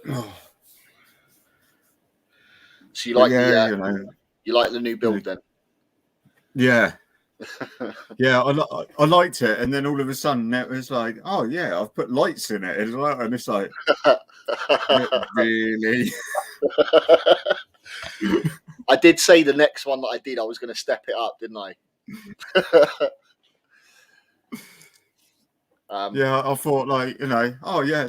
Oh, So you but like yeah, you like the new build then? yeah, yeah. I liked it, and then all of a sudden it was like, oh yeah, I've put lights in it as well, and it's like, really? I did say the next one that I did, I was going to step it up, didn't I? Yeah, I thought like, oh yeah,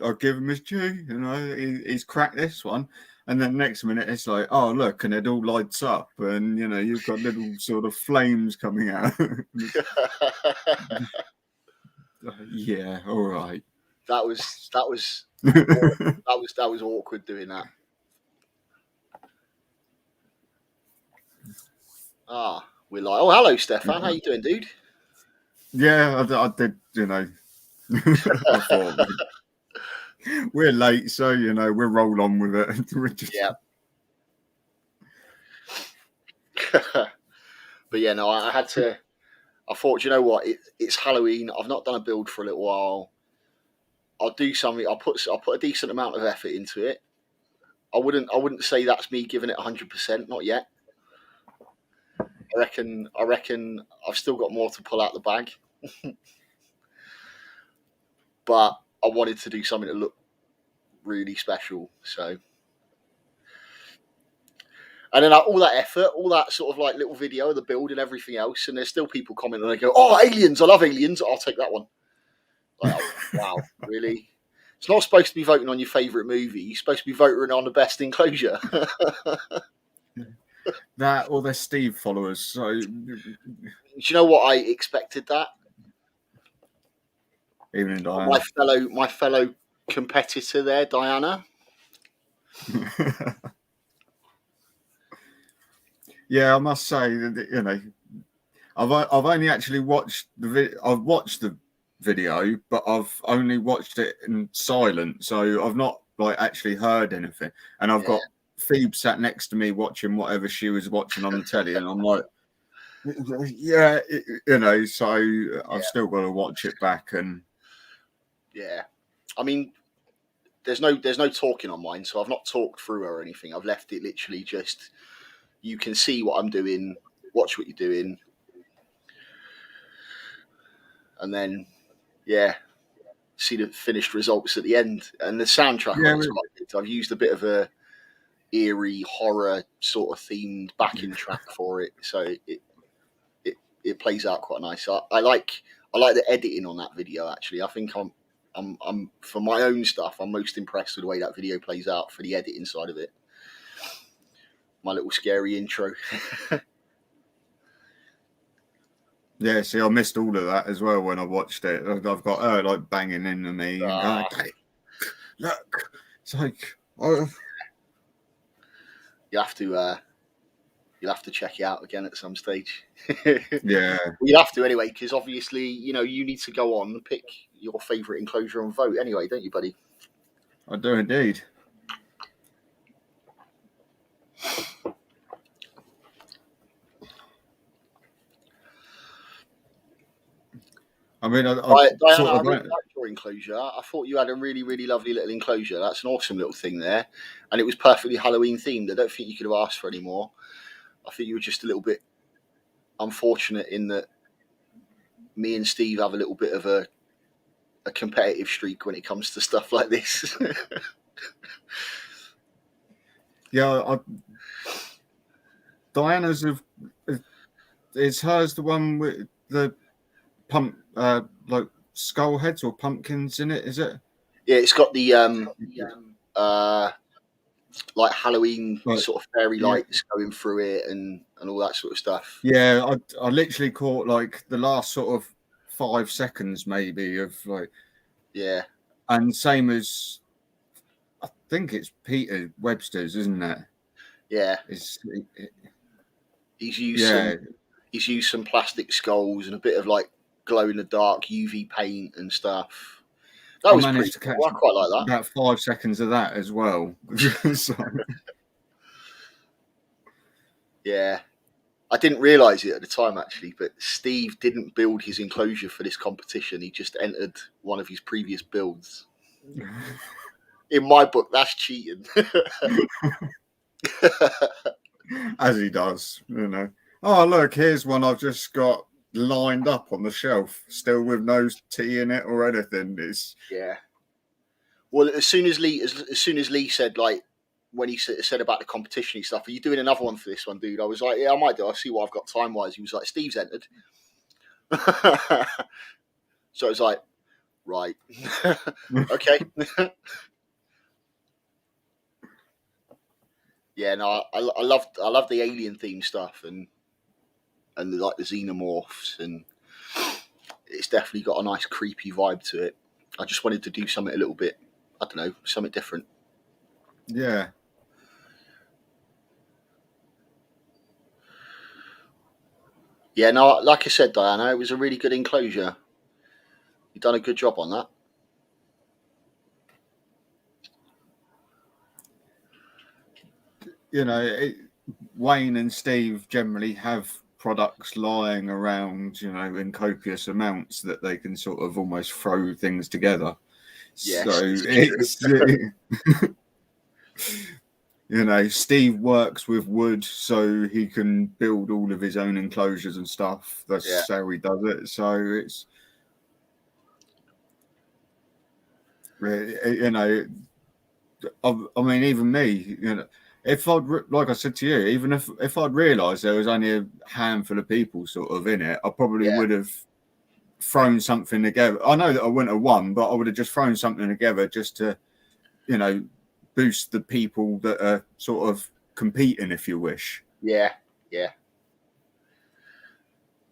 I'll give him his due. He's cracked this one, and then next minute it's like, oh look, and it all lights up, and you've got little sort of flames coming out. Yeah, all right. that was that was awkward doing that. We're like, oh hello Stefan, how you doing, dude? Yeah, I did. I thought we're late, so we'll roll on with it. Yeah. But yeah, no, I had to. I thought, you know what? It's Halloween. I've not done a build for a little while. I'll do something. I'll put a decent amount of effort into it. I wouldn't say that's me giving it 100%. Not yet. I reckon I've still got more to pull out the bag. But I wanted to do something to look really special. So, and then all that effort, all that sort of like little video of the build and everything else, and there's still people commenting and they go, "Oh, aliens! I love aliens. I'll take that one." Like, oh, wow, really? It's not supposed to be voting on your favourite movie. You're supposed to be voting on the best enclosure. That or they're Steve followers. So, Do you know what? I expected that. even in Diana. My fellow competitor there, Diana. Yeah, I must say that I've only actually watched I've watched the video, but I've only watched it in silent, so I've not like actually heard anything. And I've got Phoebe sat next to me watching whatever she was watching on the telly, and I'm like, yeah, so I've still got to watch it back. And yeah, I mean, there's no talking on mine, so I've not talked through her or anything. I've left it literally just you can see what I'm doing, watch what you're doing, and then see the finished results at the end. And the soundtrack on it's quite good. I've used a bit of a eerie horror sort of themed backing track for it, so it plays out quite nice. I like the editing on that video. Actually, I think I'm for my own stuff. I'm most impressed with the way that video plays out for the editing side of it. My little scary intro. yeah, see, I missed all of that as well when I watched it. I've got her like banging into me and going, "Okay, look, it's like you'll have to check it out again at some stage." Yeah, well, you'll have to anyway, because obviously you need to go on and pick your favourite enclosure and vote anyway, don't you, buddy? I do indeed. I mean, Diana, I really liked your enclosure. I thought you had a really, really lovely little enclosure. That's an awesome little thing there, and it was perfectly Halloween themed. I don't think you could have asked for any more. I think you were just a little bit unfortunate in that me and Steve have a little bit of a competitive streak when it comes to stuff like this. Yeah, Diana's is hers the one with the like skull heads or pumpkins in it? Is it? Yeah, it's got the like Halloween sort of fairy lights going through it and all that sort of stuff. Yeah, I literally caught like the last sort of 5 seconds maybe of like, yeah, and same as I think it's Peter Webster's, isn't it? Yeah, he's used some plastic skulls and a bit of like glow in the dark UV paint and stuff. That was pretty cool. I quite like that. About 5 seconds of that as well. So. Yeah, I didn't realise it at the time actually, but Steve didn't build his enclosure for this competition. He just entered one of his previous builds. In my book, that's cheating. As he does, you know. Oh, look, here's one I've just got lined up on the shelf, still with no tea in it or anything. It's Yeah. Well, as soon as Lee said, like, when he said about the competition and stuff, are you doing another one for this one, dude? I was like, yeah, I might do. I'll see what I've got time wise. He was like, Steve's entered. So I was like, right, okay. Yeah, no, I love the alien theme stuff and like the xenomorphs, and it's definitely got a nice creepy vibe to it. I just wanted to do something a little bit, I don't know, something different. yeah. Yeah, no, like I said, Diana, it was a really good enclosure. You've done a good job on that. You know, Wayne and Steve generally have products lying around, you know, in copious amounts that they can sort of almost throw things together. Yes, So it's you know, Steve works with wood, so he can build all of his own enclosures and stuff. That's how he does it. So it's, you know, I mean, even me, you know, if I'd, like I said to you, even if I'd realised there was only a handful of people sort of in it, I probably would have thrown something together. I know that I wouldn't have won, but I would have just thrown something together just to, you know, boost the people that are sort of competing, if you wish. Yeah.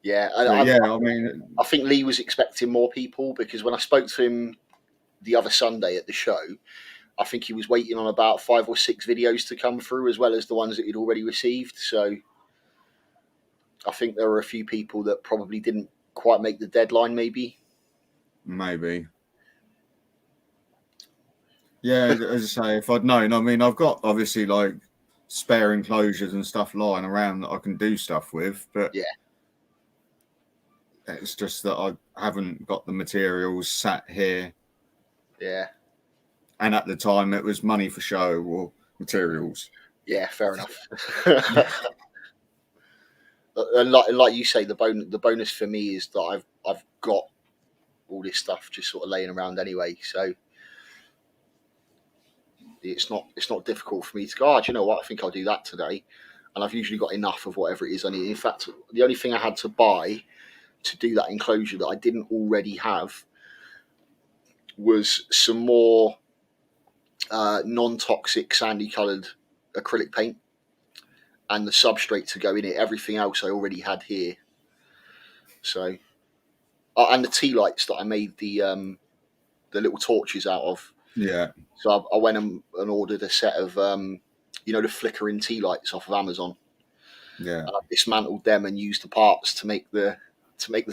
I think Lee was expecting more people, because when I spoke to him the other Sunday at the show, I think he was waiting on about 5 or 6 videos to come through, as well as the ones that he'd already received. So I think there were a few people that probably didn't quite make the deadline, maybe. Yeah, as I say, if I'd known, I mean, I've got obviously like spare enclosures and stuff lying around that I can do stuff with, but it's just that I haven't got the materials sat here. Yeah. And at the time, it was money for show or materials. Yeah, fair enough. And like you say, the bonus for me is that I've got all this stuff just sort of laying around anyway, so it's not difficult for me to go, do you know what, I think I'll do that today, and I've usually got enough of whatever it is I need. In fact, the only thing I had to buy to do that enclosure that I didn't already have was some more non-toxic sandy coloured acrylic paint and the substrate to go in it. Everything else I already had here. So, and the tea lights that I made the little torches out of. Yeah. So I went and ordered a set of you know, the flickering tea lights off of Amazon. Yeah. And I dismantled them and used the parts to make the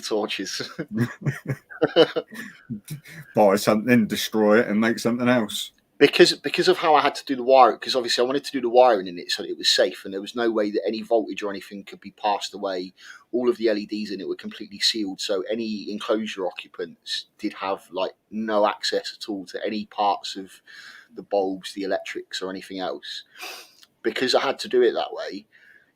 torches. Buy something, destroy it, and make something else. Because of how I had to do the wire, because obviously I wanted to do the wiring in it so that it was safe, and there was no way that any voltage or anything could be passed away. All of the LEDs in it were completely sealed, so any enclosure occupants did have like no access at all to any parts of the bulbs, the electrics, or anything else. Because I had to do it that way,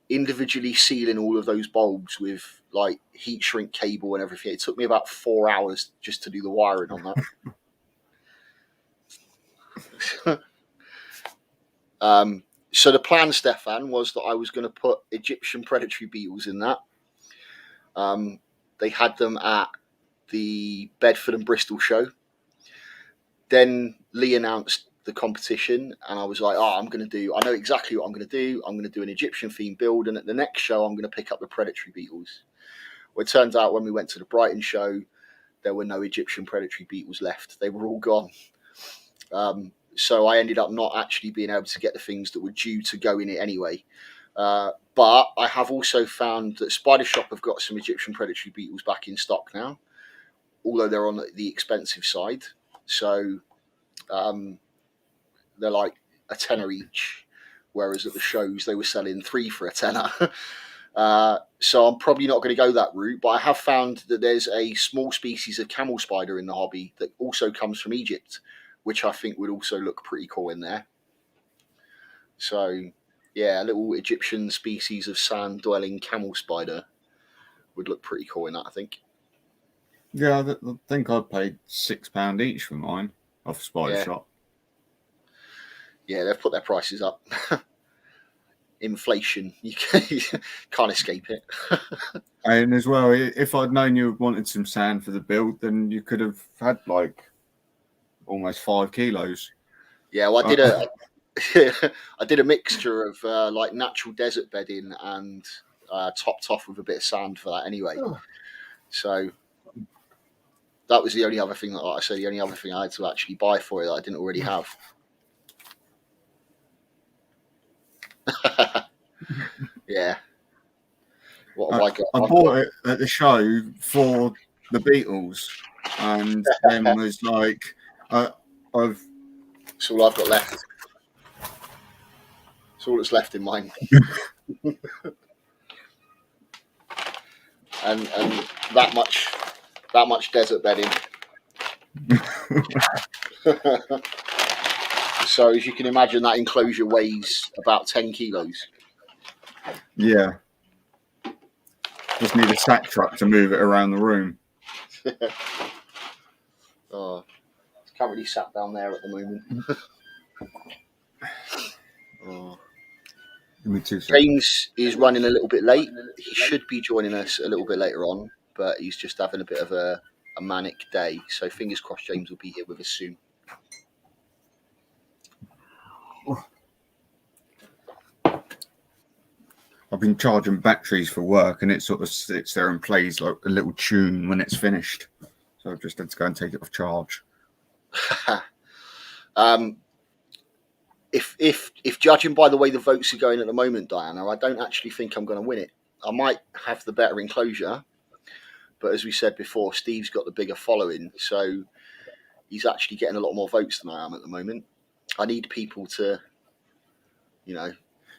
individually sealing all of those bulbs with like heat shrink cable and everything, it took me about 4 hours just to do the wiring on that. So the plan, Stefan, was that I was going to put Egyptian predatory beetles in that. They had them at the Bedford and Bristol show. Then Lee announced the competition, and I was like, I know exactly what I'm going to do. I'm going to do an Egyptian themed build, and at the next show I'm going to pick up the predatory beetles. Well, it turns out when we went to the Brighton show, there were no Egyptian predatory beetles left. They were all gone. So I ended up not actually being able to get the things that were due to go in it anyway. But I have also found that Spider Shop have got some Egyptian predatory beetles back in stock now, although they're on the expensive side. So they're like a tenner each, whereas at the shows they were selling 3 for a tenner. So I'm probably not going to go that route, but I have found that there's a small species of camel spider in the hobby that also comes from Egypt, which I think would also look pretty cool in there. So, yeah, a little Egyptian species of sand-dwelling camel spider would look pretty cool in that, I think. Yeah, I think I paid £6 each for mine off Spider Shop. Yeah, they've put their prices up. Inflation, you can't escape it. And as well, if I'd known you wanted some sand for the build, then you could have had like almost 5 kilos. Yeah, well, I did a mixture of like natural desert bedding and topped off with a bit of sand for that anyway. So that was the only other thing that, like I said, the only other thing I had to actually buy for it that I didn't already have. Yeah. What have I got? I bought it at the show for the Beatles, and then was like, I've. That's all I've got left. That's all that's left in mine. and that much desert bedding. So as you can imagine, that enclosure weighs about 10 kilos. Yeah. Just need a sack truck to move it around the room. Oh, can't really sat down there at the moment. Oh. Give me 2 seconds. James is running a little bit late. He should be joining us a little bit later on, but he's just having a bit of a manic day. So fingers crossed James will be here with us soon. I've been charging batteries for work, and it sort of sits there and plays like a little tune when it's finished. So I've just had to go and take it off charge. If judging by the way the votes are going at the moment, Diana, I don't actually think I'm going to win it. I might have the better enclosure, but as we said before, Steve's got the bigger following, so he's actually getting a lot more votes than I am at the moment. I need people to, you know.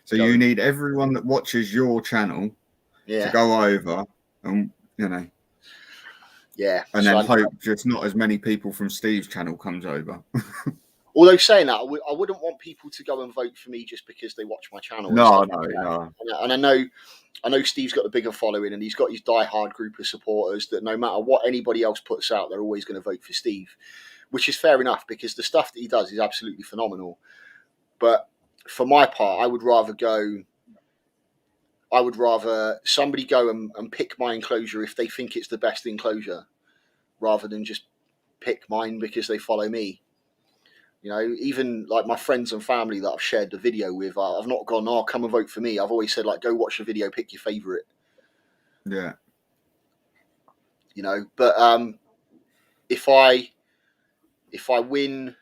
So you need everyone that watches your channel to go over and, you know. Yeah. And then hope just not as many people from Steve's channel comes over. Although saying that, I wouldn't want people to go and vote for me just because they watch my channel. No. And I know Steve's got the bigger following, and he's got his diehard group of supporters that no matter what anybody else puts out, they're always going to vote for Steve, which is fair enough because the stuff that he does is absolutely phenomenal. But for my part, I would rather somebody go and pick my enclosure if they think it's the best enclosure, rather than just pick mine because they follow me. You know, even like my friends and family that I've shared the video with, I've not gone, oh, come and vote for me. I've always said, like, go watch the video, pick your favourite. Yeah. You know, but if I win,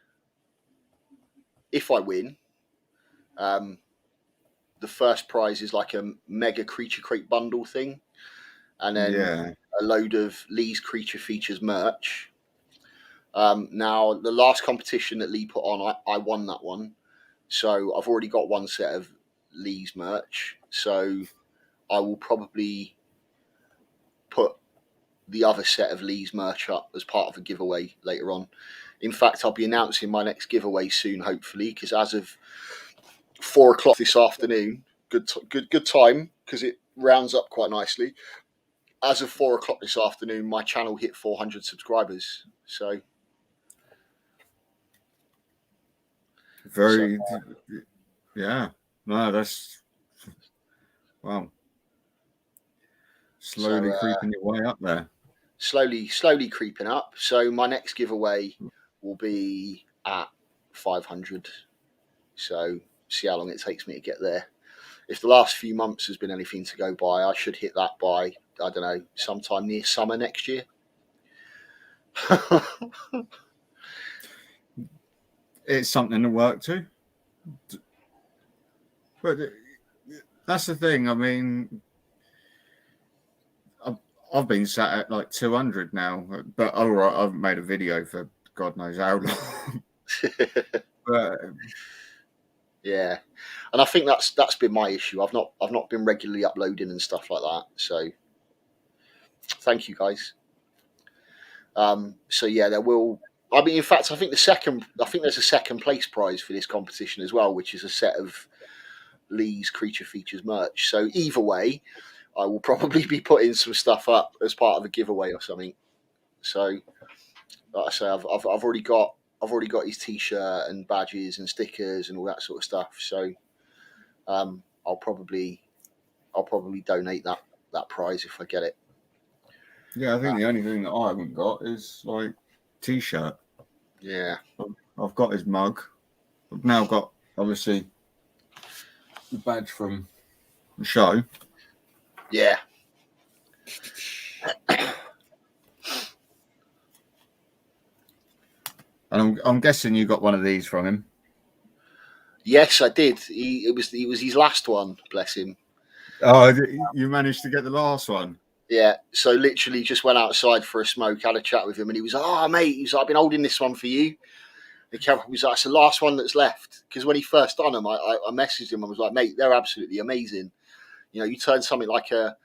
the first prize is like a mega creature crate bundle thing, and then a load of Lee's Creature Features merch. Now, the last competition that Lee put on, I won that one. So I've already got one set of Lee's merch. So I will probably put the other set of Lee's merch up as part of a giveaway later on. In fact, I'll be announcing my next giveaway soon, hopefully, because as of 4 o'clock this afternoon, good time, because it rounds up quite nicely. As of 4 o'clock this afternoon, my channel hit 400 subscribers. So... that's wow. Slowly creeping your way up there. Slowly creeping up. So my next giveaway will be at 500. So see how long it takes me to get there. If the last few months has been anything to go by, I should hit that by, I don't know, sometime near summer next year. It's something to work to. But that's the thing. I mean, I've been sat at like 200 now, but all right, I've made a video for God knows how long. But yeah, and I think that's been my issue. I've not been regularly uploading and stuff like that. So thank you guys. So yeah, there will I mean, in fact, I think there's a second place prize for this competition as well, which is a set of Lee's Creature Features merch. So either way, I will probably be putting some stuff up as part of a giveaway or something. So, like I say, I've already got his T-shirt and badges and stickers and all that sort of stuff. So, I'll probably donate that prize if I get it. Yeah, I think the only thing that I haven't got is like T-shirt. Yeah, I've got his mug. I've now got obviously the badge from the show. yeah. And I'm guessing you got one of these from him. Yes, I did. It was his last one. Bless him. Oh, you managed to get the last one. Yeah. So literally, just went outside for a smoke, had a chat with him, and he was, "Oh, mate," he was like, "I've been holding this one for you." He was like, "It's the last one that's left." Because when he first done them, I messaged him and was like, "Mate, they're absolutely amazing. You know, you turn something like a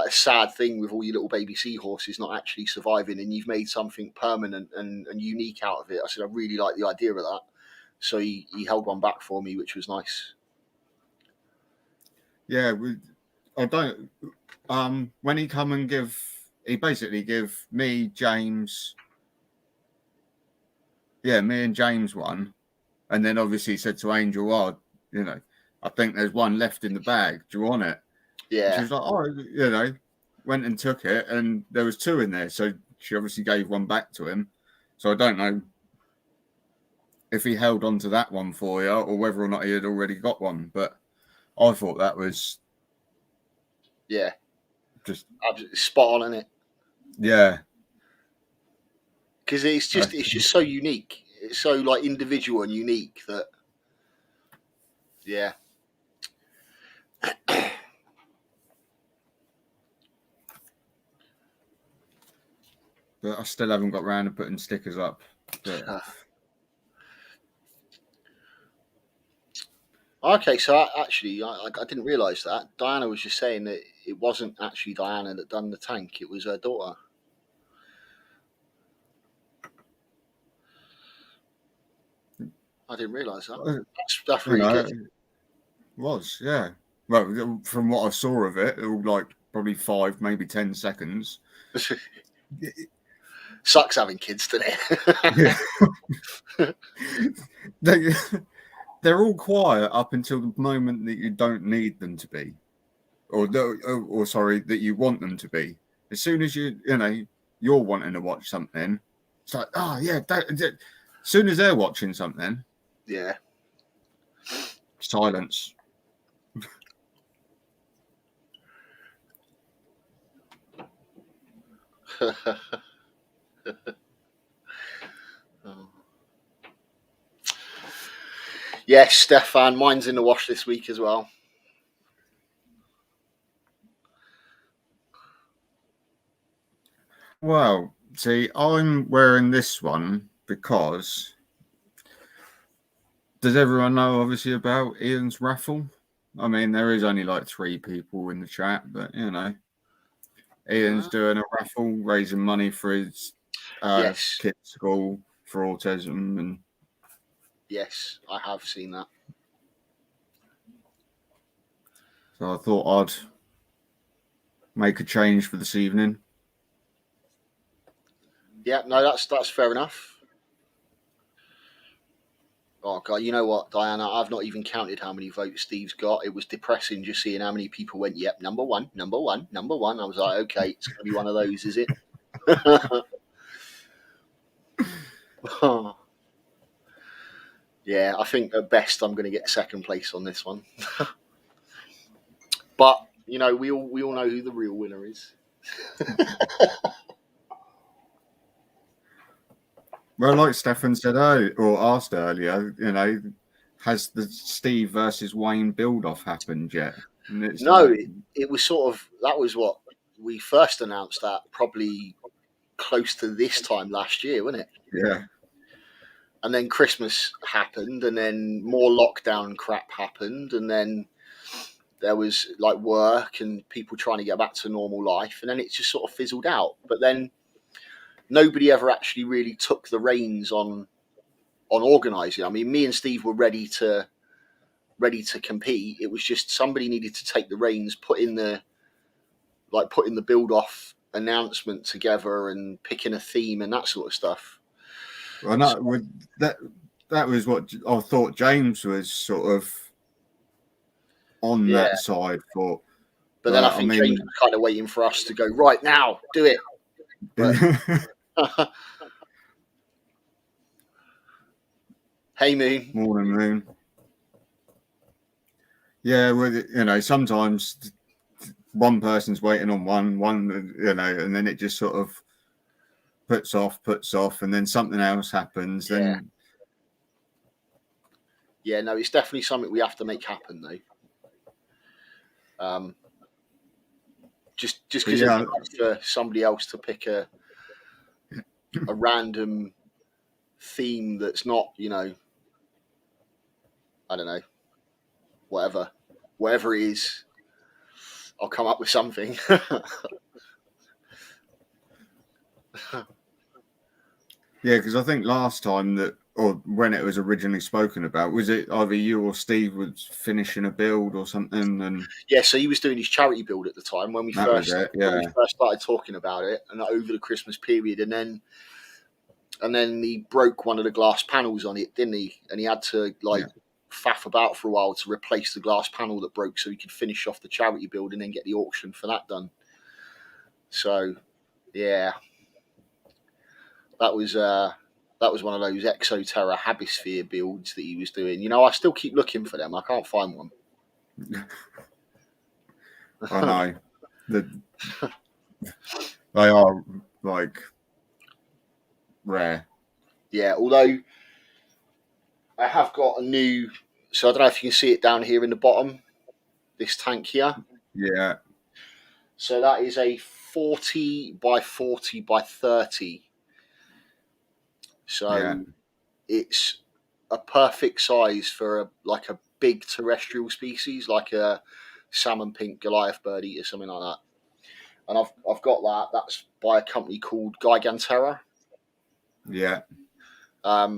sad thing with all your little baby seahorses not actually surviving, and you've made something permanent and unique out of it." I said, "I really like the idea of that." So he held one back for me, which was nice. Yeah, I don't. When he come and he basically give me, James. Yeah, me and James one, and then obviously he said to Angel, "Oh, you know, I think there's one left in the bag. Do you want it?" Yeah. She was like, "Oh, you know," went and took it, and there was two in there, so she obviously gave one back to him. So I don't know if he held on to that one for you or whether or not he had already got one, but I thought that was just absolutely spot on, isn't it? Yeah, because it's just so unique. It's so like individual and unique that but I still haven't got round to putting stickers up. But... Okay, so I didn't realise that. Diana was just saying that it wasn't actually Diana that done the tank; it was her daughter. I didn't realise that. That's really good. It was, yeah. Well, from what I saw of it, it was like probably 5, maybe 10 seconds. Sucks having kids today. They're all quiet up until the moment that you don't need them to be, or sorry, that you want them to be. As soon as you're wanting to watch something, it's like, as soon as they're watching something, silence. Yes, Stefan, mine's in the wash this week as well. Well, see, I'm wearing this one because does everyone know obviously about Ian's raffle? I mean, there is only like 3 people in the chat, but Ian's doing a raffle, raising money for his kids' school for autism, and yes, I have seen that. So I thought I'd make a change for this evening. Yeah, no, that's fair enough. Oh God, you know what, Diana? I've not even counted how many votes Steve's got. It was depressing just seeing how many people went, "Yep, number one, number one, number one." I was like, okay, it's going to be one of those, is it? Yeah, I think at best I'm going to get second place on this one. But we all know who the real winner is. Well, like Stefan said or asked earlier, has the Steve versus Wayne build-off happened yet? No, it was sort of, that was what we first announced that probably close to this time last year, wasn't it? Yeah. And then Christmas happened, and then more lockdown crap happened, and then there was like work and people trying to get back to normal life, and then it just sort of fizzled out. But then nobody ever actually really took the reins on organising. I mean, me and Steve were ready to compete. It was just somebody needed to take the reins, putting the build off announcement together and picking a theme and that sort of stuff. Well, no, that was what I thought James was sort of on that side for. But then I think James was kind of waiting for us to go, right now, do it. But, hey, Moon. Morning, Moon. Yeah, well, sometimes one person's waiting on one, and then it just sort of puts off, and then something else happens. Then, no, it's definitely something we have to make happen, though. Just because for somebody else to pick a random theme that's not, I don't know, whatever it is, I'll come up with something. Yeah, because I think last time or when it was originally spoken about, was it either you or Steve was finishing a build or something? And so he was doing his charity build at the time when we first started talking about it, and over the Christmas period, and then he broke one of the glass panels on it, didn't he? And he had to faff about for a while to replace the glass panel that broke, so he could finish off the charity build and then get the auction for that done. So, yeah. That was one of those Exoterra Habisphere builds that he was doing. I still keep looking for them. I can't find one. I know. They are rare. Yeah, although I have got a new. So I don't know if you can see it down here in the bottom. This tank here. Yeah. So that is a 40 by 40 by 30. So it's a perfect size for a big terrestrial species, like a salmon pink Goliath bird eater, something like that. And I've got that. That's by a company called Giganterra. Yeah. A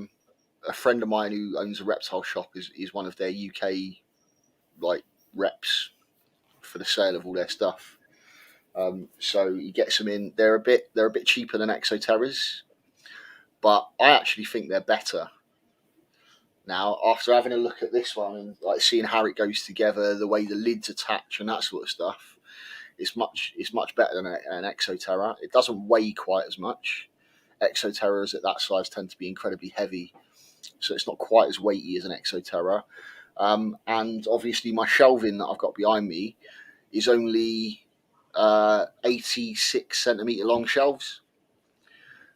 friend of mine who owns a reptile shop is one of their UK reps for the sale of all their stuff. So he gets them in. They're a bit cheaper than Exoterras. But I actually think they're better now after having a look at this one and seeing how it goes together, the way the lids attach and that sort of stuff. It's much better than an Exoterra. It doesn't weigh quite as much. Exoterras at that size tend to be incredibly heavy, so it's not quite as weighty as an Exoterra. And obviously my shelving that I've got behind me is only 86 centimetre long shelves.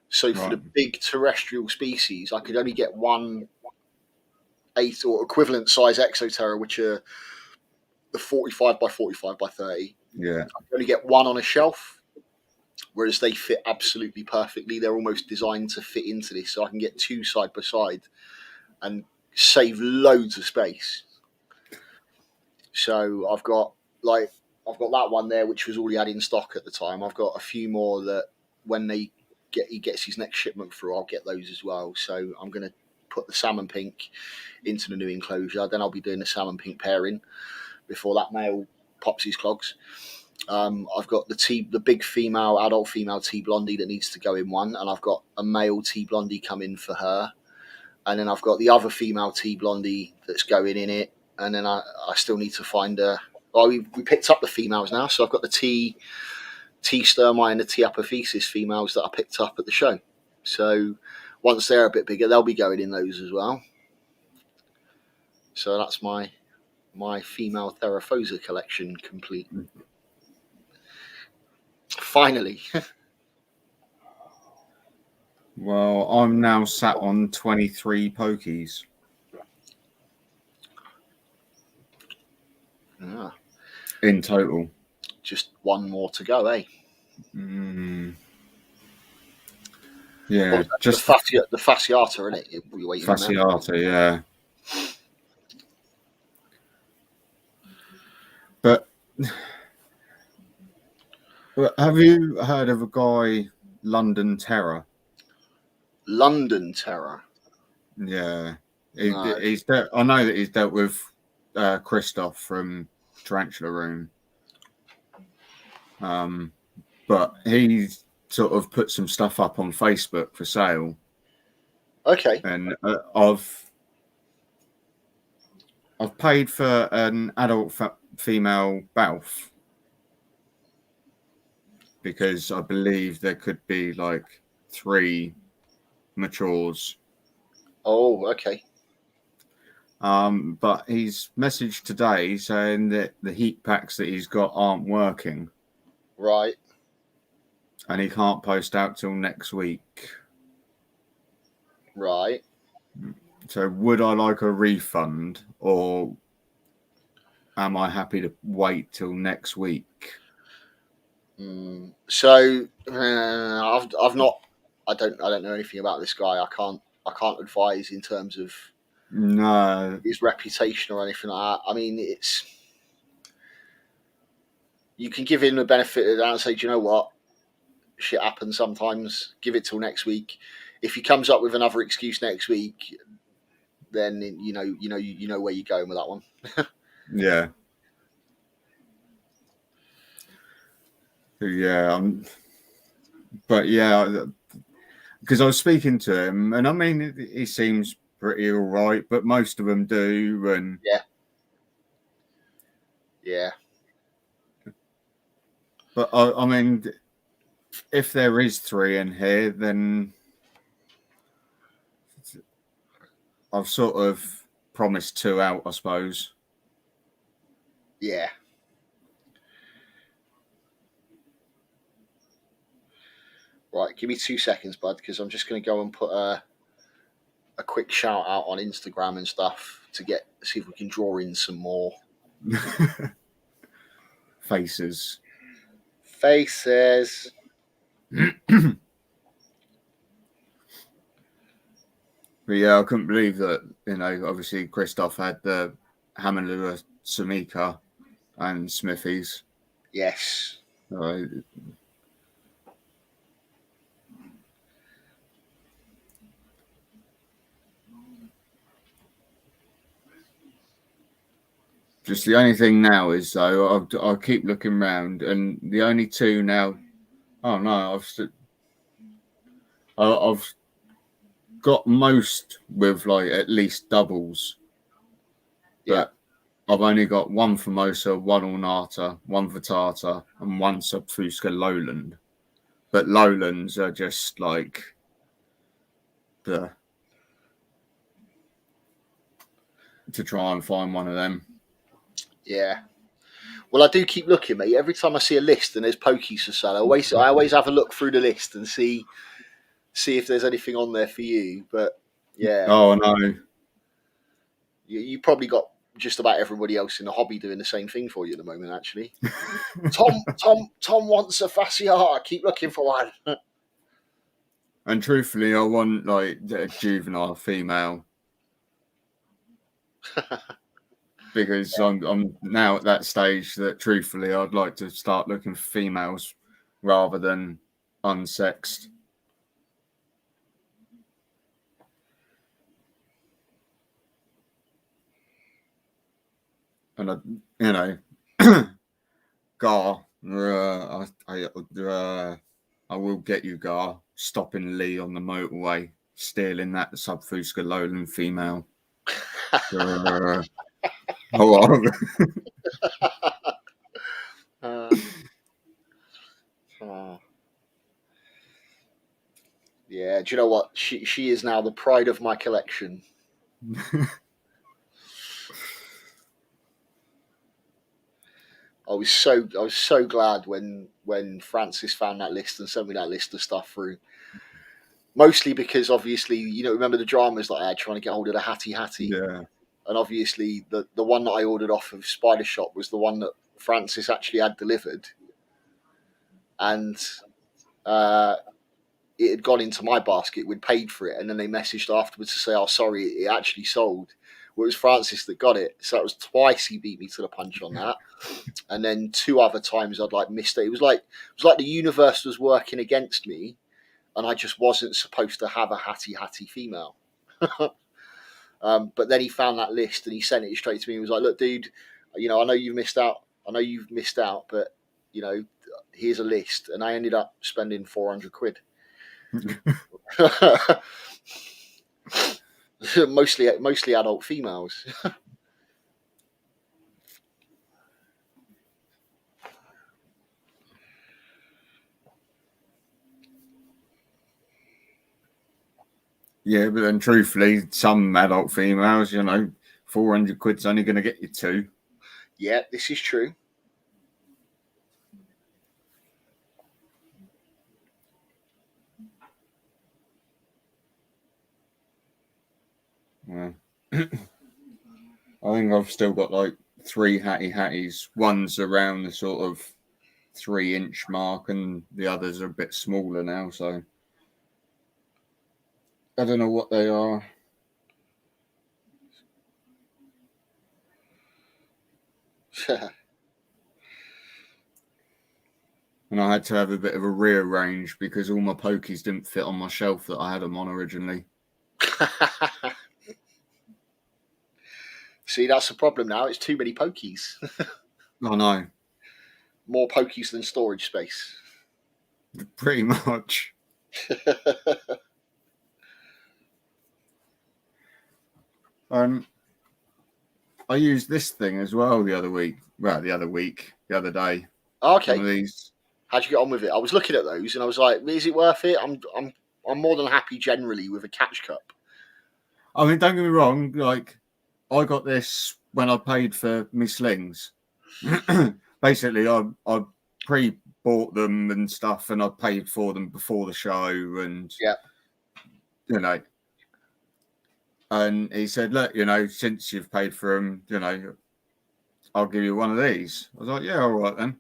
So for the big terrestrial species, I could only get 1/8 or equivalent size Exoterra, which are the 45 by 45 by 30. Yeah. I could only get one on a shelf, whereas they fit absolutely perfectly. They're almost designed to fit into this, so I can get two side by side and save loads of space. So I've got that one there, which was already had in stock at the time. I've got a few more that when he gets his next shipment through, I'll get those as well. So I'm going to put the salmon pink into the new enclosure. Then I'll be doing the salmon pink pairing before that male pops his clogs. I've got the big adult female T Blondie that needs to go in one, and I've got a male T Blondie coming for her, and then I've got the other female T Blondie that's going in it, and then I still need to find a. Well, we picked up the females now, so I've got the T Sturmei and the T Apophysis females that I picked up at the show. So once they're a bit bigger, they'll be going in those as well. So that's my female Theraphosa collection complete. Finally. Well, I'm now sat on 23 pokies. Yeah. In total. Just one more to go, eh? Yeah, just the fasciata, isn't it? You're waiting fasciata, yeah. But have you heard of a guy London Terror. London Terror. Yeah, No. I know that he's dealt with Christoph from Tarantula Room. But he's sort of put some stuff up on Facebook for sale. Okay. And I've paid for an adult female Balf because I believe there could be like 3 matures. Oh, okay. But he's messaged today saying that the heat packs that he's got aren't working. Right. And he can't post out till next week. Right. So would I like a refund, or am I happy to wait till next week? So I've not. I don't know anything about this guy. I can't advise in terms of his reputation or anything like that. I mean, you can give him the benefit of the doubt and say, do you know what? Shit happens sometimes. Give it till next week. If he comes up with another excuse next week, then you know where you're going with that one. Yeah. Yeah. But yeah, because I was speaking to him, and I mean, he seems pretty all right, but most of them do, and yeah. But I mean, if there is 3 in here, then I've sort of promised 2 out, I suppose. Yeah. Right, give me 2 seconds, bud, because I'm just going to go and put a quick shout out on Instagram and stuff to see if we can draw in some more faces. But yeah, I couldn't believe that, obviously Christoph had the Hammerlua Samika and Smithies. Yes. Just the only thing now is, though, I'll keep looking around, and the only 2 now. Oh no, I've got most with like at least doubles. But I've only got 1 Formosa, 1 Ornata, 1 Vittata, and 1 Subfusca Lowland. But Lowlands are just like to try and find one of them. Yeah. Well, I do keep looking, mate. Every time I see a list and there's pokies for sale, I always have a look through the list and see if there's anything on there for you. But yeah. Oh no. You probably got just about everybody else in the hobby doing the same thing for you at the moment, actually. Tom wants a Fasciata. Keep looking for one. And truthfully, I want like a juvenile female. Because I'm now at that stage that truthfully I'd like to start looking for females rather than unsexed. And Gar, I will get you, Gar, stopping Lee on the motorway, stealing that Subfusca Lowland female. Yeah, do you know what? She is now the pride of my collection. I was so glad when Francis found that list and sent me that list of stuff through. Mostly because obviously, remember the dramas that I had trying to get hold of the Hattie. Yeah. And obviously the one that I ordered off of Spider Shop was the one that Francis actually had delivered. And it had gone into my basket. We'd paid for it. And then they messaged afterwards to say, oh, sorry, it actually sold. Well, it was Francis that got it. So it was twice he beat me to the punch on that. And then 2 other times I'd missed it. It was like the universe was working against me. and I just wasn't supposed to have a hattie female. But then he found that list and he sent it straight to me. He was like, "Look, dude, I know you've missed out. But here's a list." And I ended up spending 400 quid. mostly adult females. Yeah, but then truthfully, some adult females, 400 quid's only going to get you 2. Yeah, this is true. Yeah. I think I've still got like 3 hatties. One's around the sort of 3-inch mark, and the others are a bit smaller now. So I don't know what they are. And I had to have a bit of a rearrange because all my pokies didn't fit on my shelf that I had them on originally. See, that's the problem now. It's too many pokies. I know. More pokies than storage space. Pretty much. I used this thing as well the other day. Okay. One of these. How'd you get on with it? I was looking at those and I was like, is it worth it? I'm more than happy generally with a catch cup. I mean, don't get me wrong, like I got this when I paid for my slings. Basically, I pre-bought them and stuff, and I paid for them before the show, and and he said, "Look, since you've paid for them, I'll give you one of these." I was like, "Yeah, all right then."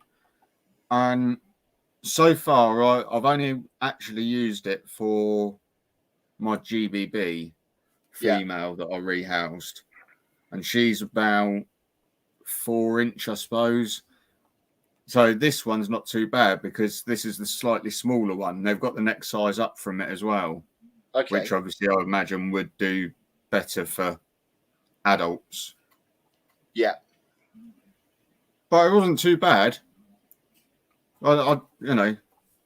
And so far, I've only actually used it for my GBB female that I rehoused, and she's about 4-inch, I suppose. So this one's not too bad because this is the slightly smaller one. They've got the neck size up from it as well, which obviously I would imagine would do better for adults. Yeah, but it wasn't too bad. I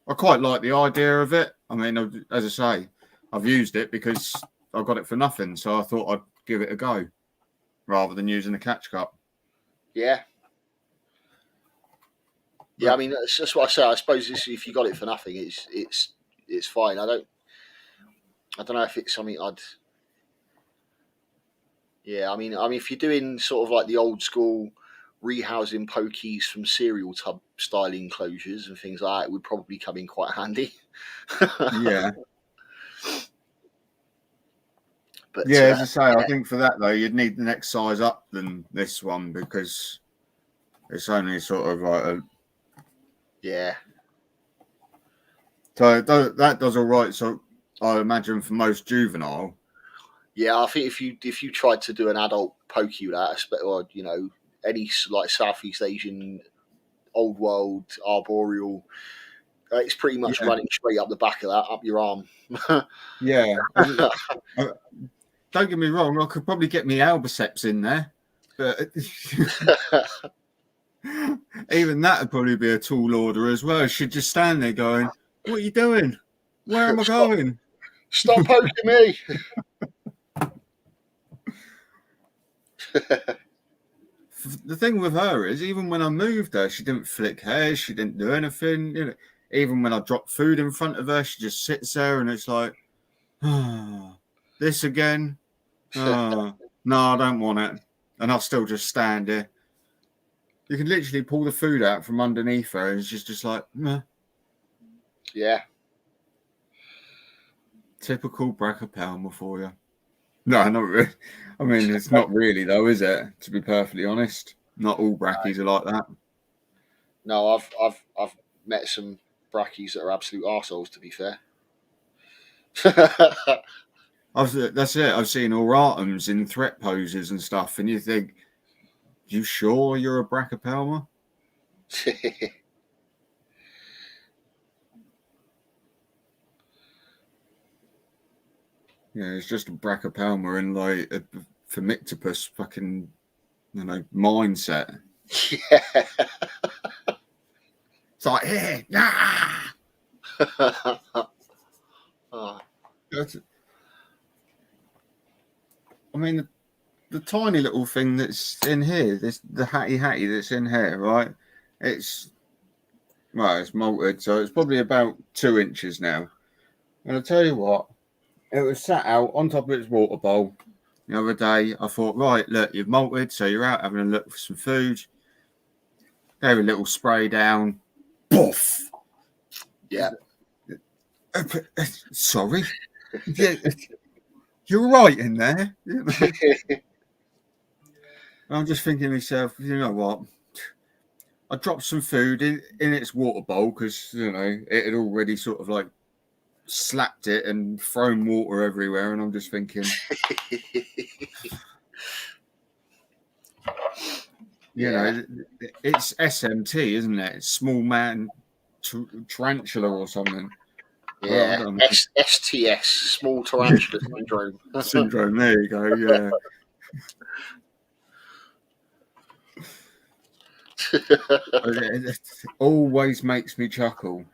quite like the idea of it. I mean, as I say, I've used it because I got it for nothing, so I thought I'd give it a go rather than using the catch cup. Yeah. Yeah, I mean that's what I say. I suppose if you got it for nothing, it's fine. I don't know if it's something I'd. Yeah, I mean, if you're doing sort of like the old school rehousing pokies from cereal tub style enclosures and things like that, it would probably come in quite handy. Yeah. But yeah, as I say, I think for that though, you'd need the next size up than this one because it's only sort of like a. Yeah. So that does all right. So I imagine for most juvenile. Yeah, I think if you tried to do an adult pokey with that, or any like Southeast Asian, old world arboreal, it's pretty much running straight up the back of that, up your arm. Yeah. Don't get me wrong, I could probably get me Albiceps in there, but even that would probably be a tall order as well. She'd just stand there going, "What are you doing? Where am I going? Stop poking me!" The thing with her is, even when I moved her, she didn't flick hair, she didn't do anything. Even when I dropped food in front of her, she just sits there and it's like, this again? No, I don't want it. And I'll still just stand here. You can literally pull the food out from underneath her and it's just like, meh. Yeah. Typical Brachypelma for you. No, not really. I mean, it's not really though, is it? To be perfectly honest, not all brackies are like that. No, I've met some brackies that are absolute arseholes, to be fair. That's it. I've seen auratums in threat poses and stuff, and you think, you sure you're a Brachypelma? Yeah, it's just a Brachopelma and like a Phimictopus fucking, mindset. Yeah. It's like, here, nah. Oh, I mean, the tiny little thing that's in here, the hatty that's in here, right? It's it's molted, so it's probably about 2 inches now. And I tell you what, it was sat out on top of its water bowl the other day. I thought, right, look, you've molted, so you're out having a look for some food. Have a little spray down. Poof! yeah. Sorry. Yeah, you're right in there. I'm just thinking to myself, you know what? I dropped some food in its water bowl because, it had already sort of like slapped it and thrown water everywhere. And I'm just thinking, Yeah. it's SMT, isn't it? It's small man tarantula or something. I Yeah. don't know. STS, small tarantula syndrome. Syndrome. There you go. Yeah. It always makes me chuckle.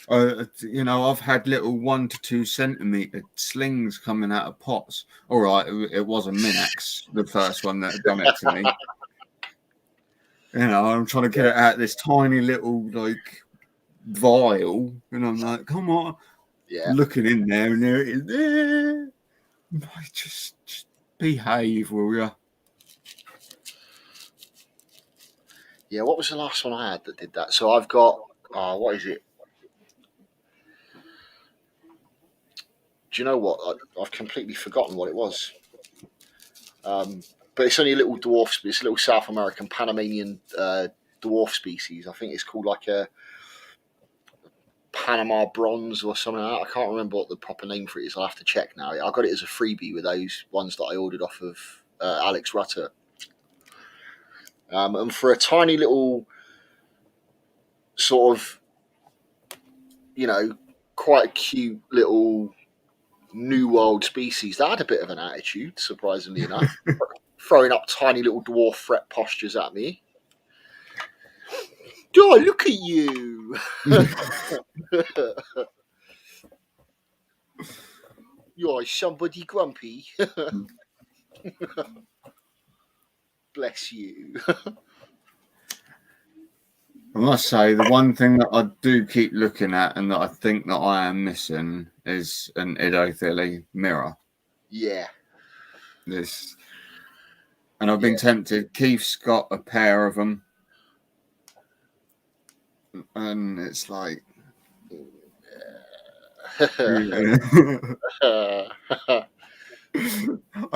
I've had little 1 to 2 centimeter slings coming out of pots. All right, it was a Minax, the first one that had done it to me. I'm trying to get it out this tiny little like vial, and I'm like, come on, Yeah. looking in there, and there it is. There, just behave, will you? Yeah. What was the last one I had that did that? So I've got, what is it? Do you know what? I've completely forgotten what it was. But it's only a little dwarf. It's a little South American Panamanian dwarf species. I think it's called like a Panama bronze or something like that. I can't remember what the proper name for it is. I'll have to check now. I got it as a freebie with those ones that I ordered off of Alex Rutter. And for a tiny little sort of, quite a cute little New World species, that had a bit of an attitude, surprisingly enough. Throwing up tiny little dwarf threat postures at me. Oh, look at you! You're somebody grumpy. Bless you. I must say, the one thing that I do keep looking at and that I think that I am missing is an Idothily mirror. Yeah. And I've been tempted. Keith's got a pair of them, and it's like, I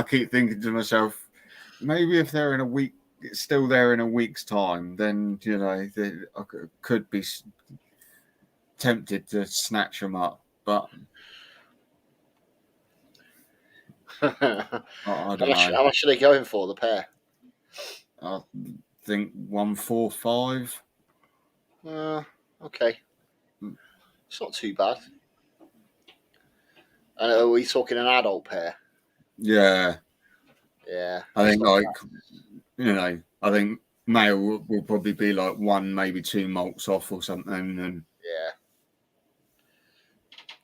keep thinking to myself, maybe if they're in a week, still there in a week's time, then I could be tempted to snatch them up, but I don't know. How much are they going for, the pair? I think 145. Okay. It's not too bad. And are we talking an adult pair? Yeah. Yeah. I think I think male will probably be like 1, maybe 2 molts off or something. And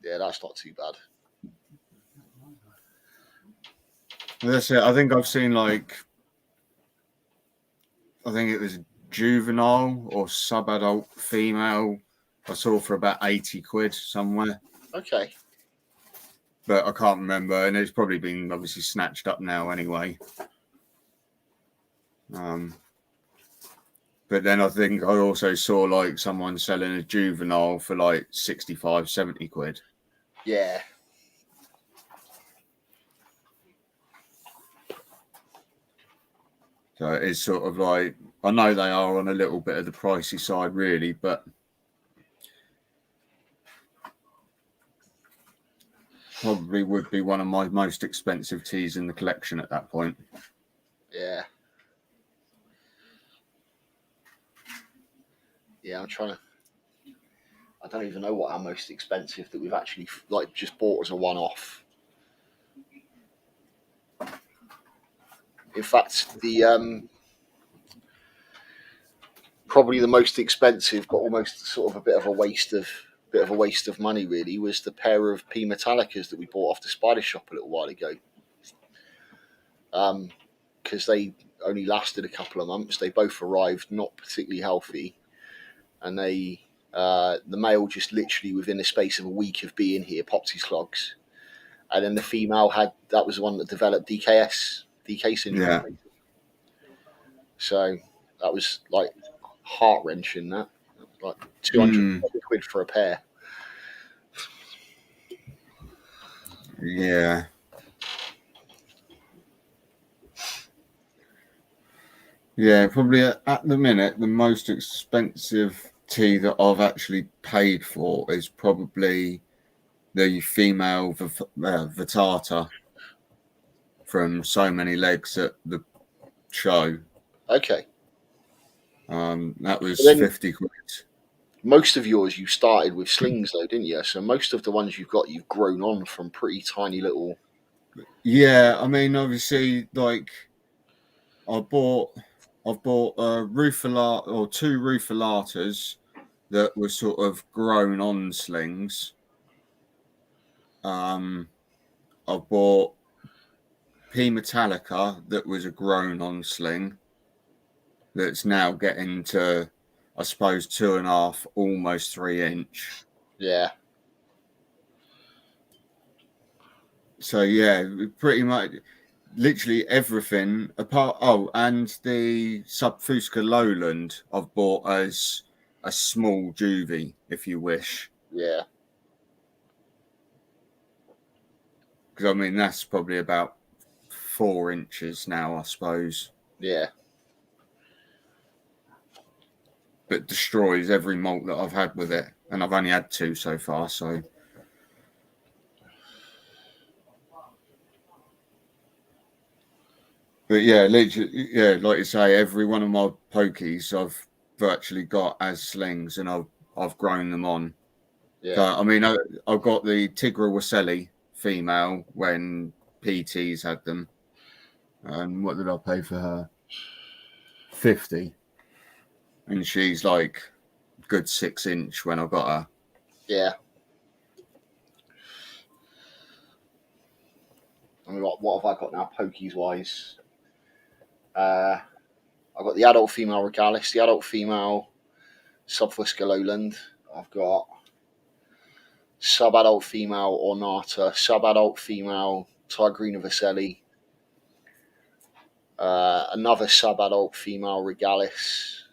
yeah, that's not too bad. That's it. I think I've seen I think it was juvenile or sub-adult female. I saw for about 80 quid somewhere. Okay. But I can't remember, and it's probably been obviously snatched up now anyway. But then I think I also saw someone selling a juvenile for 65, 70 quid. Yeah. So it's sort of I know they are on a little bit of the pricey side, really, but probably would be one of my most expensive teas in the collection at that point. Yeah. Yeah, I'm trying to. I don't even know what our most expensive that we've actually just bought as a one-off. In fact, the probably the most expensive, but almost sort of a bit of a waste of money, really, was the pair of P Metallicas that we bought off the Spider Shop a little while ago. Because they only lasted a couple of months. They both arrived not particularly healthy, and the male just literally within the space of a week of being here popped his clogs, and then the female that was the one that developed DK syndrome. Yeah. So that was like heart wrenching. That like 200 quid for a pair. Yeah. Yeah, probably at the minute, the most expensive tea that I've actually paid for is probably the female Vittata from So Many Legs at the show. Okay. That was Then, 50 quid. Most of yours you started with slings though, didn't you? So most of the ones you've got, you've grown on from pretty tiny little. Yeah, I mean, obviously, like I've bought a Rufalata or two Rufalatas that were sort of grown on slings. I've bought P Metallica that was a grown on sling that's now getting to, I suppose, 2.5, almost 3 inch. Yeah. So yeah, pretty much literally everything apart. Oh, and the Subfusca Lowland I've bought as a small juvie, if you wish. Yeah. Because I mean that's probably about 4 inches now, I suppose. Yeah. But destroys every malt that I've had with it, and I've only had 2 so far. So. But yeah, literally, yeah, like you say, every one of my pokies I've virtually got as slings, and I've grown them on. Yeah. So, I mean, I've got the Tigra Waselli female when PTs had them, and what did I pay for her? 50, and she's like good 6 inch when I got her. Yeah. I mean, what have I got now, pokies wise? I've got the adult female Regalis, the adult female Subfusca Lowland. I've got sub-adult female Ornata, sub-adult female Tigrina Vaselli, another sub-adult female Regalis.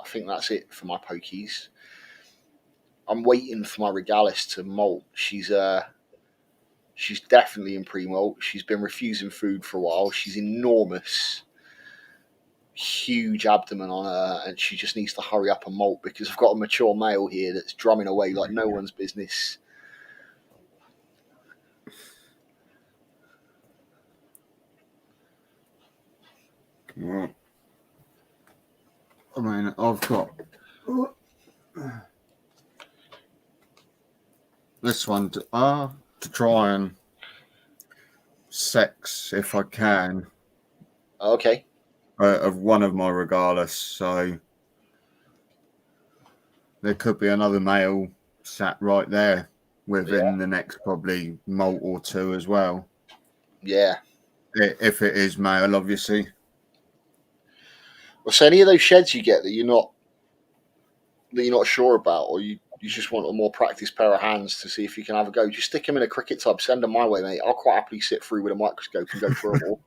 I think that's it for my pokies. I'm waiting for my Regalis to molt. She's definitely in pre-molt. She's been refusing food for a while. She's enormous, huge abdomen on her, and she just needs to hurry up and molt because I've got a mature male here that's drumming away like no one's business. Well, I mean, I've got this one to try and sex if I can. Okay. Of one of my Regalis, so there could be another male sat right there within the next probably molt or 2 as well. Yeah. If it is male, obviously. Well, so any of those sheds you get that you're not sure about, or you just want a more practiced pair of hands to see if you can have a go, just stick them in a cricket tub, send them my way, mate. I'll quite happily sit through with a microscope and go through them all.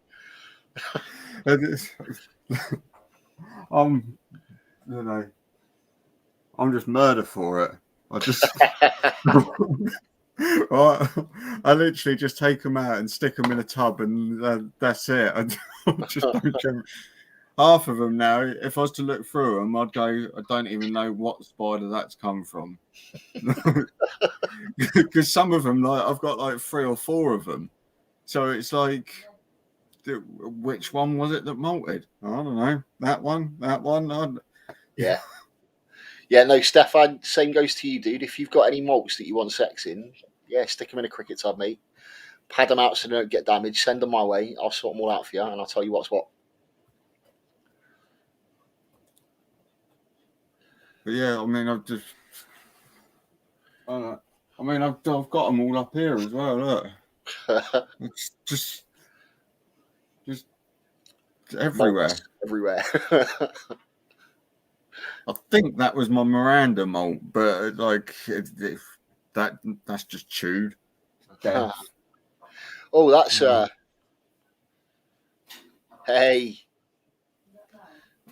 I'm just murder for it. I literally just take them out and stick them in a tub, and that's it. I just don't jump. Half of them now, if I was to look through them, I'd go, I don't even know what spider that's come from. Because some of them, like I've got like 3 or 4 of them. So it's like, which one was it that molted? I don't know. That one. Yeah. Yeah, no, Stefan, same goes to you, dude. If you've got any malts that you want sex in, yeah, stick them in a cricket tub, mate. pad them out so they don't get damaged. Send them my way. I'll sort them all out for you, and I'll tell you what's what. But yeah, I mean, I've got them all up here as well. Look, it's just everywhere. Malts everywhere. I think that was my Miranda malt, but like that's just chewed. Death. Oh, that's hey.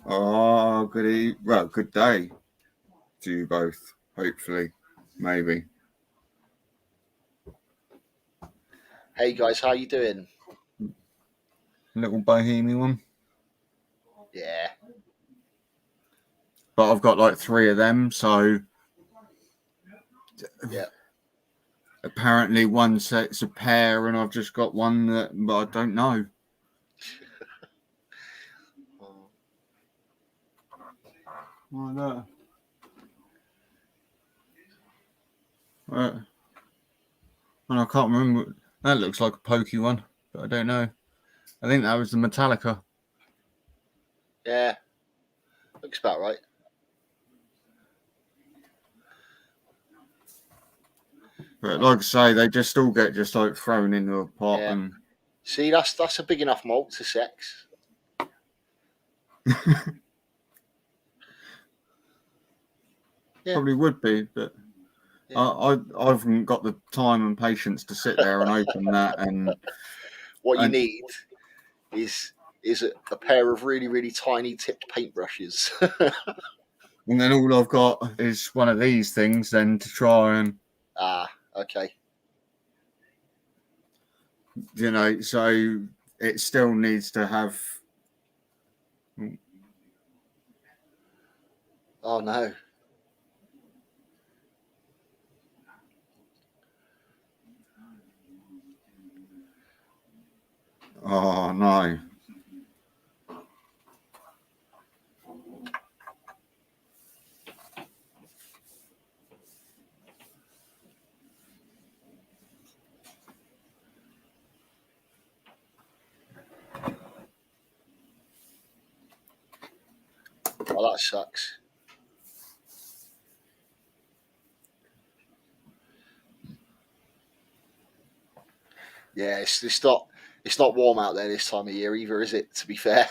Oh, good day to you both. Hopefully, maybe. Hey guys, how you doing? Little bohemian one. Yeah. But I've got like 3 of them, so yeah. Apparently one set's a pair, and I've just got one that, but I don't know. Why that? And I can't remember. That looks like a pokey one, but I don't know. I think that was the Metallica. Yeah, looks about right. But like I say, they just all get just like thrown into a pot. Yeah. And see, that's a big enough malt to sex. Yeah. Probably would be, but yeah. I haven't got the time and patience to sit there and open that. And what you need is a pair of really, really tiny tipped paintbrushes. And then all I've got is one of these things then to try and... okay. You know, so it still needs to have... Oh, no. Oh, no. Oh, that sucks. Yeah, it's not warm out there this time of year either, is it? To be fair,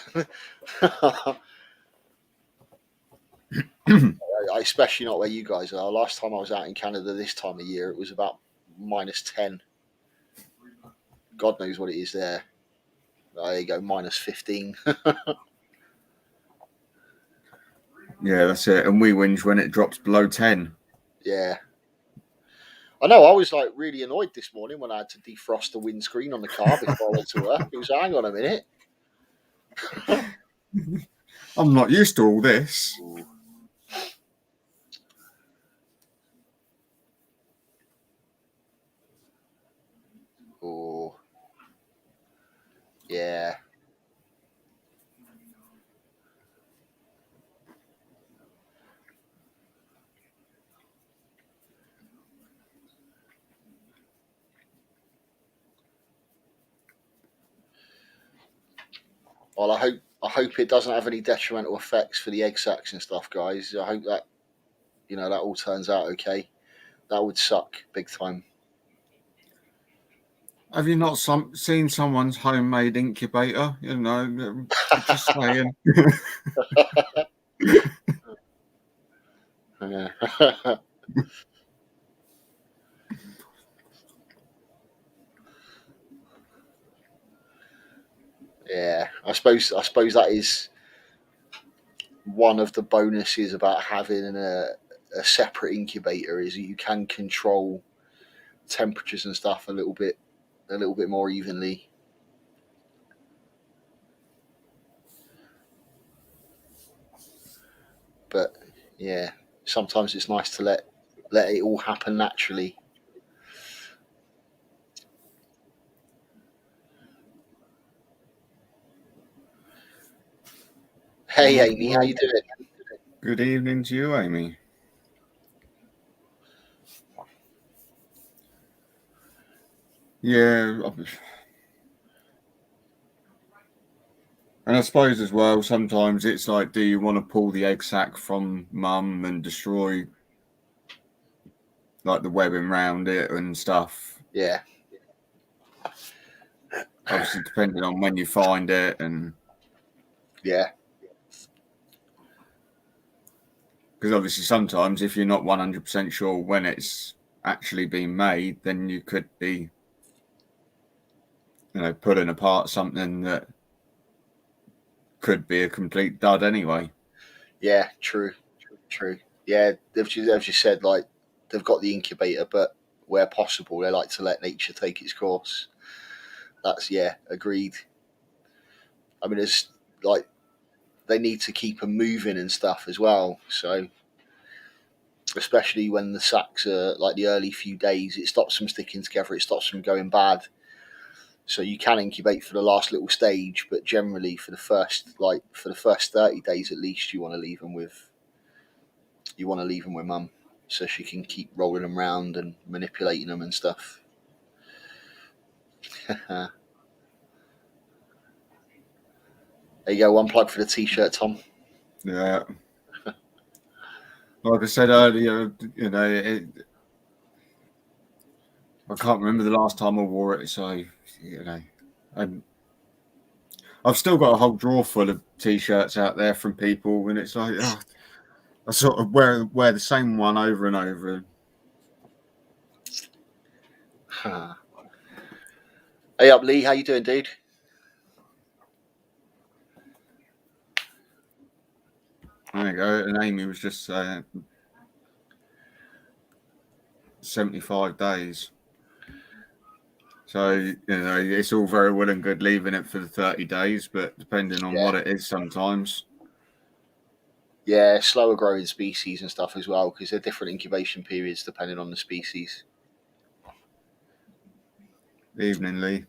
especially not where you guys are. Last time I was out in Canada this time of year, it was about -10. God knows what it is there. There you go, -15. Yeah, that's it. And we whinge when it drops below 10. Yeah. I know, I was like really annoyed this morning when I had to defrost the windscreen on the car before I went to work. It was, hang on a minute. I'm not used to all this. Ooh. Oh. Yeah. Well, I hope it doesn't have any detrimental effects for the egg sacs and stuff, guys. I hope that that all turns out okay. That would suck big time. Have you not seen someone's homemade incubator? You know, just saying. Yeah, I suppose that is one of the bonuses about having a separate incubator is you can control temperatures and stuff a little bit more evenly. But yeah, sometimes it's nice to let it all happen naturally. Hey Amy, how you doing? Good evening to you, Amy. Yeah. And I suppose as well, sometimes it's like, do you want to pull the egg sac from mum and destroy like the webbing round it and stuff? Yeah. Obviously, depending on when you find it, and Yeah. because obviously sometimes if you're not 100% sure when it's actually been made, then you could be, pulling apart something that could be a complete dud anyway. Yeah. True. Yeah, they've just said like they've got the incubator, but where possible, they like to let nature take its course. That's agreed. I mean, it's like they need to keep them moving and stuff as well. So, especially when the sacs are like the early few days, it stops them sticking together. It stops them going bad. So you can incubate for the last little stage, but generally for the first 30 days at least, you want to leave them with mum, so she can keep rolling them around and manipulating them and stuff. There you go, one plug for the t-shirt, Tom. Yeah. Like I said earlier, I can't remember the last time I wore it, so and I've still got a whole drawer full of t-shirts out there from people, and it's like, I sort of wear the same one over and over. Hey up, Lee, how you doing, dude? There you go. And Amy was just saying 75 days. So, it's all very well and good leaving it for the 30 days, but depending on what it is sometimes. Yeah, slower growing species and stuff as well, because they're different incubation periods depending on the species. Evening, Lee.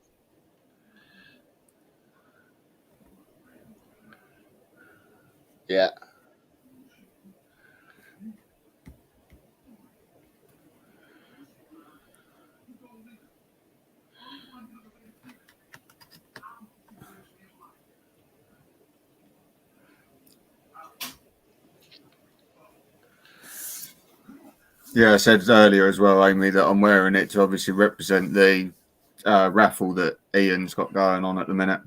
Yeah. Yeah, I said earlier as well, Amy, that I'm wearing it to obviously represent the raffle that Ian's got going on at the minute.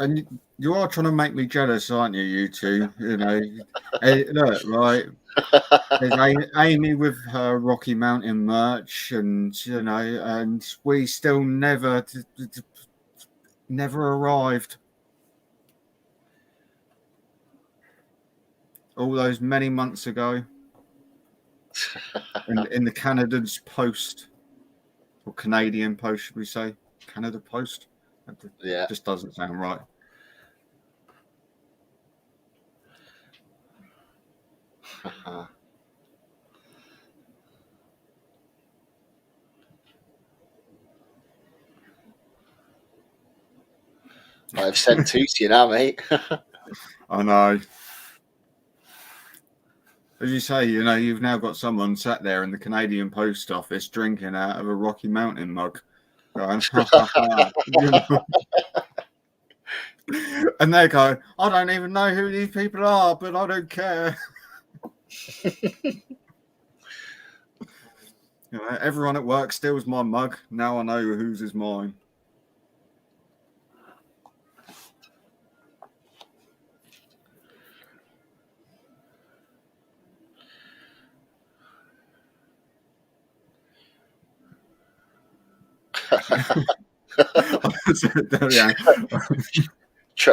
And you are trying to make me jealous, aren't you, you two? Hey, look, right. There's Amy with her Rocky Mountain merch, and and we still never arrived. All those many months ago, in the Canada's Post, or Canadian Post, should we say? Canada Post? Yeah. Just doesn't sound right. I've sent two to you now, mate. I know. As you say, you've now got someone sat there in the Canadian Post Office drinking out of a Rocky Mountain mug, going, and they go, I don't even know who these people are, but I don't care. Everyone at work steals my mug. Now I know whose is mine.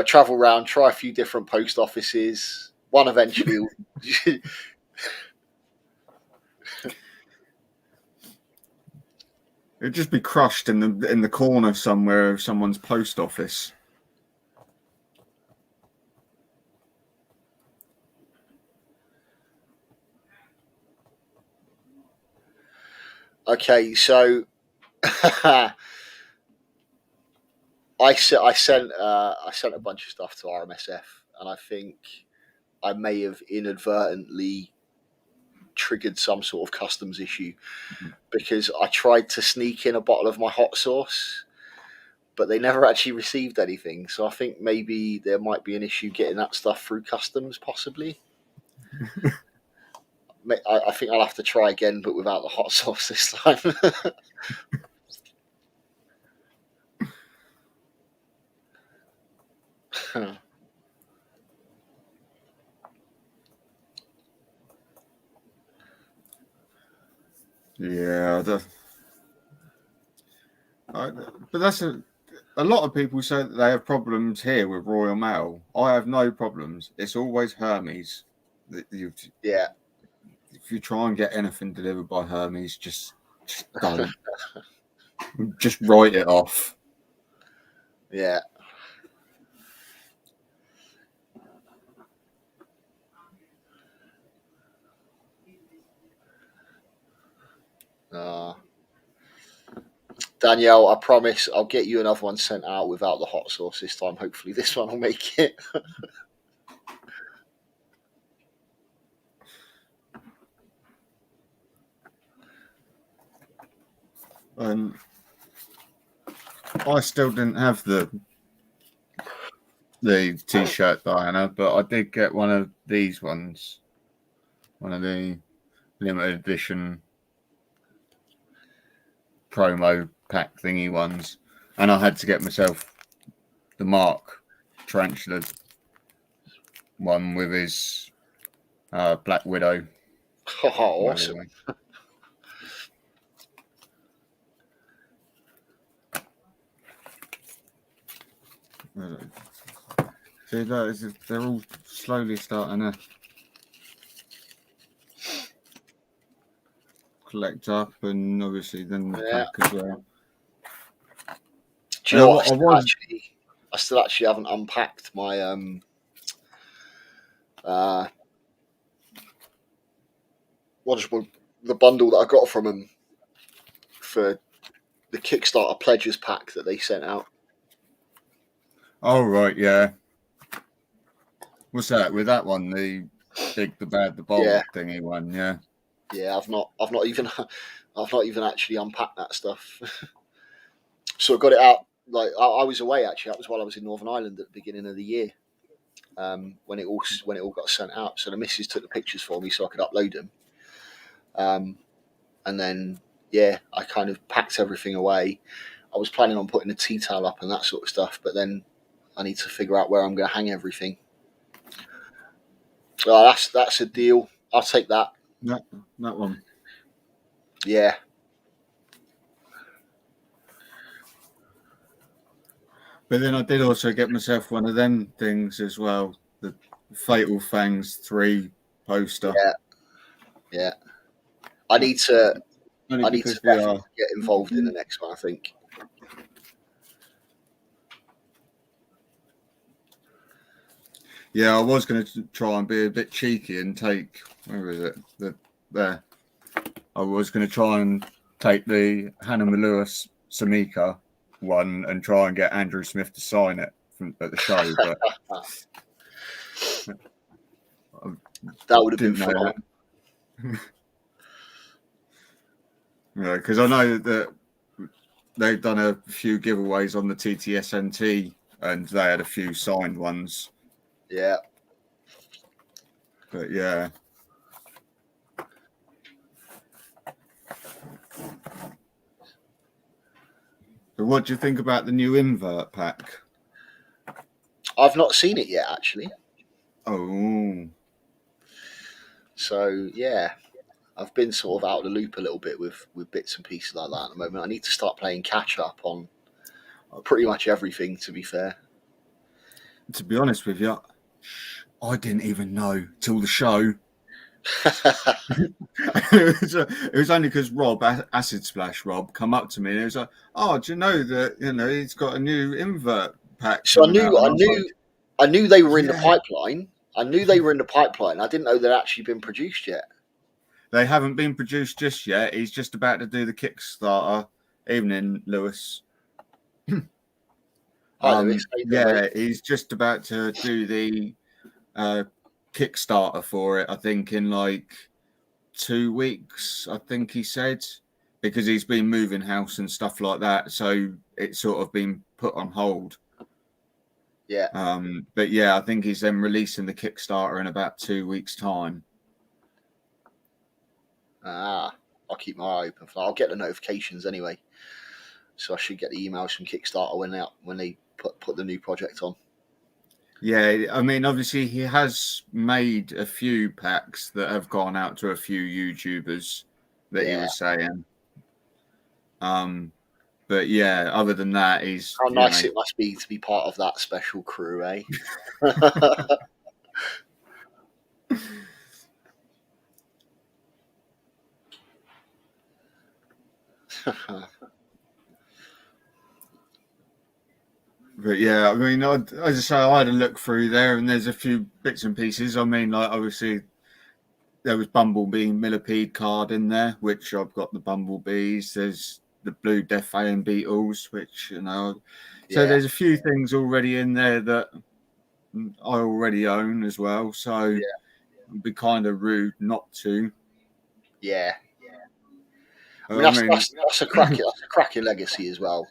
Travel around, try a few different post offices. One eventually. It'd just be crushed in the corner somewhere of someone's post office. Okay, so I sent a bunch of stuff to RMSF, and I think I may have inadvertently triggered some sort of customs issue because I tried to sneak in a bottle of my hot sauce, but they never actually received anything. So I think maybe there might be an issue getting that stuff through customs, possibly. I think I'll have to try again, but without the hot sauce this time. Yeah, but that's a lot of people say that they have problems here with Royal Mail. I have no problems. It's always Hermes. Yeah. If you try and get anything delivered by Hermes, just don't. Just write it off. Yeah. Danielle, I promise I'll get you another one sent out without the hot sauce this time. Hopefully this one will make it. I still didn't have the t-shirt Diana, but I did get one of these ones, one of the limited edition promo pack thingy ones, and I had to get myself the Mark Tarantula one with his Black Widow. Oh, awesome. See, they're all slowly starting to collect up, and obviously then the pack as well. Do you know what? I still actually haven't unpacked my the bundle that I got from them for the Kickstarter pledges pack that they sent out. Oh right, yeah. What's that with that one? The big, the bad, the bold thingy one, yeah. Yeah, I've not even actually unpacked that stuff. So I got it out. Like I was away actually. That was while I was in Northern Ireland at the beginning of the year. When it all got sent out. So the missus took the pictures for me so I could upload them. And then I kind of packed everything away. I was planning on putting a tea towel up and that sort of stuff, but then I need to figure out where I'm going to hang everything. So that's a deal. I'll take that. That one. Yeah. But then I did also get myself one of them things as well, the Fatal Fangs 3 poster. Yeah. I need to definitely get involved in the next one, I think. Yeah, I was going to try and be a bit cheeky and take, where is it? There. I was going to try and take the Hannah Lewis Samika one and try and get Andrew Smith to sign it at the show, but that would have been fun. Yeah, because I know that they've done a few giveaways on the TTSNT and they had a few signed ones. Yeah. But yeah. So what do you think about the new invert pack? I've not seen it yet, actually. Oh. So yeah, I've been sort of out of the loop a little bit with bits and pieces like that at the moment. I need to start playing catch up on pretty much everything, to be fair. To be honest with you, I didn't even know till the show. It was only because Rob, Acid Splash Rob, come up to me and he was like, "Oh, do you know that he's got a new invert pack?" So I knew they were in the pipeline. I knew they were in the pipeline. I didn't know they'd actually been produced yet. They haven't been produced just yet. He's just about to do the Kickstarter. Evening, Lewis. Lewis. Yeah, he's just about to do the Kickstarter for it. I think in like 2 weeks. I think he said, because he's been moving house and stuff like that, so it's sort of been put on hold. Yeah. But yeah, I think he's then releasing the Kickstarter in about 2 weeks' time. I'll keep my eye open for that. I'll get the notifications anyway, so I should get the emails from Kickstarter when they put the new project on. Yeah, I mean, obviously he has made a few packs that have gone out to a few YouTubers that he was saying. But yeah, other than that, he's how nice it must be to be part of that special crew, eh? But yeah, I mean, as I say, I had a look through there, and there's a few bits and pieces. I mean, like obviously there was Bumblebee Millipede card in there, which I've got the Bumblebees. There's the Blue Death and Beetles, which so there's a few things already in there that I already own as well. So it'd be kind of rude not to. Yeah. I mean, that's a cracking legacy as well.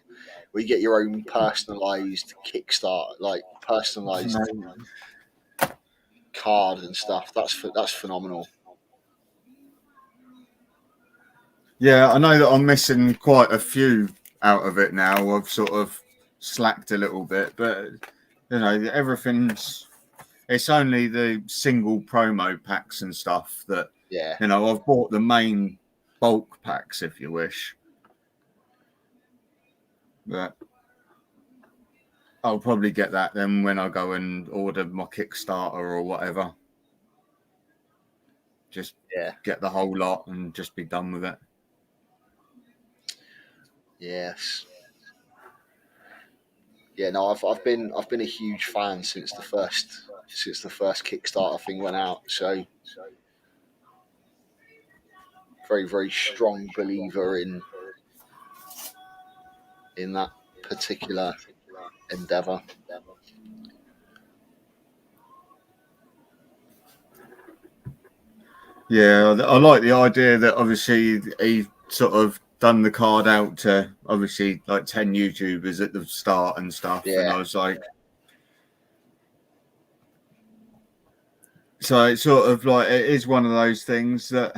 Where you get your own personalised Kickstarter, like personalised card and stuff. That's phenomenal. Yeah, I know that I'm missing quite a few out of it now. I've sort of slacked a little bit, but it's only the single promo packs and stuff that I've bought the main bulk packs, if you wish. But I'll probably get that then when I go and order my Kickstarter or whatever. Just get the whole lot and just be done with it. Yes. Yeah, no, I've been a huge fan since the first Kickstarter thing went out. So very, very strong believer in that particular endeavor. Yeah, I like the idea that obviously he sort of done the card out to obviously like 10 YouTubers at the start and stuff. And I was like, so it's sort of like, it is one of those things that,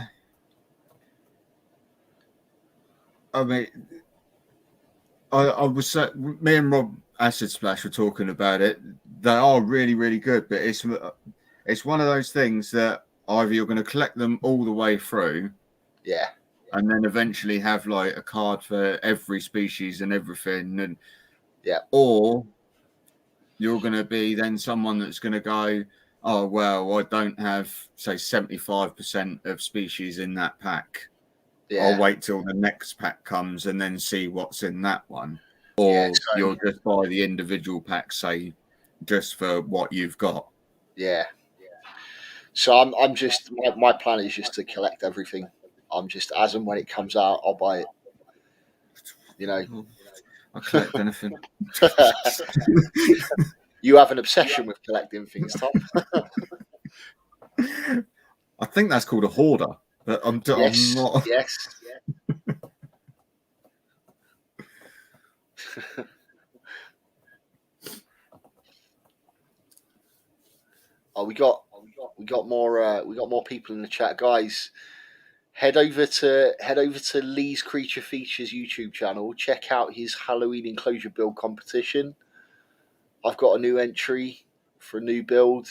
I mean, me and Rob Acid Splash were talking about it. They are really, really good, but it's one of those things that either you're going to collect them all the way through, and then eventually have like a card for every species and everything, and or you're going to be then someone that's going to go, oh well, I don't have say 75% of species in that pack. I'll wait till the next pack comes and then see what's in that one. Or you'll just buy the individual pack, say, just for what you've got. Yeah. So I'm just my plan is just to collect everything. I'm just as and when it comes out, I'll buy it. I collect anything. You have an obsession with collecting things, Tom. I think that's called a hoarder. But I'm not. Yes. Oh, we got more people in the chat, guys. Head over to Lee's Creature Features YouTube channel. Check out his Halloween enclosure build competition. I've got a new entry for a new build.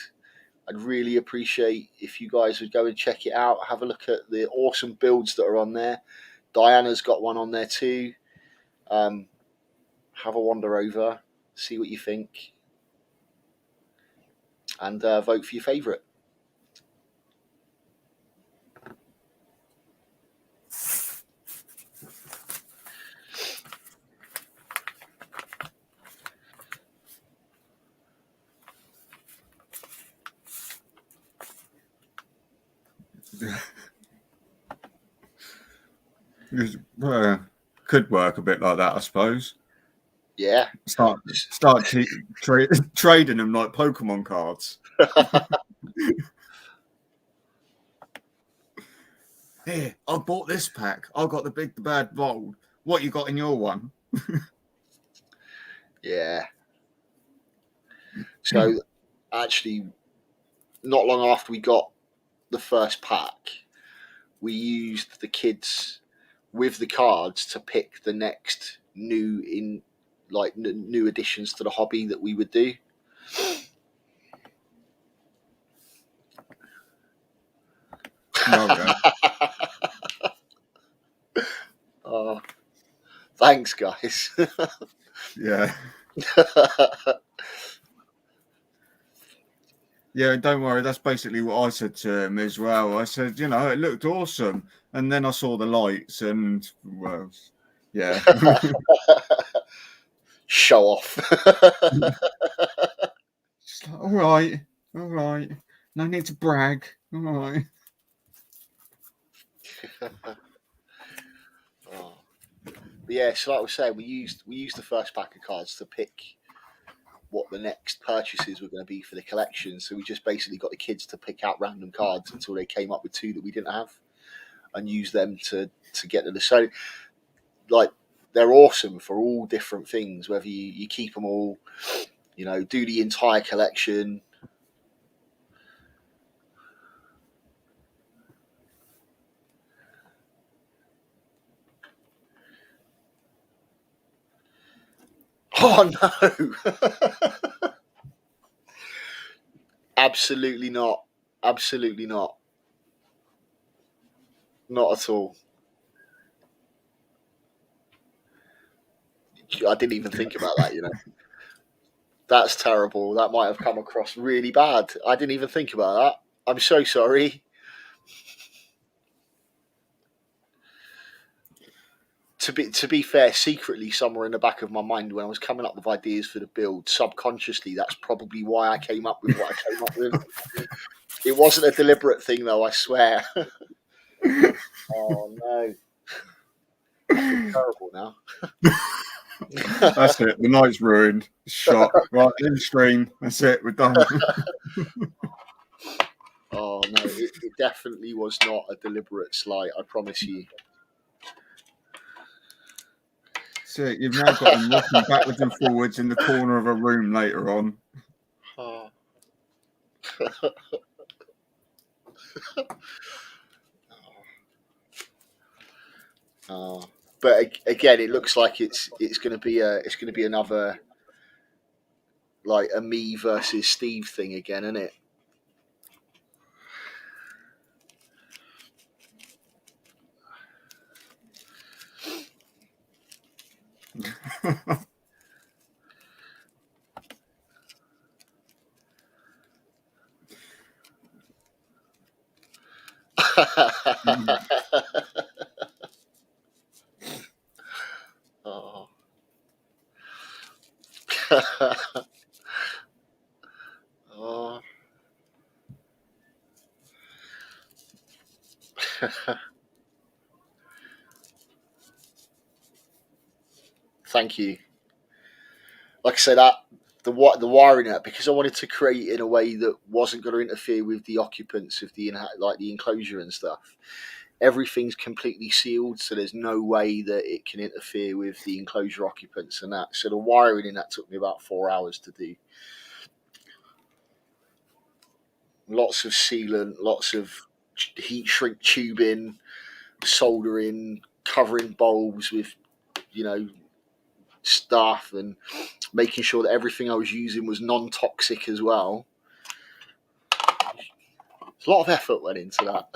I'd really appreciate if you guys would go and check it out. Have a look at the awesome builds that are on there. Diana's got one on there too. Have a wander over, see what you think, and vote for your favourite. Could work a bit like that, I suppose. Yeah. Start trading them like Pokemon cards. Here, I bought this pack. I got the big, the bad, bold. What you got in your one? Yeah. So actually, not long after we got the first pack, we used the kids with the cards to pick the next new additions to the hobby that we would do. Okay. Oh, thanks, guys. Yeah. Yeah, don't worry. That's basically what I said to him as well. I said, you know, it looked awesome. And then I saw the lights and, well, yeah. Show off. Just like, all right. No need to brag. All right. Oh. But yeah, so like I was saying, we used the first pack of cards to pick what the next purchases were going to be for the collection. So we just basically got the kids to pick out random cards until they came up with two that we didn't have, and use them to get to the. So like, they're awesome for all different things. Whether you keep them all, you know, do the entire collection. Oh no! Absolutely not. Absolutely not. Not at all. I didn't even think about that, you know. That's terrible. That might have come across really bad. I didn't even think about that. I'm so sorry. To be fair, secretly somewhere in the back of my mind when I was coming up with ideas for the build, subconsciously, that's probably why I came up with what I came up with. It wasn't a deliberate thing, though, I swear. Oh no. I feel terrible now. That's it. The night's ruined. Shot. Right, in stream. That's it. We're done. Oh no, it definitely was not a deliberate slight, I promise you. So you've now got him rocking backwards and forwards in the corner of a room later on. Oh. Oh. But again, it looks like it's going to be another, like, a me versus Steve thing again, isn't it? Oh. Oh. Thank you. Like I said, that the wiring it, because I wanted to create it in a way that wasn't going to interfere with the occupants of the enclosure and stuff. Everything's completely sealed, so there's no way that it can interfere with the enclosure occupants and that. So the wiring in that took me about 4 hours to do. Lots of sealant, lots of heat shrink tubing, soldering, covering bulbs with, you know, stuff, and making sure that everything I was using was non-toxic as well. A lot of effort went into that.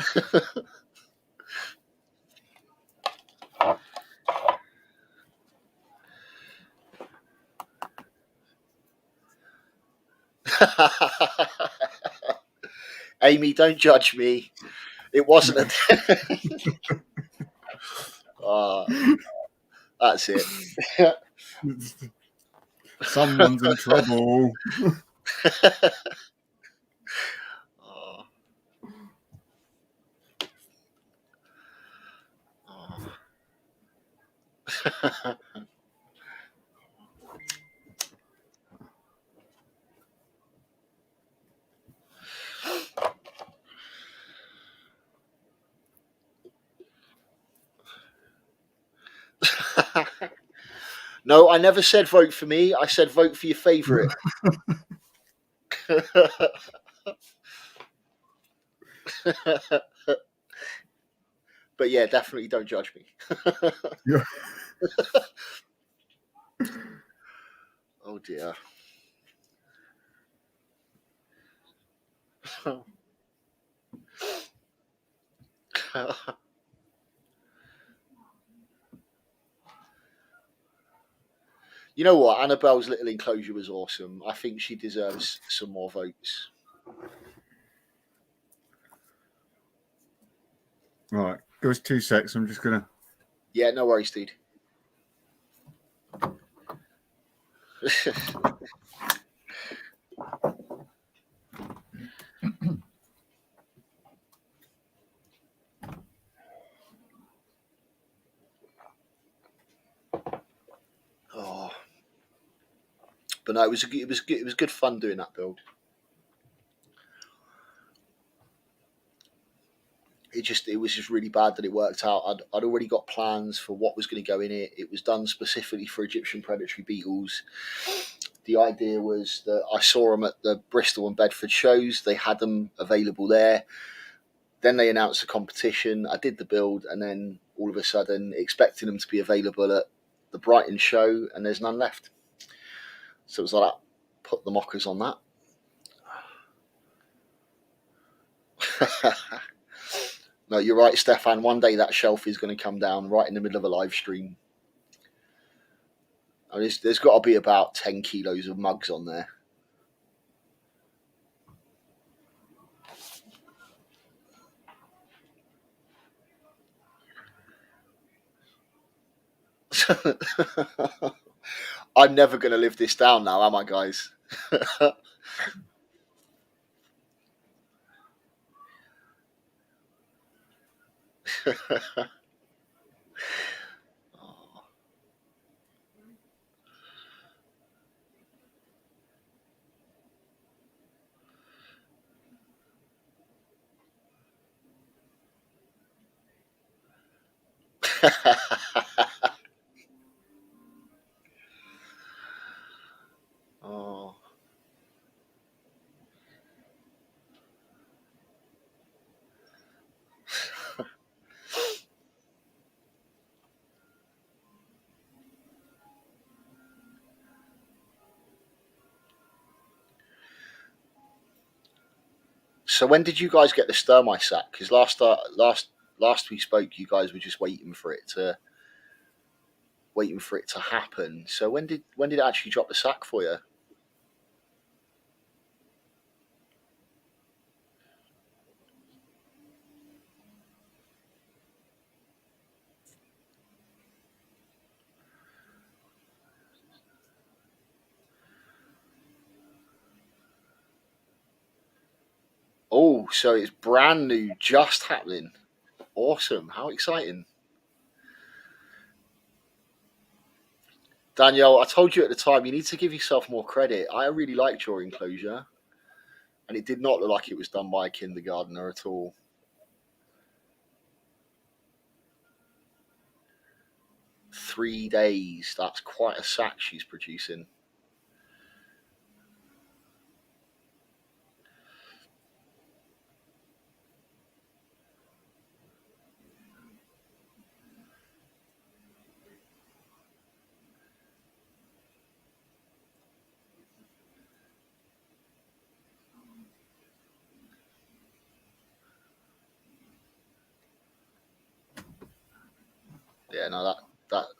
Amy, don't judge me. It wasn't a. That's it. Someone's in trouble. Oh. Oh. No, I never said vote for me. I said vote for your favourite. But yeah, definitely don't judge me. Yeah. Oh dear. You know what? Annabelle's little enclosure was awesome. I think she deserves some more votes. Right, give us 2 secs. I'm just gonna. Yeah, no worries, dude. Oh, but no, it was good fun doing that build. It was just really bad that it worked out. I'd already got plans for what was going to go in it. It was done specifically for Egyptian predatory beetles. The idea was that I saw them at the Bristol and Bedford shows. They had them available there. Then they announced the competition. I did the build, and then all of a sudden, expecting them to be available at the Brighton show, and there's none left. So it was like, put the mockers on that. No, you're right, Stefan. One day that shelf is going to come down right in the middle of a live stream. I mean, there's got to be about 10 kilos of mugs on there. I'm never going to live this down now, am I, guys? Oh. So when did you guys get the Sturmey sack? Because last we spoke, you guys were just waiting for it to happen. So when did it actually drop the sack for you? Oh, so it's brand new, just happening. Awesome! How exciting! Danielle, I told you at the time you need to give yourself more credit. I really liked your enclosure, and it did not look like it was done by a kindergartner at all. Three days. That's quite a sack she's producing. Yeah, no,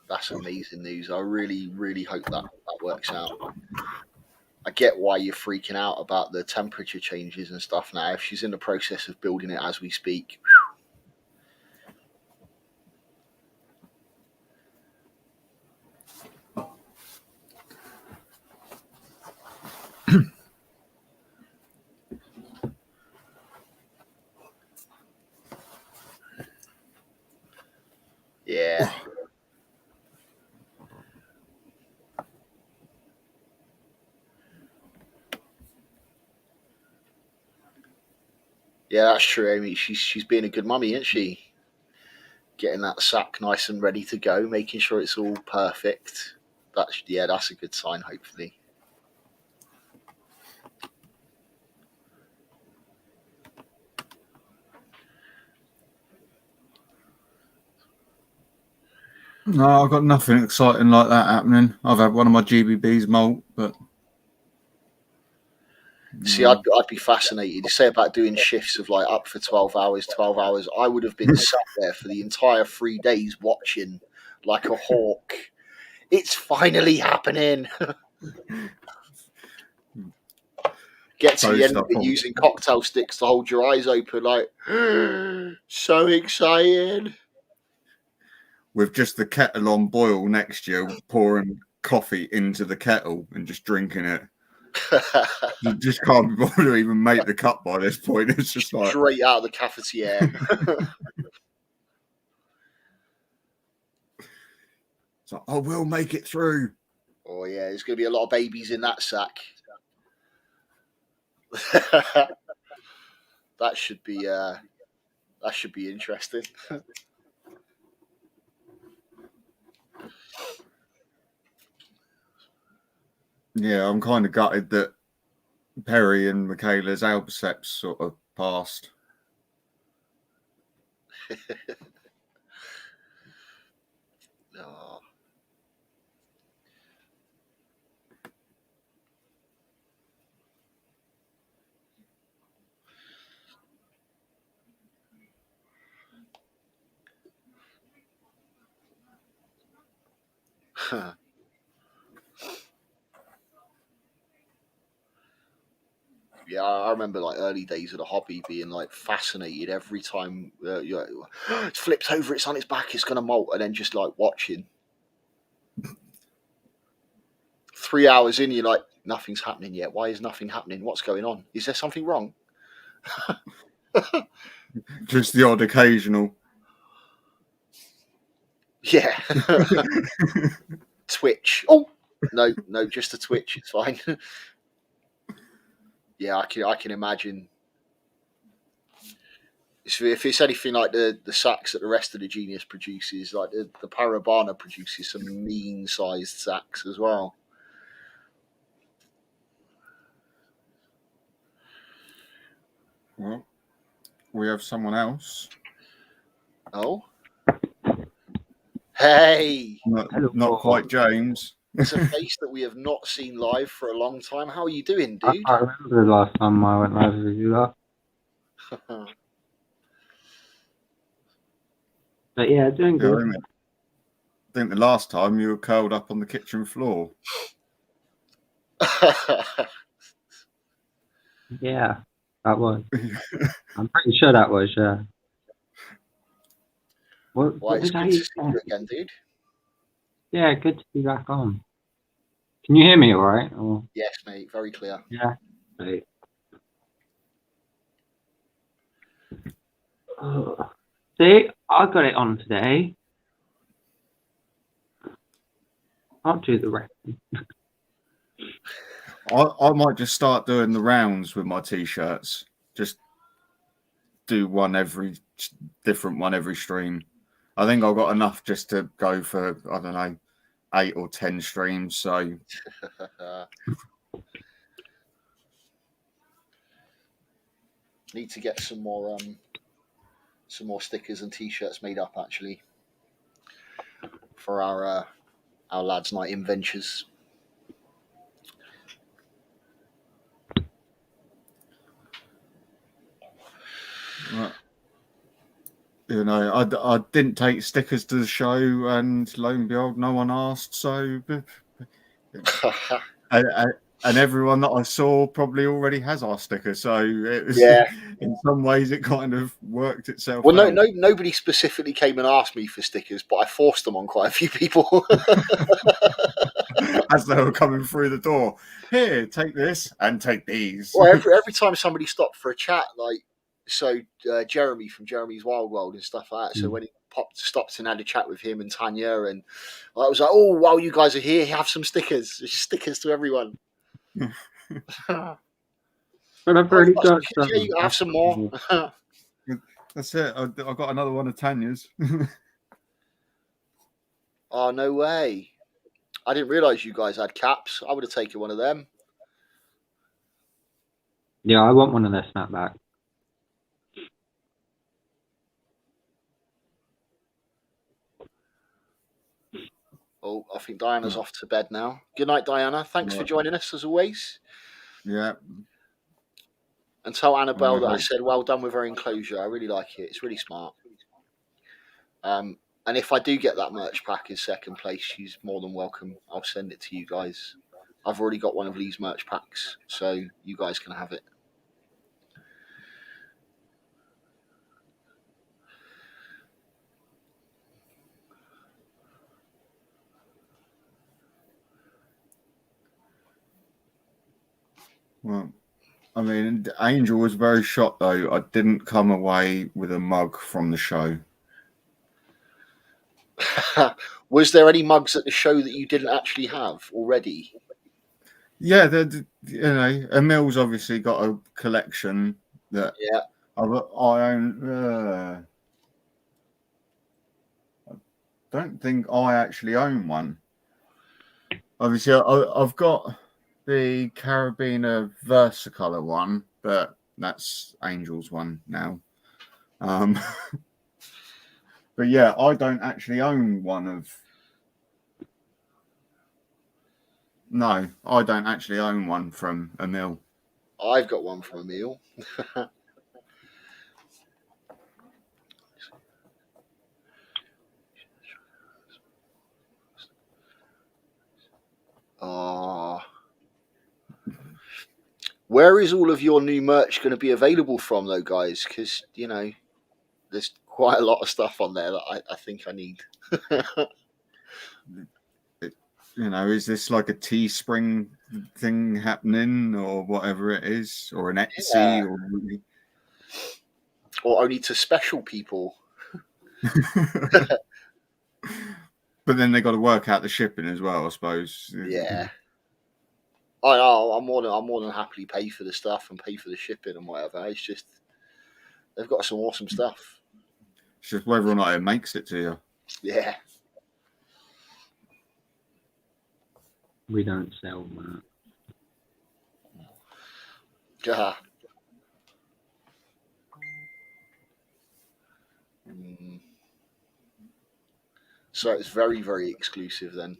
that's amazing news. I really hope that works out. I get why you're freaking out about the temperature changes and stuff now. If she's in the process of building it as we speak. Yeah. Yeah, that's true, Amy. She's being a good mummy, isn't she? getting that sack nice and ready to go, making sure it's all perfect. That's a good sign, hopefully. No, I've got nothing exciting like that happening. I've had one of my GBBs molt, but see, I'd be fascinated. You say about doing shifts of like up for 12 hours. I would have been sat there for the entire 3 days watching like a hawk. It's finally happening. Get to the end of it using cocktail sticks to hold your eyes open, like so excited. With just the kettle on boil next year, pouring coffee into the kettle and just drinking it. You just can't be bothered to even make the cup by this point. It's just like straight out of the cafetiere. It's like, I will make it through. Oh yeah, there's going to be a lot of babies in that sack. That should be interesting. Yeah, I'm kind of gutted that Perry and Michaela's Albiceps sort of passed. Oh. Yeah, I remember like early days of the hobby being like fascinated every time it flips over, it's on its back, it's gonna molt, and then just like watching. 3 hours in, you're like, nothing's happening yet. Why is nothing happening? What's going on? Is there something wrong? Just the odd occasional. Yeah. Twitch. Oh no, just a twitch. It's fine. Yeah, I can imagine. If it's anything like the sacks that the rest of the Genius produces, like the Parabana produces some mean-sized sacks as well. Well, we have someone else. Oh. Hey! Not quite James. It's a face that we have not seen live for a long time. How are you doing, dude? I remember the last time I went live with you. But yeah, doing good. I think the last time you were curled up on the kitchen floor. Yeah, that was. I'm pretty sure that was, yeah. What it's did I good to see say? you again, dude. Yeah, good to be back on. Can you hear me all right? Or... Yes, mate, very clear. Yeah, great. See, I got it on today. I'll do the rest. I might just start doing the rounds with my t-shirts. Just do different one every stream. I think I've got enough just to go for, I don't know, 8 or 10 streams. So need to get some more stickers and t-shirts made up actually for our lads' night in Ventures. You know, I didn't take stickers to the show, and lo and behold, no one asked. So, and everyone that I saw probably already has our sticker. So, it was, in some ways, it kind of worked itself. Well, out. Nobody specifically came and asked me for stickers, but I forced them on quite a few people as they were coming through the door. Here, take this and take these. Well, every time somebody stopped for a chat, like. So Jeremy from Jeremy's Wild World and stuff like that. So when he stopped and had a chat with him and Tanya, and I was like, "Oh, while you guys are here, have some stickers. There's stickers to everyone." But I've already got some. Yeah, you have some more. That's it. I got another one of Tanya's. Oh, no way. I didn't realise you guys had caps. I would have taken one of them. Yeah, I want one of their snapbacks. Oh, I think Diana's off to bed now. Good night, Diana. Thanks for joining us as always. Yeah. And tell Annabelle that I hope- said well done with her enclosure. I really like it. It's really smart. And if I do get that merch pack in second place, she's more than welcome. I'll send it to you guys. I've already got one of Lee's merch packs, so you guys can have it. Well, I mean, Angel was very shocked though. I didn't come away with a mug from the show. Was there any mugs at the show that you didn't actually have already? Yeah, Emil's obviously got a collection that I own. I don't think I actually own one. Obviously, I've got the Carabiner Versacolor one, but that's Angel's one now. But yeah, I don't actually own one of. No, I don't actually own one from Emil. I've got one from Emil. Where is all of your new merch going to be available from, though, guys? Because, there's quite a lot of stuff on there that I think I need. Is this like a Teespring thing happening or whatever it is, or an Etsy, or only to special people? But then they got to work out the shipping as well, I suppose. Yeah. I'm more than happily pay for the stuff and pay for the shipping and whatever. It's just they've got some awesome stuff. It's just whether or not it makes it to you. Yeah. We don't sell that. Yeah. So it's very, very exclusive then.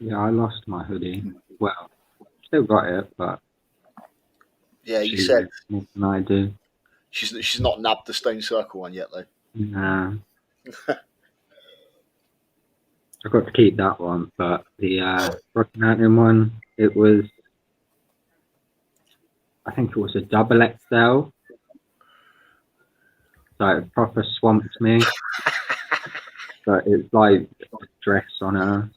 Yeah, I lost my hoodie. Well, still got it, but yeah, you said what can I do? She's not nabbed the Stone Circle one yet, though. Nah. I got to keep that one, but the Rocky Mountain one, it was, I think it was a double XL. So it proper swamped me. So it's like a dress on her.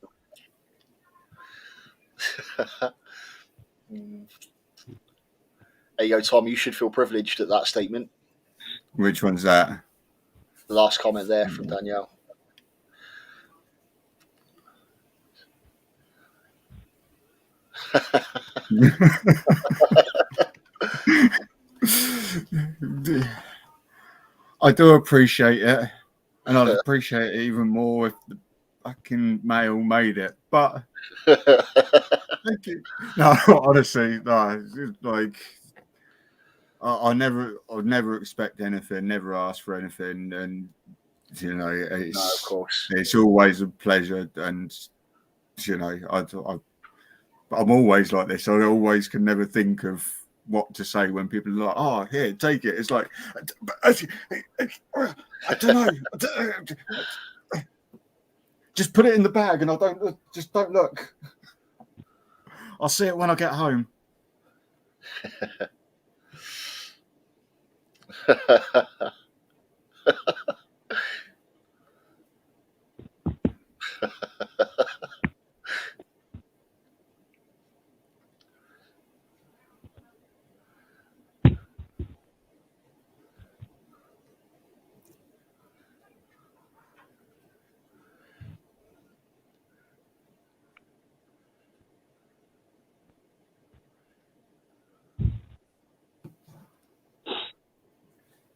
There you go, Tom. You should feel privileged at that statement. Which one's that? The last comment there from Danielle. I do appreciate it, and I'd appreciate it even more if the fucking mail made it. But thank you. No, honestly, no. It's like I never expect anything, never ask for anything, and it's no, of course, it's always a pleasure, and I'm always like this. I always can never think of what to say when people are like, "Oh, here, take it." It's like, I don't know. Just put it in the bag, and don't look. I'll see it when I get home.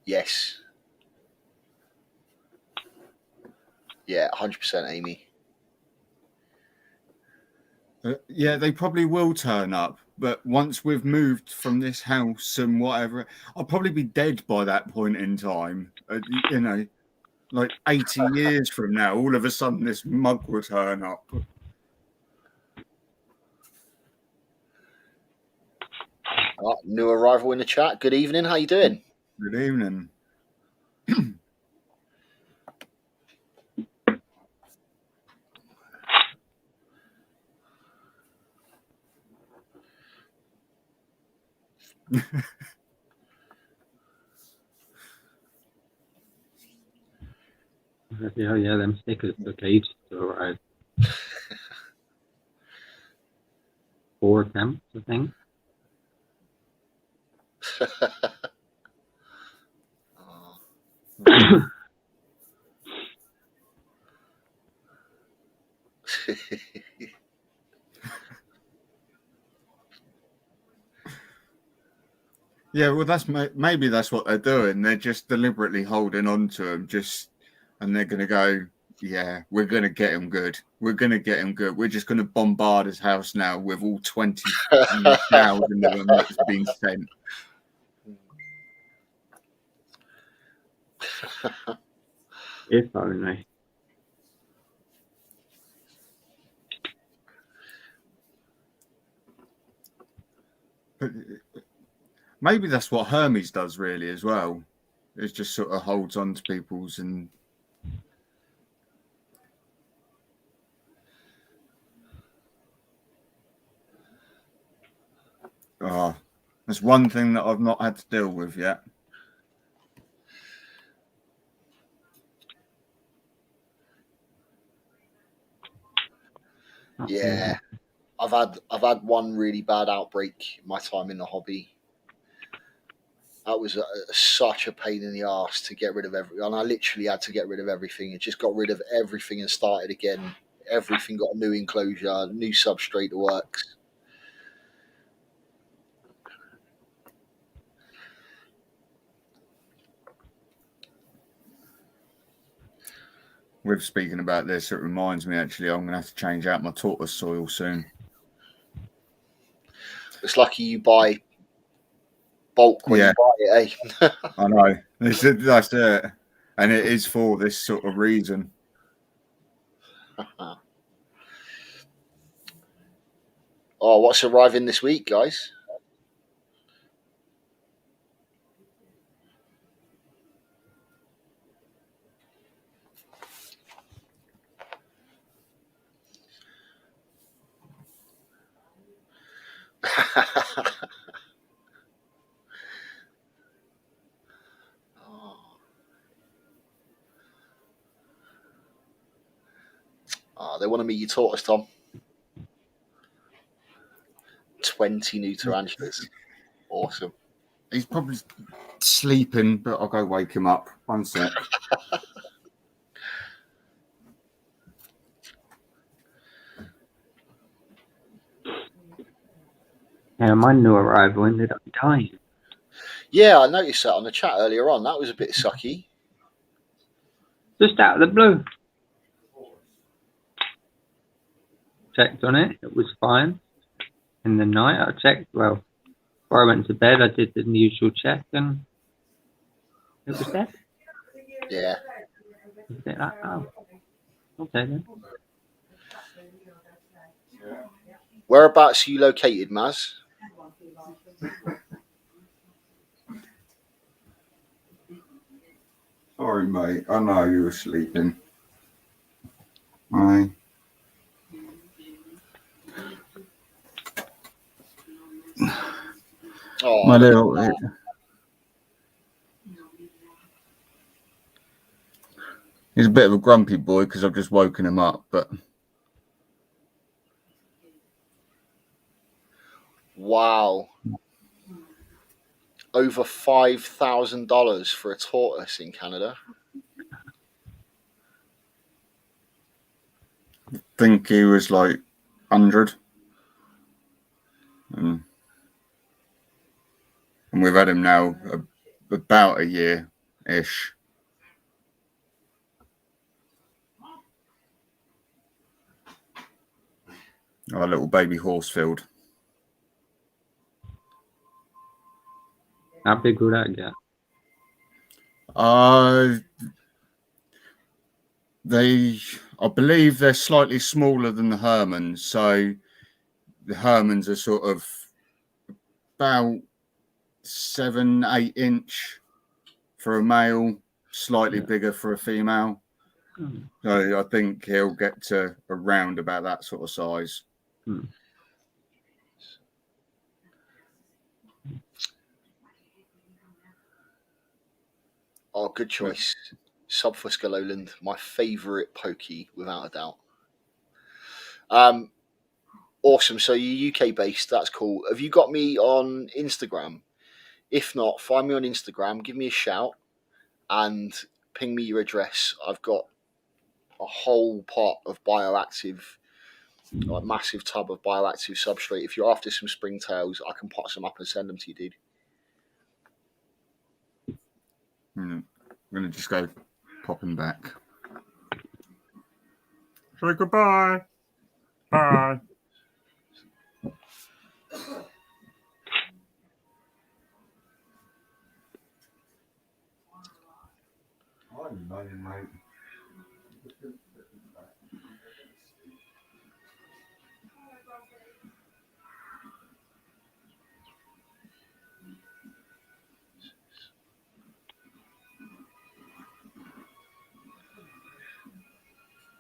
Yes. Yeah, 100%, Amy. Yeah, they probably will turn up, but once we've moved from this house and whatever, I'll probably be dead by that point in time. You know, like 80 years from now, all of a sudden this mug will turn up. New arrival in the chat. Good evening. How you doing? Good evening. Yeah, them stickers took ages to arrive. 4 attempts, I think. Yeah, well, that's maybe that's what they're doing. They're just deliberately holding on to him, and they're going to go, yeah, we're going to get him good. We're going to get him good. We're just going to bombard his house now with all 20,000 of them that's been sent. If only. But maybe that's what Hermes does really as well. It just sort of holds on to people's and that's one thing that I've not had to deal with yet. Yeah, I've had one really bad outbreak in my time in the hobby. That was such a pain in the ass to get rid of everything. And I literally had to get rid of everything. It just got rid of everything and started again. Everything got a new enclosure, new substrate that works. With speaking about this, it reminds me actually I'm going to have to change out my tortoise soil soon. It's lucky you buy bulk when you buy it, eh? I know. That's it. And it is for this sort of reason. Oh, what's arriving this week, guys? They want to meet you, tortoise, Tom. 20 new tarantulas. Awesome. He's probably sleeping, but I'll go wake him up. One sec. Yeah, my new arrival ended up dying. Yeah, I noticed that on the chat earlier on. That was a bit sucky. Just out of the blue. Checked on it. It was fine. In the night, I checked. Well, before I went to bed, I did the usual check, and it was dead. Yeah. Oh, okay then. Whereabouts are you located, Maz? Sorry, mate. I know you were sleeping. Aye. Oh, My little. He's a bit of a grumpy boy because I've just woken him up, but wow, over $5,000 for a tortoise in Canada. I think he was like 100. And we've had him now about a year-ish. Our little baby Horsfield. How big will that get? I believe they're slightly smaller than the Hermans. So the Hermans are sort of about 7-8 inch for a male, slightly bigger for a female. So I think he'll get to around about that sort of size. Oh, good choice. Subfusca Lowland, my favourite pokey, without a doubt. Awesome. So you're UK based. That's cool. Have you got me on Instagram? If not, find me on Instagram. Give me a shout and ping me your address. I've got a whole pot of bioactive, like massive tub of bioactive substrate. If you're after some springtails, I can pot some up and send them to you, dude. I'm going to just go popping back. Say goodbye. Bye.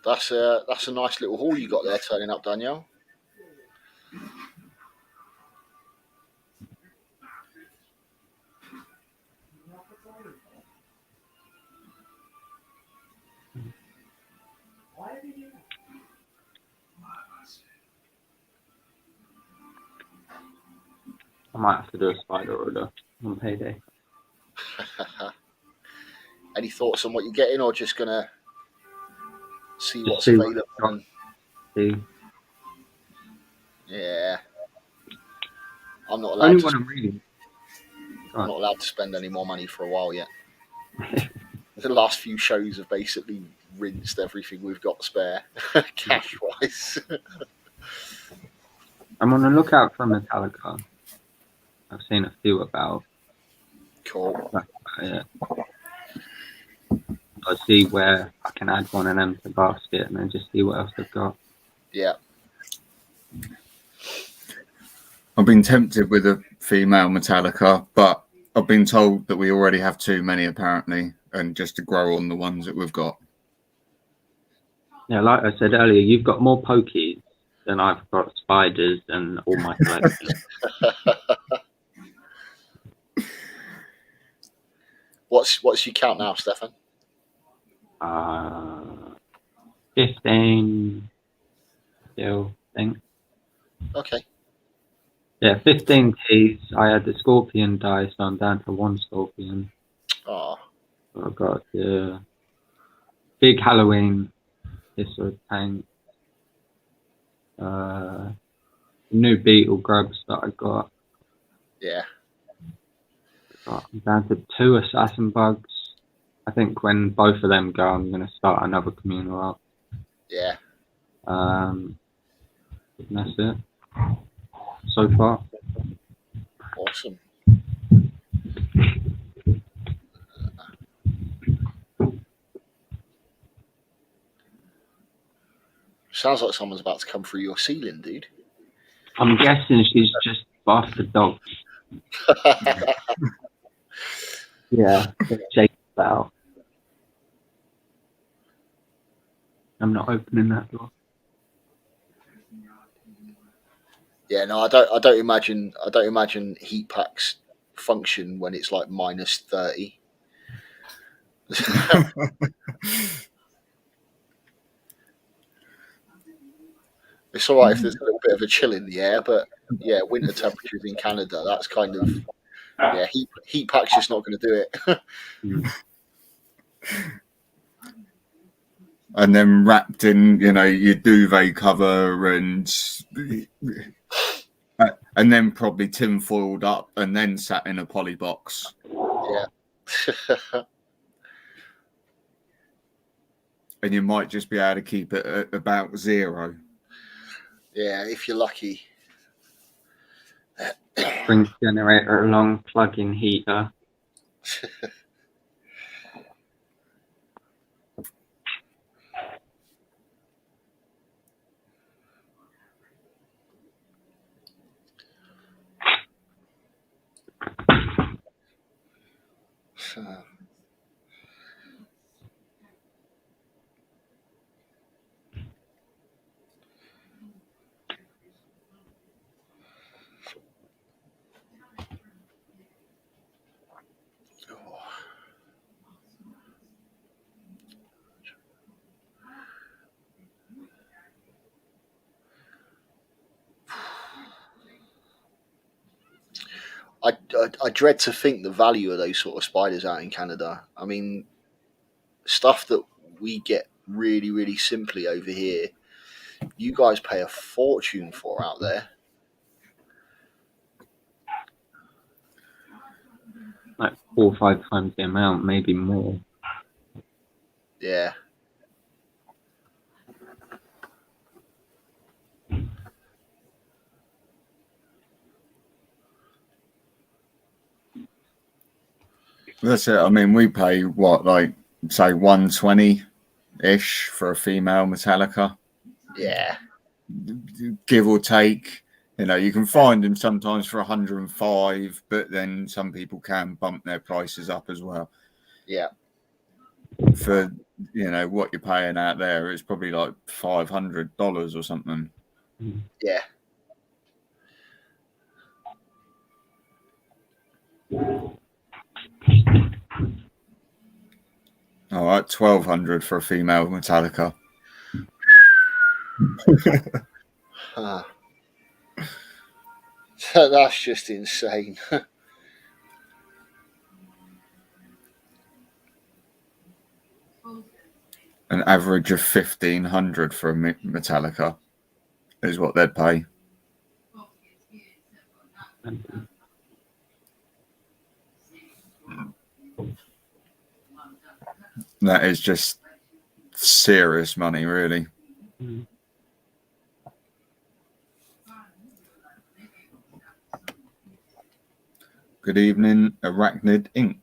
That's a nice little haul you got there turning up, Danielle. I might have to do a spider order on payday. Any thoughts on what you're getting, or just gonna see Just what's see what available? I've got. See. Yeah, I'm not Only allowed. one I'm reading. I'm not allowed to spend any more money for a while yet. The last few shows have basically rinsed everything we've got spare, cash wise. I'm on the lookout for Metallica. I've seen a few about. Cool. Yeah. I'll see where I can add one of them to the basket and then just see what else they've got. Yeah. I've been tempted with a female Metallica, but I've been told that we already have too many apparently, and just to grow on the ones that we've got. Yeah, like I said earlier, you've got more pokies than I've got spiders and all my collection. What's your count now, Stefan? 15 still, I think. Okay. Yeah, 15 keys. I had the scorpion die, so I'm down to one scorpion. Oh. I've got the big Halloween History paint. New beetle grubs that I got. Yeah. I'm down to 2 assassin bugs. I think when both of them go, I'm going to start another communal up. Yeah. And that's it so far. Awesome. Sounds like someone's about to come through your ceiling, dude. I'm guessing she's just off the dogs. Yeah, Jake out. I'm not opening that door. Yeah, no, I don't imagine heat packs function when it's like -30. It's all right if there's a little bit of a chill in the air, but yeah, winter temperatures in Canada, that's kind of heat pack's just not going to do it. And then wrapped in, your duvet cover and then probably tin foiled up and then sat in a poly box. Yeah. And you might just be able to keep it at about 0. Yeah, if you're lucky. Bring generator along, plug in heater. I dread to think the value of those sort of spiders out in Canada. I mean, stuff that we get really, really simply over here, you guys pay a fortune for out there. Like 4 or 5 times the amount, maybe more. Yeah. That's it. I mean, we pay what, like, say 120-ish for a female Metallica. Yeah. Give or take. You can find them sometimes for 105, but then some people can bump their prices up as well. Yeah. For, what you're paying out there, it's probably like $500 or something. Yeah. All right, $1,200 for a female Metallica. That's just insane. An average of $1,500 for a Metallica is what they'd pay. That is just serious money, really. Good evening, Arachnid Inc.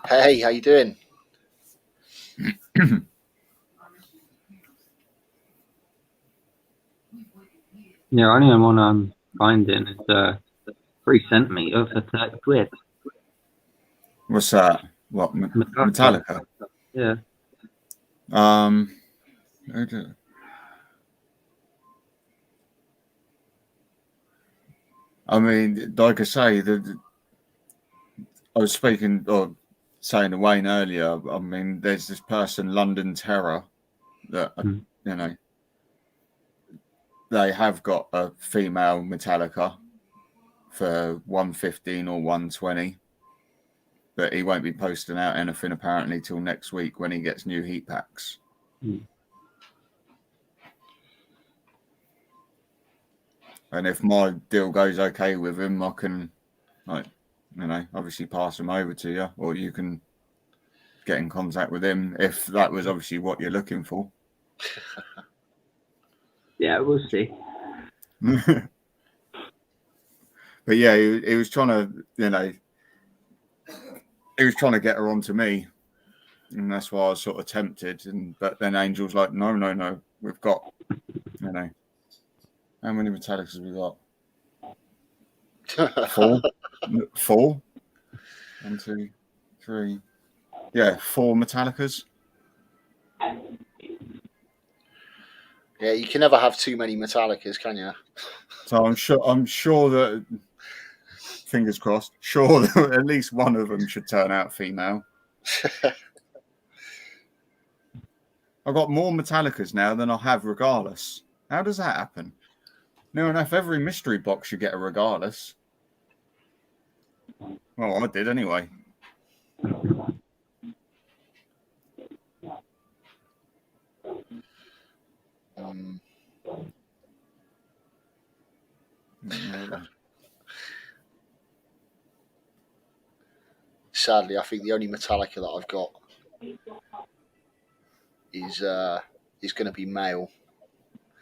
Hey, how you doing? Yeah, only one I'm finding is 3 centimeter for 30 quid. What's that? What, Metallica? Yeah. I mean, like I say, I was speaking or saying to Wayne earlier. I mean, there's this person, London Terror, that they have got a female Metallica for 115 or 120, but he won't be posting out anything apparently till next week when he gets new heat packs. And if my deal goes okay with him, I can, obviously pass him over to you, or you can get in contact with him if that was obviously what you're looking for. Yeah, we'll see. But yeah, he was trying to, he was trying to get her onto me, and that's why I was sort of tempted. But then Angel's like, no, we've got, how many Metallicas have we got? 4. 4. 1, 2, 3. Yeah, 4 Metallicas. Yeah, you can never have too many Metallicas, can you? So I'm sure that, fingers crossed, sure that at least one of them should turn out female. I've got more Metallicas now than I have Regardless. How does that happen? Near enough every mystery box you get a Regardless. Well, I did anyway. Sadly, I think the only Metallica that I've got is going to be male.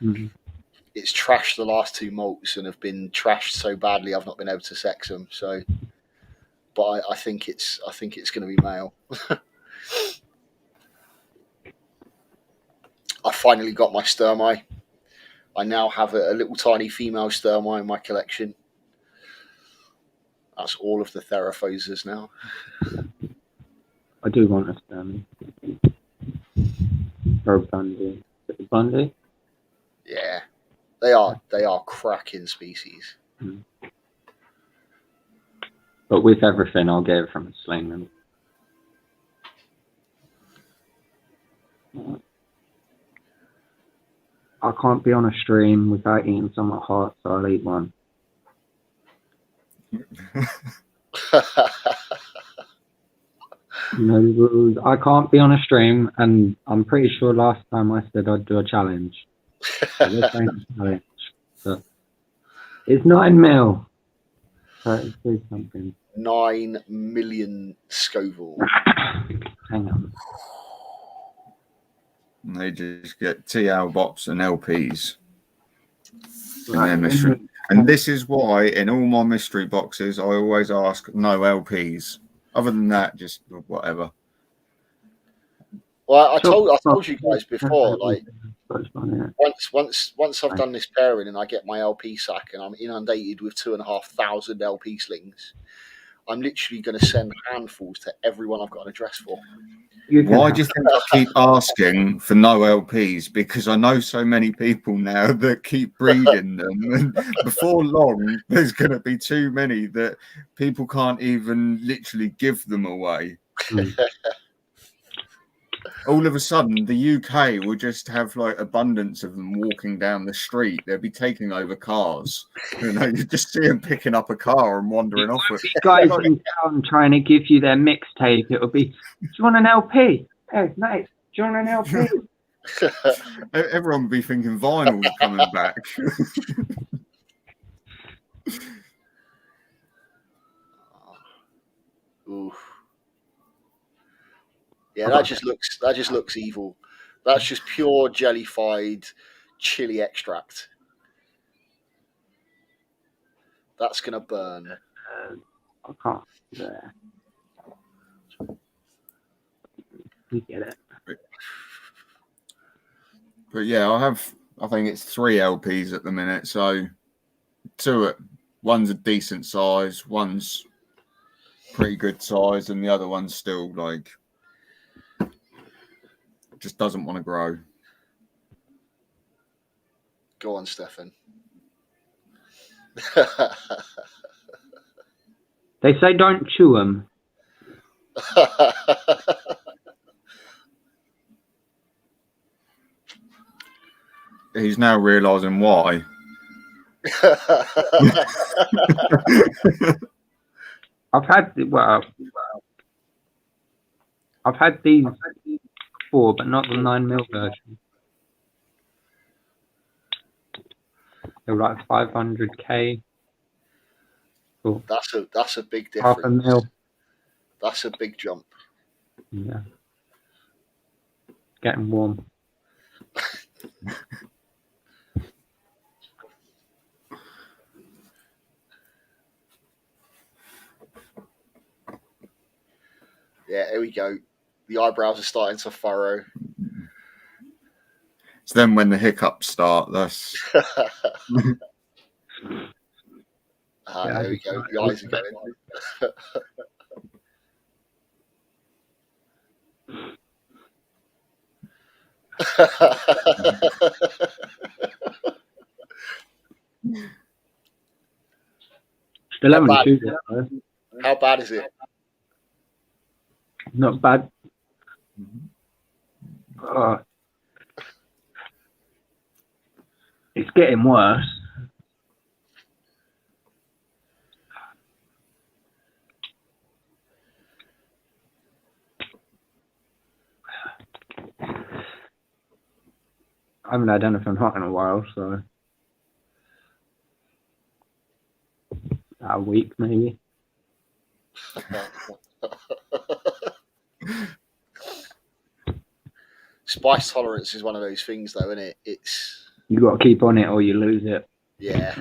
Mm-hmm. It's trashed the last 2 malts and have been trashed so badly I've not been able to sex them. So, but I think it's going to be male. I finally got my Sturmey. I now have a little tiny female Sturmey in my collection. That's all of the Theraphoses now. I do want a Stanley. Or a Bundy. Is it a Bundy? Yeah, they are cracking species. Mm. But with everything, I'll get it from a Slingman. I can't be on a stream without eating something hot, so I'll eat one. No rules. I can't be on a stream, and I'm pretty sure last time I said I'd do a challenge. So this ain't a challenge. So it's 9 mil. So it's do something. 9 million Scoville. Hang on. And they just get TL bops and LPs in Right. their mystery. And this is why in all my mystery boxes I always ask no LPs. Other than that, just whatever. Well, I told you guys before, like once I've done this pairing and I get my LP sack and I'm inundated with 2,500 LP slings, I'm literally going to send handfuls to everyone I've got an address for. Why do you think I keep asking for no LPs? Because I know so many people now that keep breeding them, and before long, there's going to be too many that people can't even literally give them away. All of a sudden, the UK will just have like abundance of them walking down the street. They'll be taking over cars. You know, you just see them picking up a car and wandering off with it. Guys in town trying to give you their mixtape. It'll be, do you want an LP? Hey, mate, do you want an LP? Everyone will be thinking vinyl's coming back. Oof. Yeah, that just looks evil. That's just pure jellified chili extract. That's gonna burn. I can't. There. You get it. But yeah, I think it's 3 LPs at the minute. So one's a decent size, one's pretty good size, and the other one's still like just doesn't want to grow. Go on, Stefan. They say don't chew them. He's now realising why. I've had these before, but not the 9 mil version. They were like 500k. Cool. That's a big difference. Half a mil. That's a big jump. Yeah. Getting warm. Yeah, here we go. The eyebrows are starting to furrow. It's then when the hiccups start. That's There we go. The eyes are going. Still haven't bad. chewed it though. How bad is it? Not bad. It's getting worse. I haven't had anything hot in a while, so a week maybe. Spice tolerance is one of those things, though, isn't it? It's You got to keep on it or you lose it. yeah.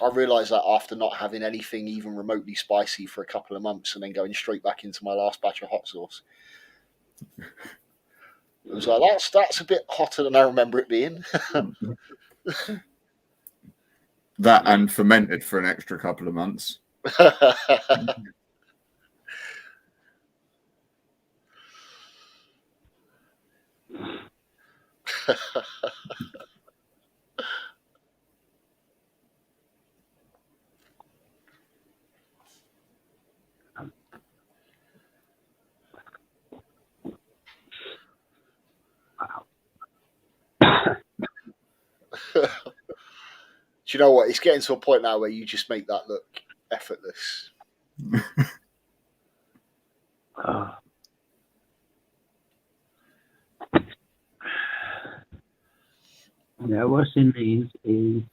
I realised that after not having anything even remotely spicy for a couple of months and then going straight back into my last batch of hot sauce. It was like, that's a bit hotter than I remember it being. That and fermented for an extra couple of months. Do you know what? It's getting to a point now where you just make that look effortless. Yeah, what's in these is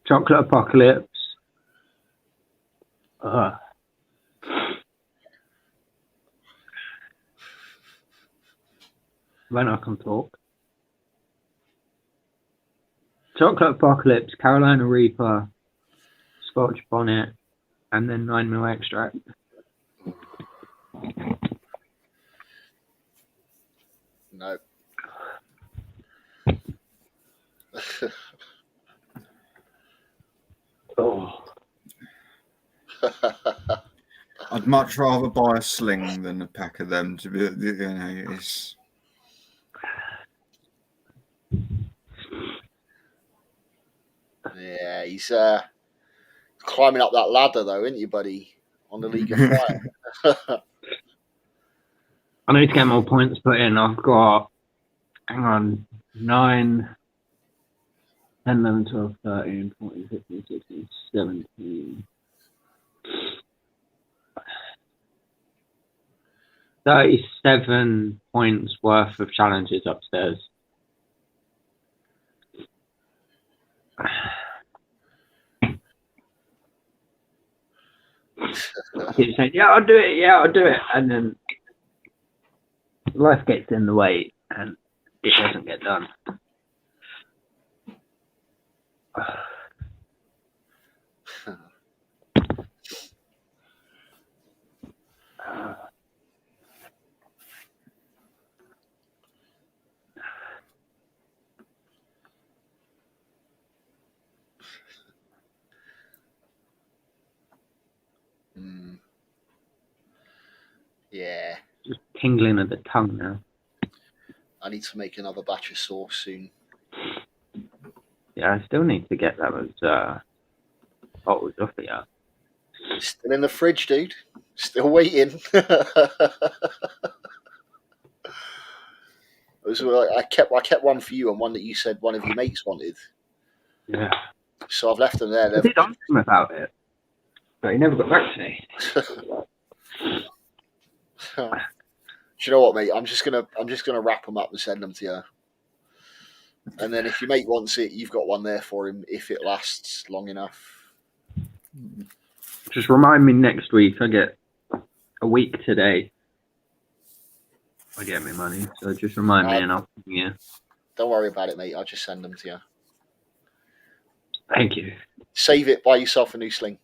Chocolate Apocalypse. When I can talk. Chocolate Apocalypse, Carolina Reaper, Scotch Bonnet, and then 9ml extract. No. Oh. I'd much rather buy a sling than a pack of them. To be, it's Yeah, he's climbing up that ladder, though, isn't you, buddy? On the League of Fire. I need to get more points put in. I've got, hang on, 9, 10, 11, 12, 13, 14, 15, 16, 17. 37 points worth of challenges upstairs. I keep saying, yeah, I'll do it. And then life gets in the way and it doesn't get done. Yeah. Just tingling at the tongue now. I need to make another batch of sauce soon. Yeah, I still need to get those bottles off of you. Still in the fridge, dude. Still waiting. I kept one for you and one that you said one of your mates wanted. Yeah. So I've left them there. I did ask him about it, but he never got back to me. Do you know what, mate? I'm just gonna wrap them up and send them to you. And then if your mate wants it, you've got one there for him if it lasts long enough. Just remind me next week. I get a week today. I get my money, so just remind me and I'll yeah. Don't worry about it, mate. I'll just send them to you. Thank you. Save it. Buy yourself a new sling.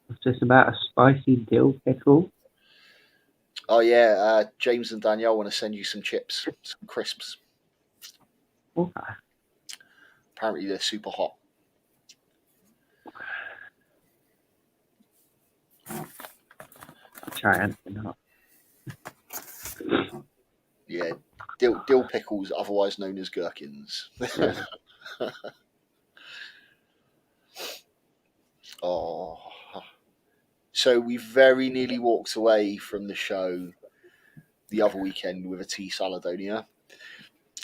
It's just about a spicy dill pickle. Oh yeah, James and Danielle want to send you some chips, some crisps. Okay. Apparently they're super hot. Try anything hot. Yeah, Dill pickles, otherwise known as gherkins. Yeah. Oh, so we very nearly walked away from the show the other weekend with a tea Saladonia.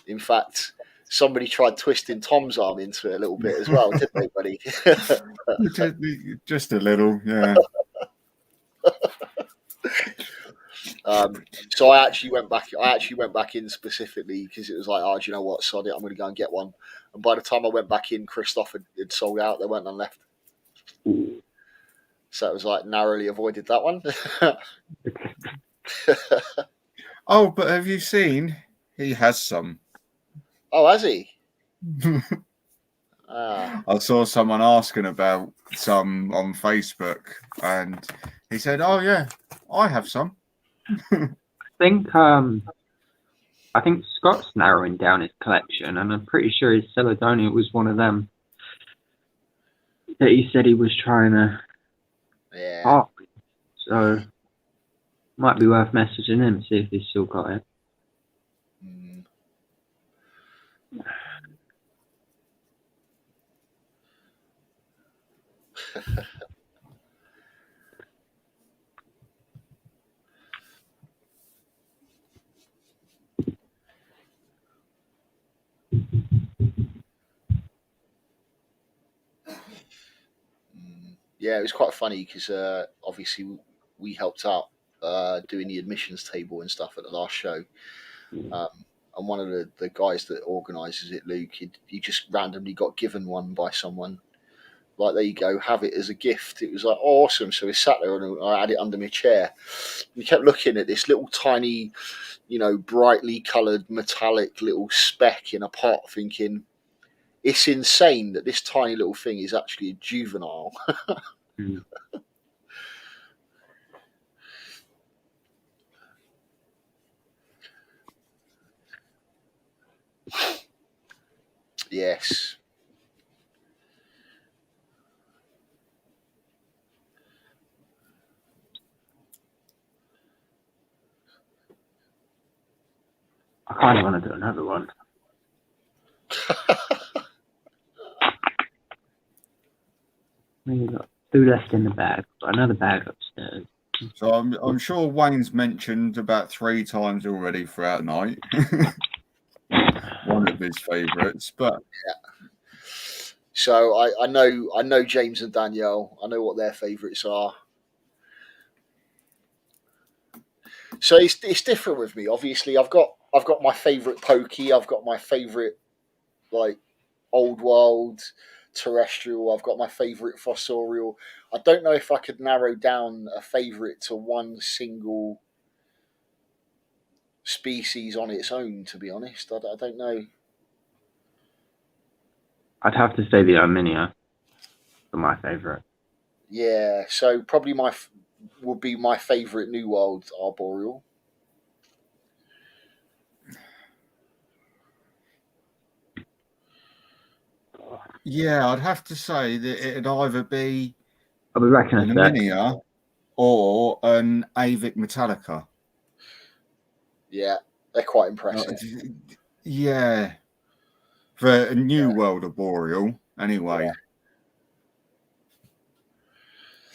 In fact, somebody tried twisting Tom's arm into it a little bit as well, didn't they, buddy? Just a little, yeah. So I actually went back. In specifically because it was like, oh, do you know what? Sod it, I'm going to go and get one. And by the time I went back in, Christoph had sold out. There weren't none left. So it was like narrowly avoided that one. Oh, but have you seen? He has some. Oh, has he? Ah. I saw someone asking about some on Facebook, and he said, "Oh yeah, I have some." I think Scott's narrowing down his collection, and I'm pretty sure his Celadonia was one of them that he said he was trying to Yeah. part with. So might be worth messaging him, see if he's still got it. Mm. Yeah, it was quite funny because obviously we helped out doing the admissions table and stuff at the last show. And one of the guys that organises it, Luke, he just randomly got given one by someone. Like, there you go, have it as a gift. It was like, oh, awesome. So he sat there and I had it under my chair. And he kept looking at this little tiny, brightly coloured metallic little speck in a pot, thinking, it's insane that this tiny little thing is actually a juvenile. Mm. Yes. I kind of want to do another one. Maybe got 2 left in the bag. Got another bag upstairs. So I'm sure Wayne's mentioned about 3 times already throughout the night. One of his favourites, but yeah. So I know James and Danielle. I know what their favourites are. So it's different with me. Obviously, I've got my favourite pokey. I've got my favourite like old world terrestrial. I've got my favourite fossorial. I don't know if I could narrow down a favourite to one single species on its own. To be honest, I don't know. I'd have to say the Arminia for my favourite. Yeah, so probably would be my favourite New World arboreal. yeah, I'd have to say that it'd either be I'll be back in an a sec. Arminia or an Avic Metallica. Yeah, they're quite impressive. Yeah, for a New World arboreal, anyway.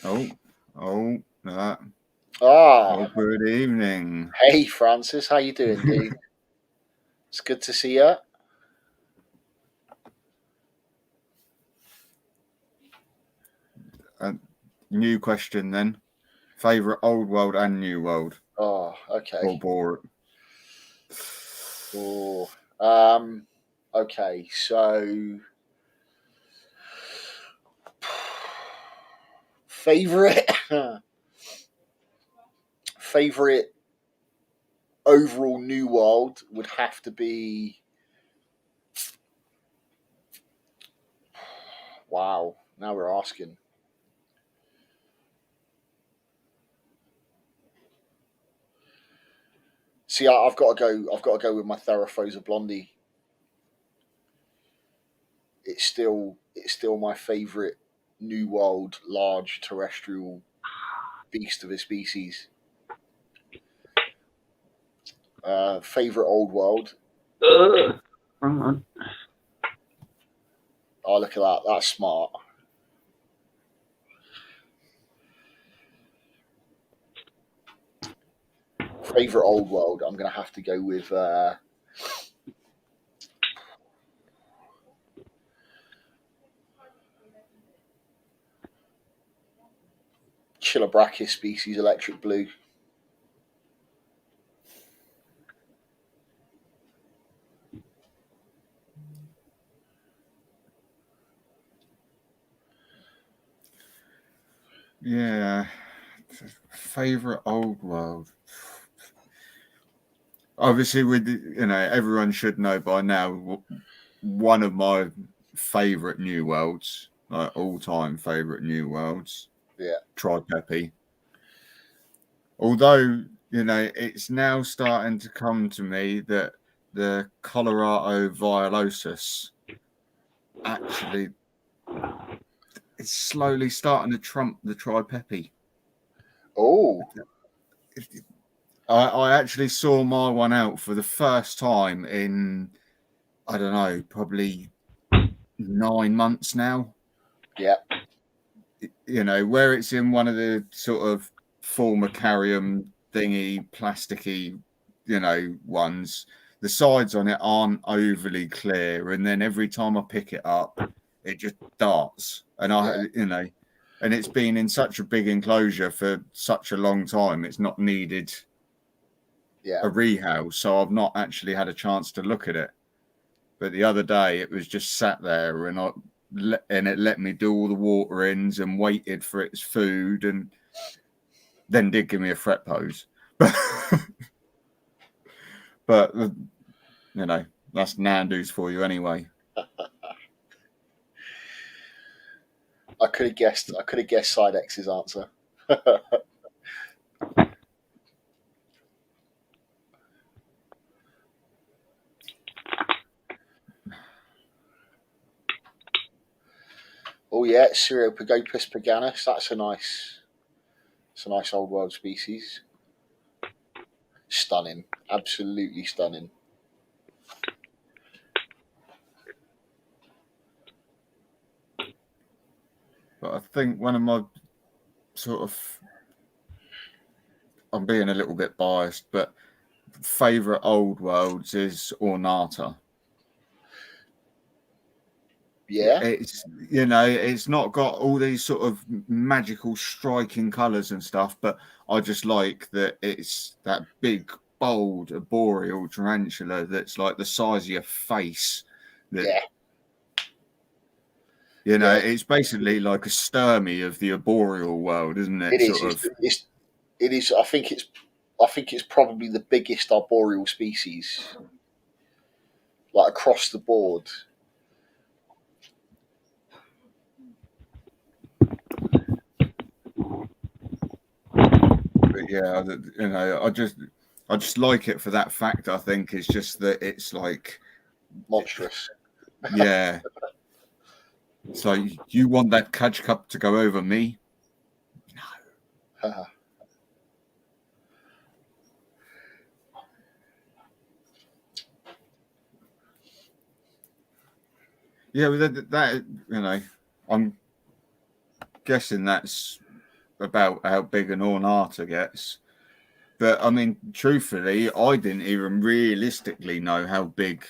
Yeah. Oh, that. Ah, Oh, good evening. hey Francis, how you doing, dude? It's good to see you. New question then. Favorite Old World and New World? Oh, okay. Arboreal. Oh, okay. So, favorite overall New World would have to be. Wow. Now we're asking. See, I've got to go with my Theraphosa blondie. It's still my favourite New World large terrestrial beast of a species. Favorite old world. Wrong one. Oh, look at that. That's smart. Favorite old world. I'm going to have to go with Chilobrachys species, electric blue. Yeah. Favorite old world. Obviously, with everyone should know by now. One of my favorite new worlds, like all-time favorite new worlds. Yeah. Tripepi. Although it's now starting to come to me that the Colorado Violosus actually is slowly starting to trump the Tripepi. Oh. I actually saw my one out for the first time in, I don't know, probably 9 months now. Yeah. Where it's in one of the sort of formicarium thingy, plasticky, ones. The sides on it aren't overly clear, and then every time I pick it up, it just darts. And and it's been in such a big enclosure for such a long time, it's not needed a rehouse, so I've not actually had a chance to look at it. But the other day, it was just sat there, and it let me do all the waterings and waited for its food, and then did give me a fret pose. But that's Nando's for you anyway. I could have guessed Sidex's answer. Oh yeah, Cereopagopus paganus. That's a nice old world species. Stunning, absolutely stunning. But I think one of my I'm being a little bit biased, but favorite old worlds is Ornata. Yeah, it's not got all these sort of magical striking colors and stuff, but I just like that it's that big, bold, arboreal tarantula that's like the size of your face. It's basically like a Sturmy of the arboreal world, isn't it? It is. I think it's probably the biggest arboreal species, like across the board. But yeah, I just like it for that fact. I think it's just that it's like monstrous. Yeah. So you want that catch cup to go over me? No. Yeah, that I'm guessing that's about how big an Ornata gets. But I mean, truthfully, I didn't even realistically know how big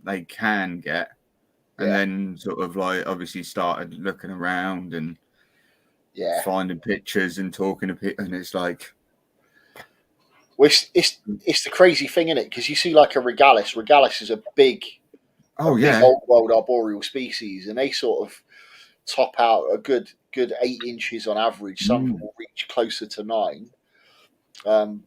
they can get. And then sort of like obviously started looking around and finding pictures and talking to people, and it's like, well, it's the crazy thing, isn't it? Because you see like a Regalis. Regalis is a big old world arboreal species, and they sort of top out a good 8 inches on average. Some will reach closer to 9. But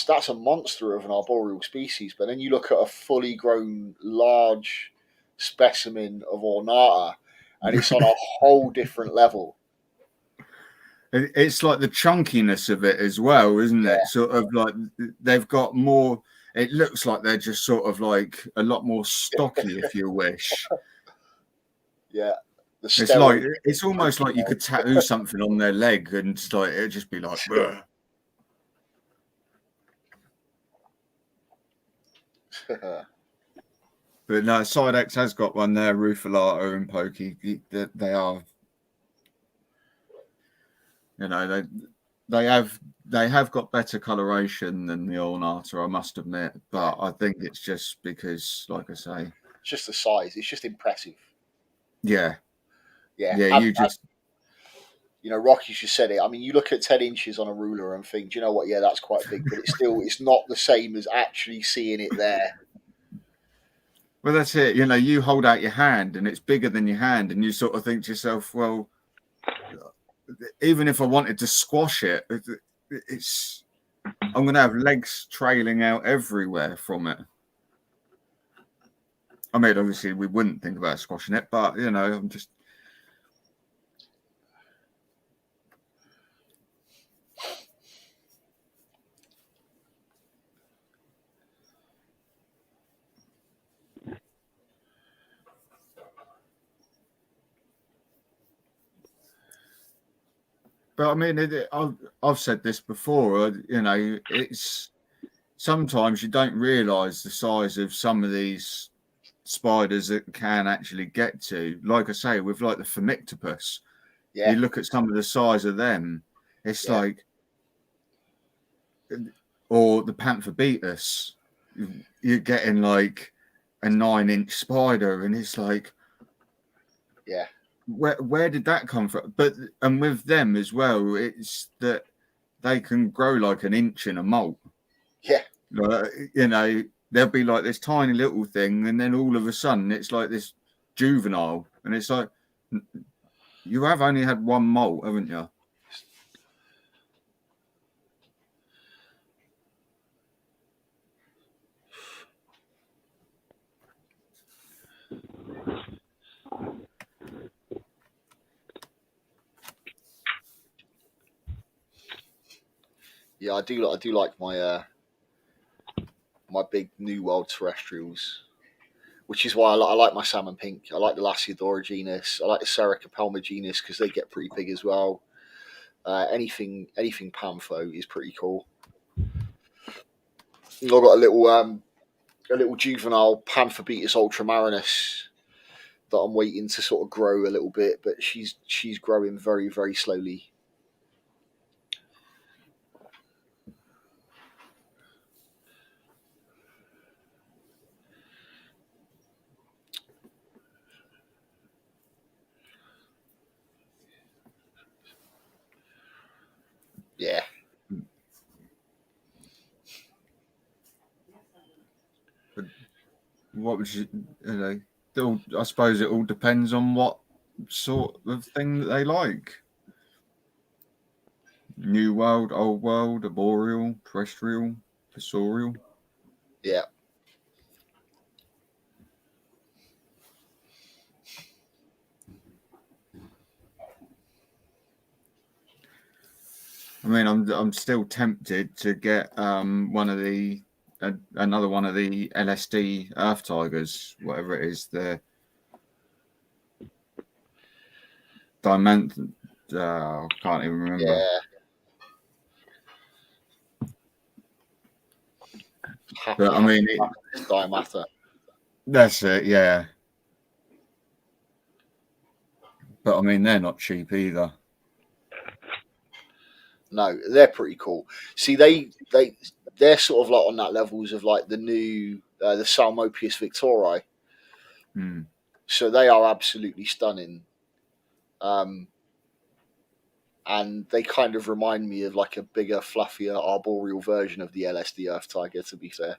that's a monster of an arboreal species. But then you look at a fully grown large specimen of Ornata, and it's on a whole different level. It's like the chunkiness of it as well, isn't it? Sort of like they've got more. It looks like they're just sort of like a lot more stocky, if you wish. Yeah. It's almost like you could tattoo something on their leg and it'd just be like, But no, Sidex has got one there, Rufilata and Pokey. They are, you know, they have got better coloration than the Ornata, I must admit. But I think it's just because, like I say, it's just the size. It's just impressive. Yeah. Yeah. You just, you know, Rocky's just said it. I mean, you look at 10 inches on a ruler and think, do you know what? Yeah, that's quite big, but it's not the same as actually seeing it there. well, that's it. You know, you hold out your hand and it's bigger than your hand, and you sort of think to yourself, well, even if I wanted to squash it, I'm going to have legs trailing out everywhere from it. I mean, obviously, we wouldn't think about squashing it, but, you know, I'm just. But I mean, I've said this before. You know, it's sometimes you don't realise the size of some of these spiders that can actually get to. Like I say, with like the Phomictopus, Yeah. you look at some of the size of them. It's like, or the Panthobetus, you're getting like a 9-inch spider, and it's like, yeah. Where did that come from? But and with them as well, it's that they can grow like an inch in a molt. Yeah. You know, there'll be like this tiny little thing, and then all of a sudden it's like this juvenile, and it's like, you have only had one molt, haven't you? Yeah, I do like my my big New World terrestrials, which is why I like my salmon pink. I like the Lasiodora genus. I like the Serica palma genus because they get pretty big as well. Anything Pantho is pretty cool. I've got a little juvenile Panthobetus ultramarinus that I'm waiting to sort of grow a little bit, but she's growing very, very slowly. Yeah. But what would you know? I suppose it all depends on what sort of thing that they like. New World, Old World, arboreal, terrestrial, fossorial. Yeah. I mean, I'm still tempted to get one of the another one of the LSD Earth Tigers, whatever it is, the Diamant. I can't even remember. Yeah. But I mean, Diamata. That's it, yeah. But I mean, they're not cheap either. No, they're pretty cool. See, they're sort of like on that levels of like the new the Psalmopius victori. Hmm. So they are absolutely stunning. And they kind of remind me of like a bigger, fluffier, arboreal version of the LSD Earth Tiger, to be fair.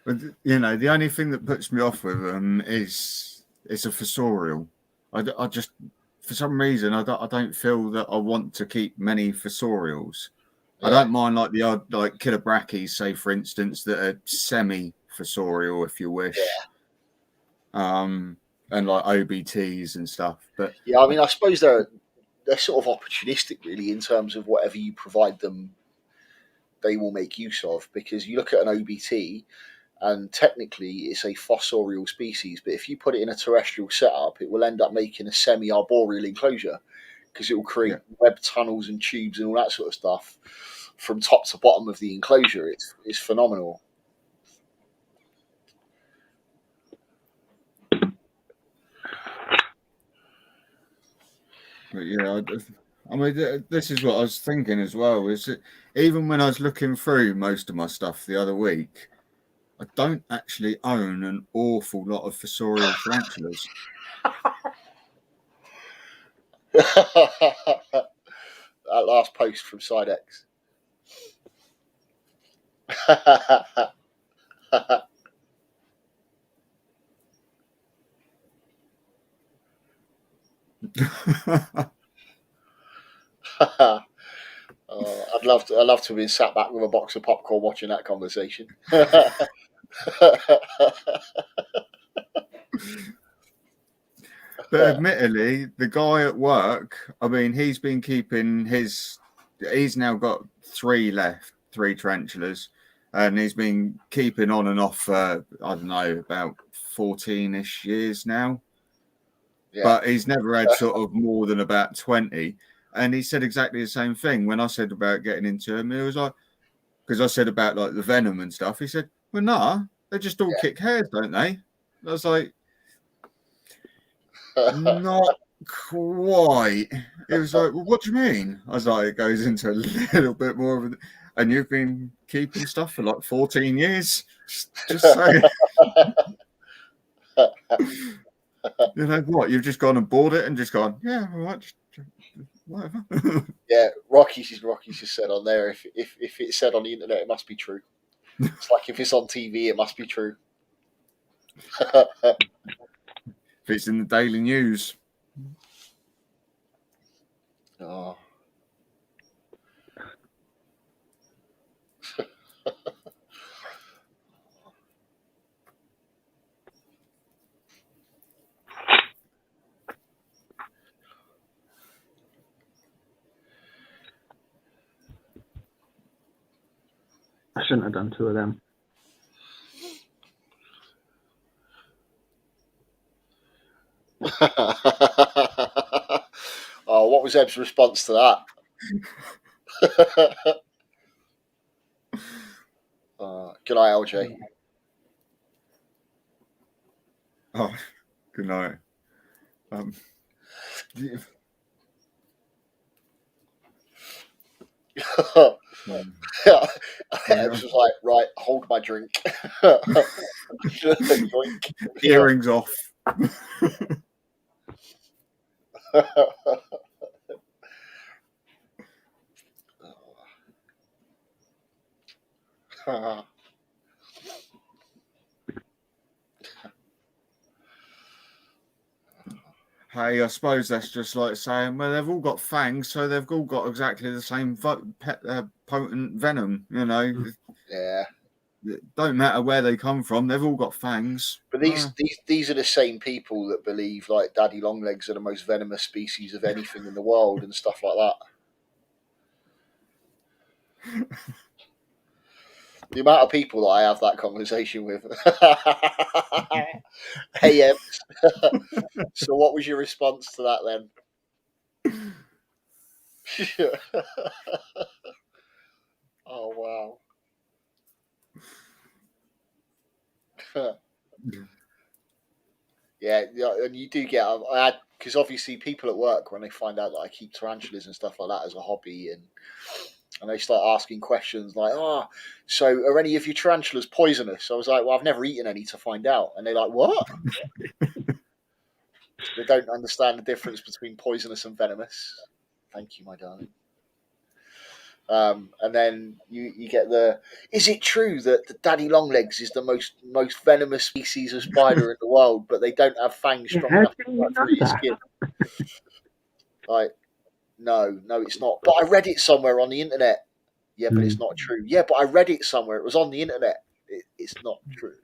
But you know, the only thing that puts me off with them is it's a fossorial. I just, for some reason, I don't feel that I want to keep many fossorials. Yeah. I don't mind like the odd like Kilobrachys, say for instance, that are semi-fossorial, if you wish. Yeah. And like OBTs and stuff. But yeah, I mean, I suppose they're sort of opportunistic, really, in terms of whatever you provide them, they will make use of. Because you look at an OBT, and technically it's a fossorial species, but if you put it in a terrestrial setup, it will end up making a semi-arboreal enclosure because it will create web tunnels and tubes and all that sort of stuff from top to bottom of the enclosure. It's phenomenal. But yeah, I mean, this is what I was thinking as well. Is that even when I was looking through most of my stuff the other week, I don't actually own an awful lot of fossorial tarantulas. That last post from Sidex. I'd love to have been sat back with a box of popcorn watching that conversation. But admittedly, the guy at work, I mean, he's been keeping his. He's now got 3 left, 3 tarantulas, and he's been keeping on and off for, I don't know, about 14-ish years now. Yeah. But he's never had sort of more than about 20. And he said exactly the same thing when I said about getting into him. He was like, because I said about like the venom and stuff. He said, well, nah, they just all kick hairs, don't they? I was like, not quite. It was like, well, what do you mean? I was like, it goes into a little bit more of it. And you've been keeping stuff for like 14 years? Just saying. You know what? You've just gone and bought it and just gone, yeah, all right, whatever. Yeah, Rocky's just said on there, if it's said on the internet, it must be true. It's like if it's on TV, it must be true. If it's in the Daily News. Oh. I shouldn't have done 2 of them. Oh, what was Eb's response to that? Good night, LJ. Oh, good night. Eb's was like, right, hold my drink. Earrings off. Hey, I suppose that's just like saying, well, they've all got fangs, so they've all got exactly the same potent venom, you know. Yeah. It don't matter where they come from, they've all got fangs. But these are the same people that believe like daddy longlegs are the most venomous species of anything in the world and stuff like that. The amount of people that I have that conversation with. Hey, Em. So what was your response to that then? Oh, wow. Yeah, and you do get, because obviously people at work, when they find out that I keep tarantulas and stuff like that as a hobby, and they start asking questions like, so are any of your tarantulas poisonous? I was like, well, I've never eaten any to find out. And they're like, what? They don't understand the difference between poisonous and venomous. Thank you, my darling. And then you get is it true that the daddy longlegs is the most venomous species of spider in the world, but they don't have fangs strong enough to cut through your skin? Like, no, it's not. But I read it somewhere on the internet. Yeah, but it's not true. Yeah, but I read it somewhere. It was on the internet. It's not true.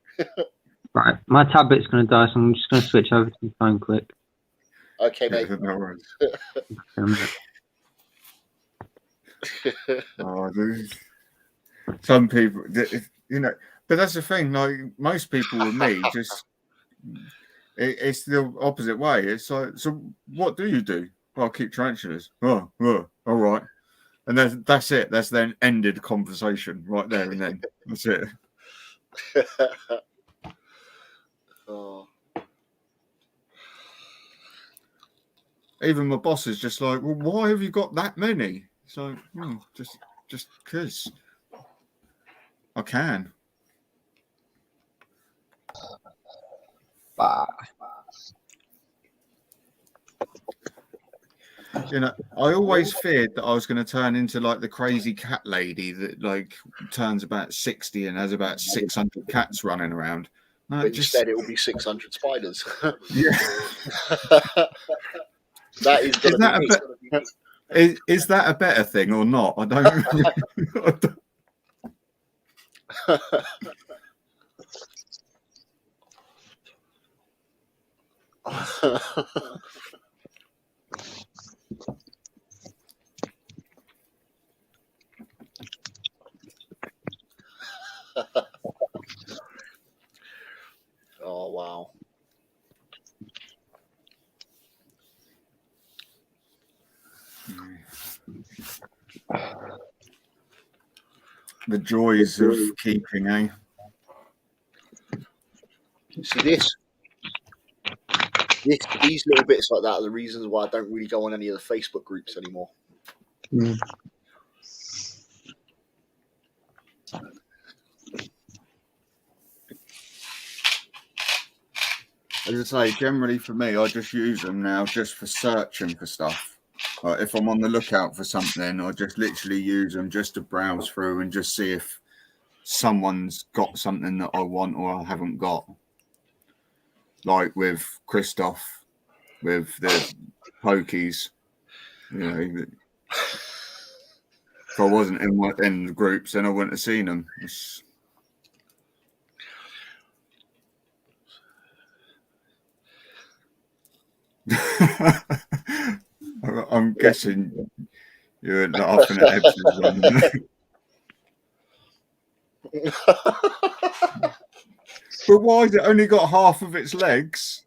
Right, my tablet's going to die, so I'm just going to switch over to the phone quick. Okay, mate. No worries. Oh, dude. Some people, you know, but that's the thing. Like most people with me, just it's the opposite way. It's like, so what do you do? Well, I keep tarantulas. Oh, all right. And that's it. That's then ended conversation right there and then. That's it. Oh. Even my boss is just like, well, why have you got that many? So just because I can. You know, I always feared that I was going to turn into like the crazy cat lady that like turns about 60 and has about 600 cats running around. No, But instead, it will be 600 spiders. Yeah. That is going to be. Is that a better thing or not? I don't. Oh, wow. The joys of keeping, eh? See these little bits like that are the reasons why I don't really go on any of the Facebook groups anymore. Mm. As I say, generally for me, I just use them now just for searching for stuff. If I'm on the lookout for something, I just literally use them just to browse through and just see if someone's got something that I want or I haven't got. Like with Christoph, with the pokies, you know. If I wasn't in the groups, then I wouldn't have seen them. I'm guessing you're laughing at Ebbs's one. But why has it only got half of its legs?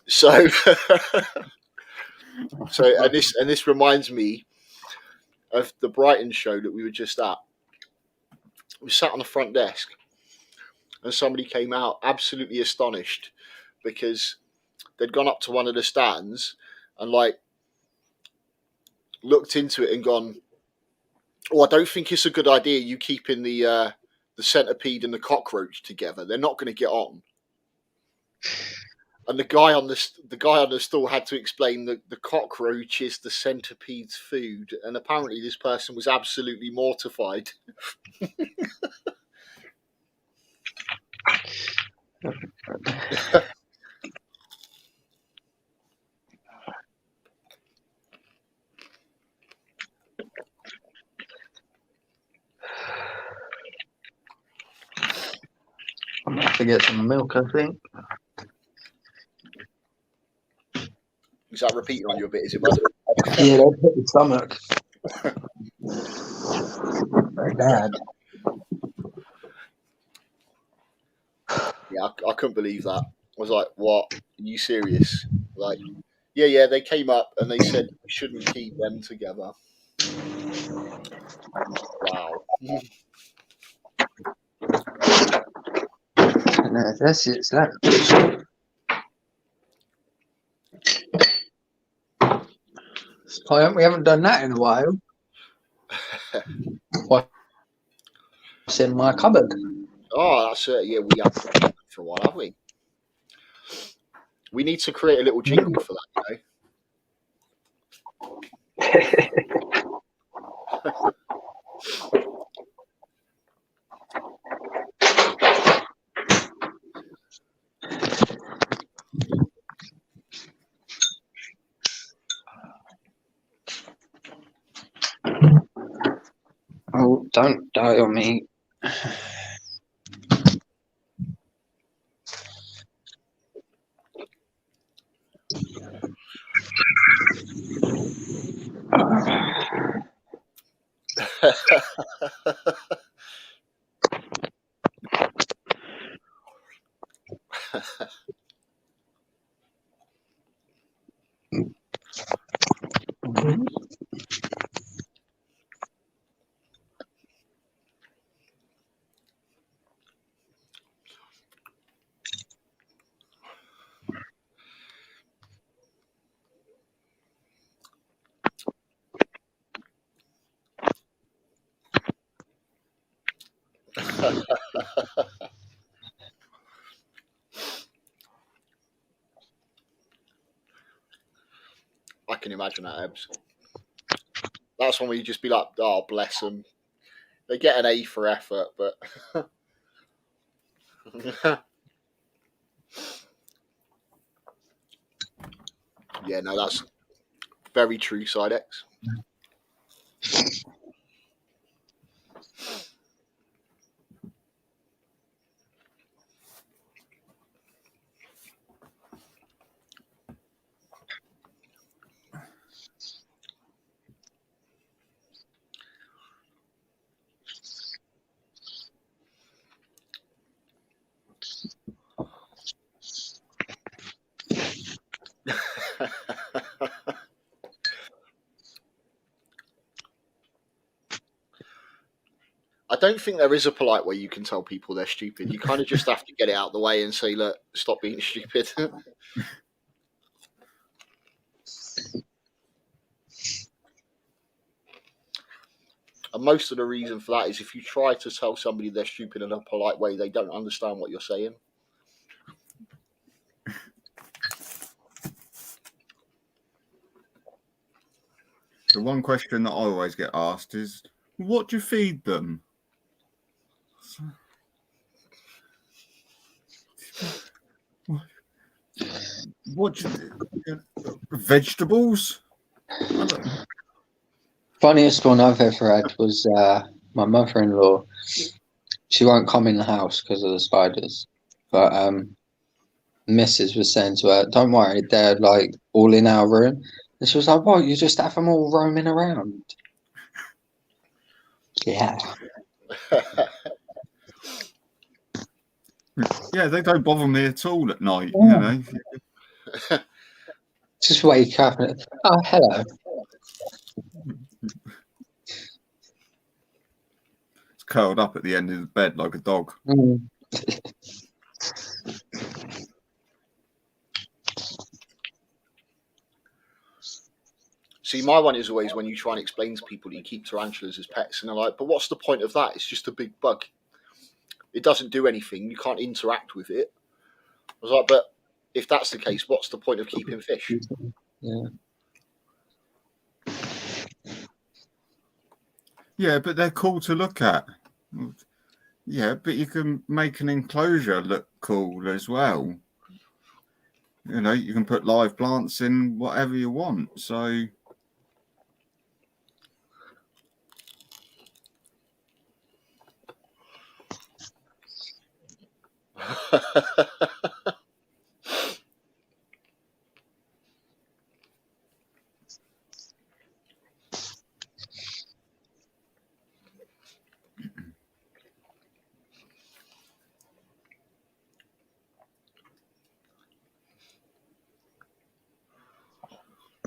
So and this reminds me of the Brighton show that we were just at. We sat on the front desk and somebody came out absolutely astonished because they'd gone up to one of the stands and like looked into it and gone, "Oh, I don't think it's a good idea you keeping the centipede and the cockroach together. They're not going to get on." And the guy on the stall had to explain that the cockroach is the centipede's food, and apparently this person was absolutely mortified. I'm gonna have to get some milk, I think. Is that repeating on you a bit? Is it, bud? Yeah, that hit the stomach. Very bad. Yeah, I couldn't believe that. I was like, "What? Are you serious?" Like, yeah. They came up and they said we shouldn't keep them together. Wow. No, that's it. It's that. We haven't done that in a while. What's in my cupboard? Oh, that's it. Yeah, we have for a while, have we? We need to create a little jingle for that, Oh, don't die on me. I can imagine that, Ebbs. That's when we just be like, oh, bless them. They get an A for effort, but yeah, no, that's very true, Sidex. I don't think there is a polite way you can tell people they're stupid. You kind of just have to get it out of the way and say, look, stop being stupid. And most of the reason for that is if you try to tell somebody they're stupid in a polite way, they don't understand what you're saying. The one question that I always get asked is, what do you feed them? What do you, vegetables? Funniest one I've ever had was my mother-in-law. She won't come in the house because of the spiders, but Mrs. was saying to her, "Don't worry, they're like all in our room." And she was like, "What? You just have them all roaming around?" Yeah. Yeah, they don't bother me at all at night. You know, Just wake up and oh, hello. it's curled up at the end of the bed like a dog. Mm. See, my one is always when you try and explain to people you keep tarantulas as pets, and they're like, but what's the point of that? It's just a big bug. It doesn't do anything. You can't interact with it. I was like, but if that's the case, what's the point of keeping fish? Yeah. Yeah, but they're cool to look at. Yeah, but you can make an enclosure look cool as well. You know, you can put live plants in whatever you want. So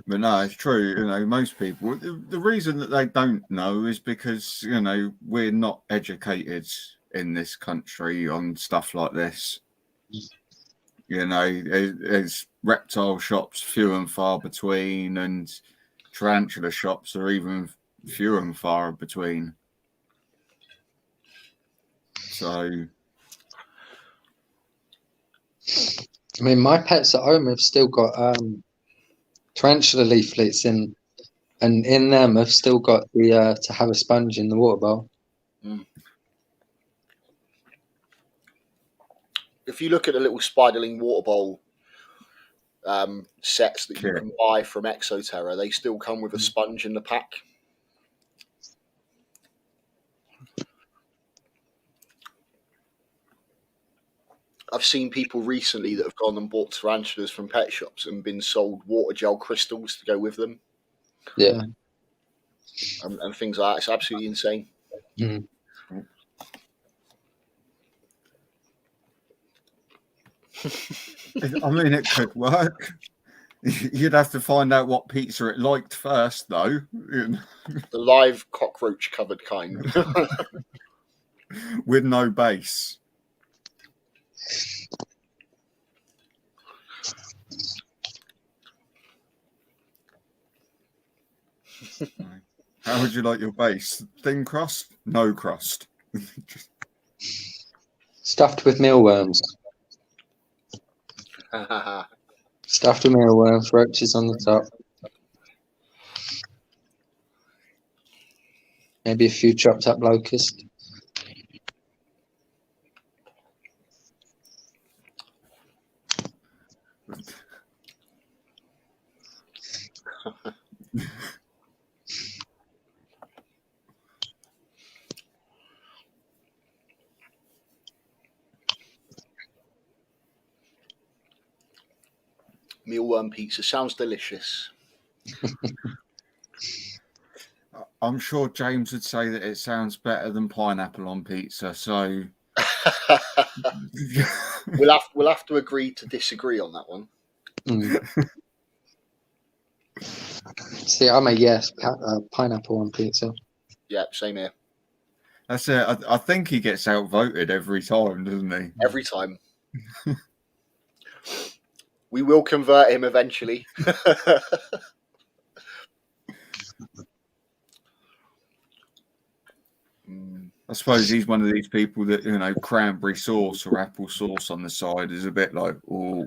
but no, it's true. You know, most people, the reason that they don't know is because, you know, we're not educated in this country on stuff like this. You know, there's reptile shops few and far between, and tarantula shops are even few and far between. So, I mean, my pets at home have still got tarantula leaflets in, and in them have still got the to have a sponge in the water bowl. If you look at the little spiderling water bowl sets that you can buy from Exoterra, they still come with a sponge in the pack. I've seen people recently that have gone and bought tarantulas from pet shops and been sold water gel crystals to go with them. Yeah. And things like that. It's absolutely insane. Mm. I mean, it could work. You'd have to find out what pizza it liked first, though. The live cockroach covered kind. With no base. How would you like your base? Thin crust? No crust. Stuffed with mealworms. Stuffed with mealworms, roaches on the top. Maybe a few chopped up locusts. Mealworm pizza sounds delicious. I'm sure James would say that it sounds better than pineapple on pizza. So we'll have to agree to disagree on that one. See, I'm a yes. Pineapple on pizza. Yeah, same here. That's it. I think he gets outvoted every time, doesn't he? Every time. We will convert him eventually. I suppose he's one of these people that, you know, cranberry sauce or apple sauce on the side is a bit like, oh.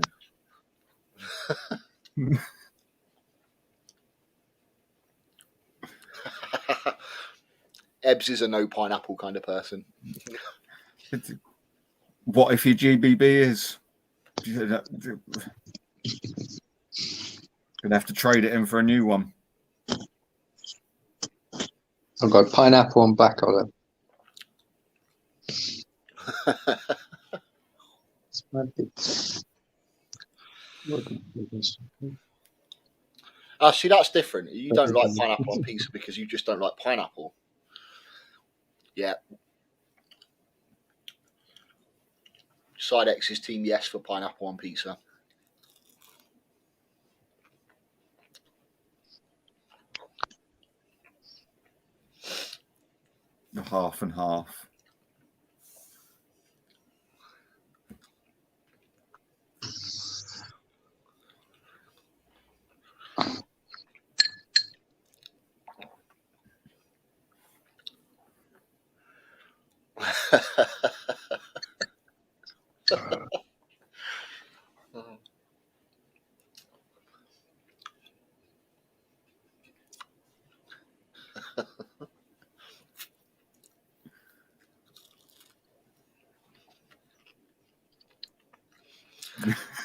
Ebbs is a no pineapple kind of person. What if your GBB is? You're gonna have to trade it in for a new one. I've got pineapple on black olive. See, that's different. You don't like pineapple on pizza because you just don't like pineapple. Yeah. Side X's team yes for pineapple on pizza. Half and half.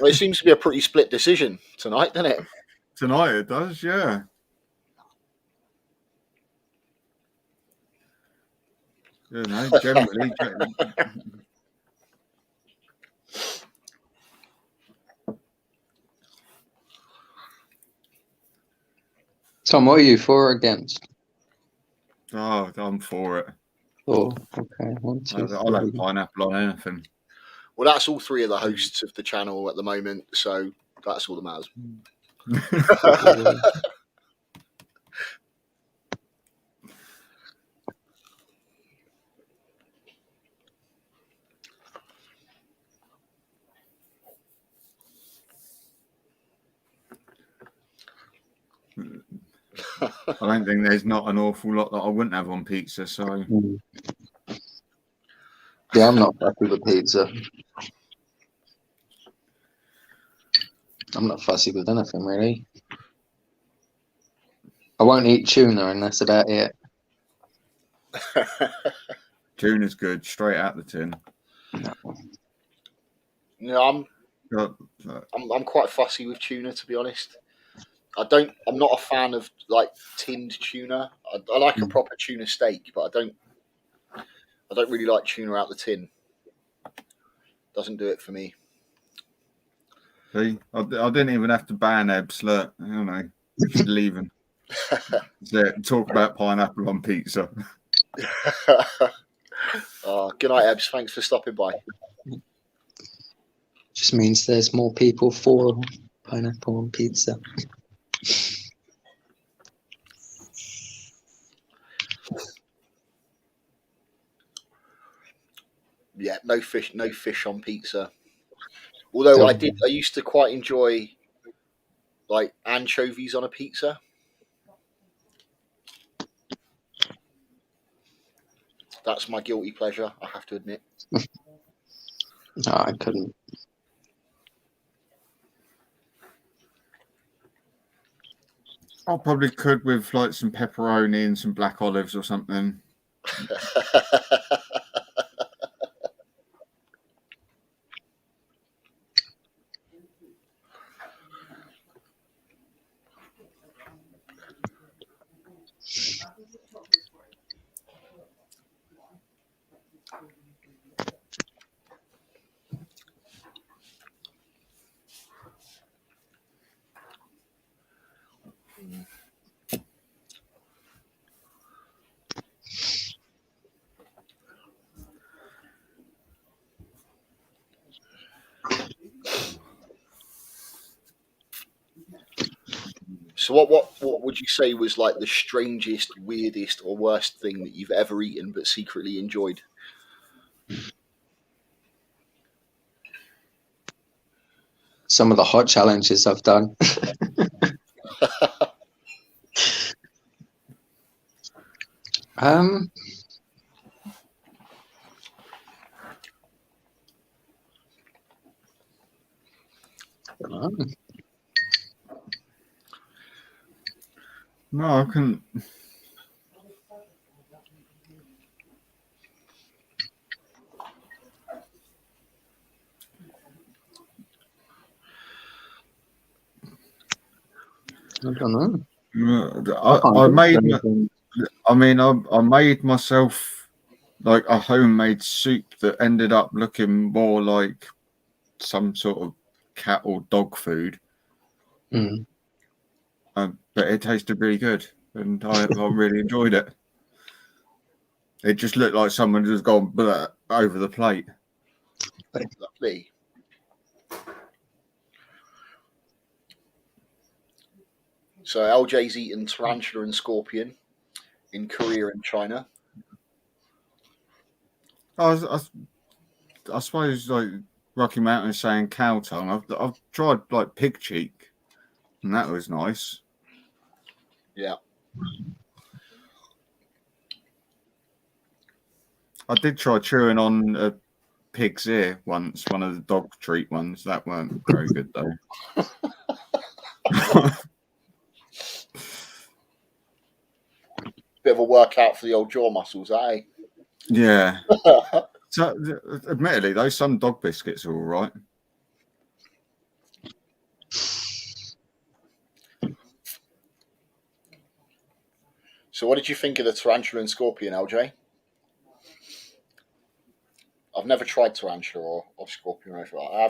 Well, it seems to be a pretty split decision tonight, doesn't it? Tonight it does, yeah. You know, generally. Tom, what are you for or against? Oh, I'm for it. Oh, okay. One, two, I'll have pineapple on anything. Well, that's all three of the hosts of the channel at the moment, so that's all that matters. I don't think there's not an awful lot that I wouldn't have on pizza, so. Yeah, I'm not fussy with pizza. I'm not fussy with anything, really. I won't eat tuna, and that's about it. Tuna's good, straight out the tin. No, I'm quite fussy with tuna, to be honest. I'm not a fan of like tinned tuna. I like a proper tuna steak, but I don't really like tuna out the tin. Doesn't do it for me. See, I didn't even have to ban Ebbs. Look, you know, she's leaving. Talk about pineapple on pizza. Good night, Ebbs. Thanks for stopping by. Just means there's more people for pineapple on pizza. Yeah, no fish on pizza. Although I used to quite enjoy like anchovies on a pizza. That's my guilty pleasure, I have to admit. No, I couldn't. I probably could with like some pepperoni and some black olives or something. So what would you say was like the strangest, weirdest, or worst thing that you've ever eaten but secretly enjoyed? Some of the hot challenges I've done. I don't know. No, I couldn't. I don't know. I made myself like a homemade soup that ended up looking more like some sort of cat or dog food, Mm. but it tasted really good, and I really enjoyed it. It just looked like someone just gone bleh over the plate. Lovely. So LJ's eaten tarantula and scorpion in Korea and China. I suppose like Rocky Mountain is saying cow tongue. I've tried like pig cheek, and that was nice. Yeah. I did try chewing on a pig's ear once, one of the dog treat ones. That weren't very good though. Bit of a workout for the old jaw muscles, eh? Yeah. So, admittedly, though, some dog biscuits are all right. So what did you think of the tarantula and scorpion, LJ? I've never tried tarantula or scorpion or anything like that.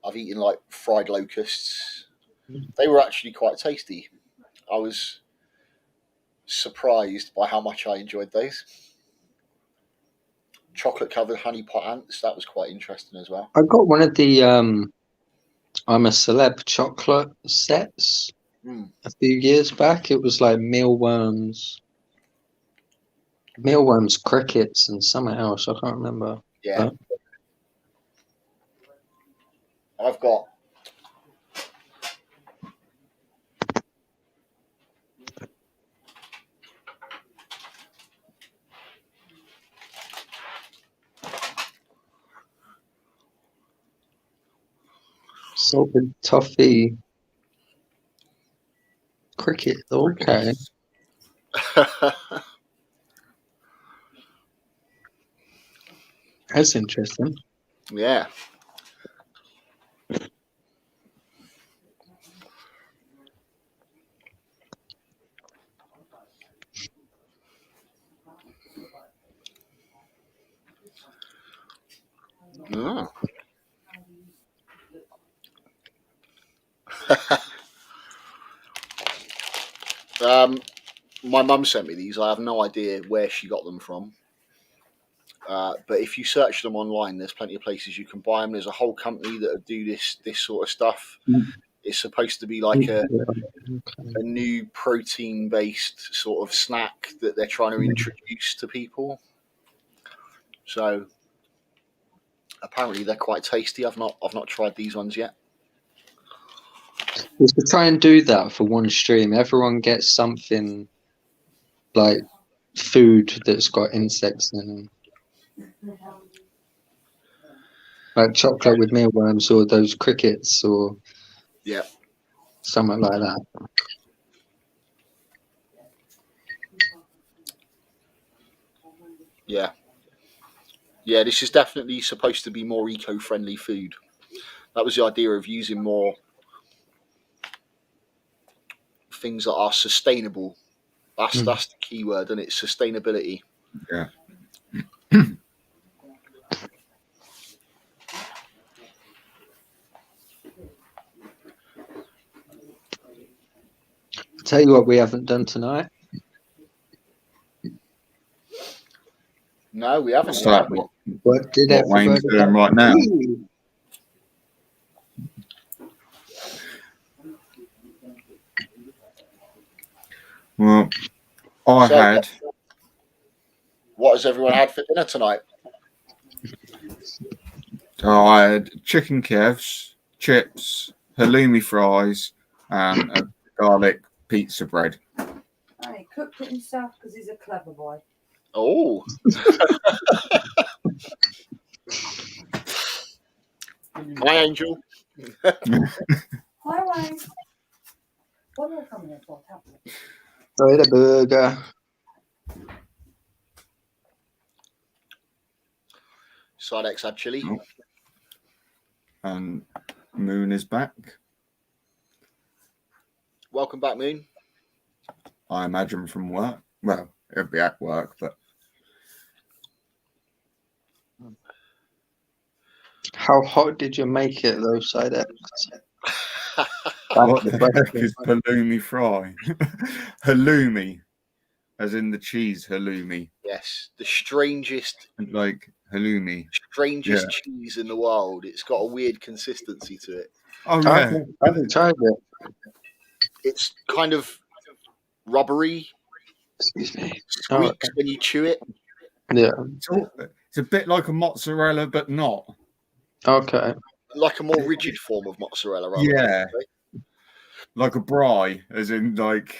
I've eaten like fried locusts. They were actually quite tasty. I was surprised by how much I enjoyed those. Chocolate covered honey pot ants, that was quite interesting as well. I got one of the I'm a Celeb chocolate sets a few years back. It was like mealworms, crickets, and something else. I can't remember. Yeah. I've got salted toffee cricket. Okay. That's interesting. Yeah. Oh. My mum sent me these. I have no idea where she got them from. But if you search them online, there's plenty of places you can buy them. There's a whole company that do this sort of stuff. It's supposed to be like a new protein-based sort of snack that they're trying to introduce to people. So apparently they're quite tasty. I've not tried these ones yet. We should try and do that for one stream. Everyone gets something like food that's got insects in them. Like chocolate with mealworms or those crickets or Yeah. something like that. Yeah. Yeah, this is definitely supposed to be more eco-friendly food. That was the idea of using more things that are sustainable. That's the key word, and it's sustainability. Yeah. Tell you what we haven't done tonight. No, we haven't. What's that? What did What Wayne's everybody doing right now? do? Well, I So, had what has everyone had for dinner tonight? chicken kevs, chips, halloumi fries, and a garlic pizza bread. He cooked it himself because he's a clever boy. Oh. My angel. Hi, Wayne. What are they coming in for? Tablet? I had a burger. Sidex had chili. Oh. And Moon is back. Welcome back, Moon. I imagine from work. Well, it'll be at work, but How hot did you make it though, Sidex? what the heck is halloumi fry? Halloumi, as in the cheese halloumi, Yes, the strangest like halloumi. cheese in the world. It's got a weird consistency to it. Oh I yeah, haven't tried it. It's kind of rubbery, Excuse me. squeaks when you chew it. Yeah. it's a bit like a mozzarella, but not. Okay. Like a more rigid form of mozzarella. Rather Yeah. than, Like a brie, as in like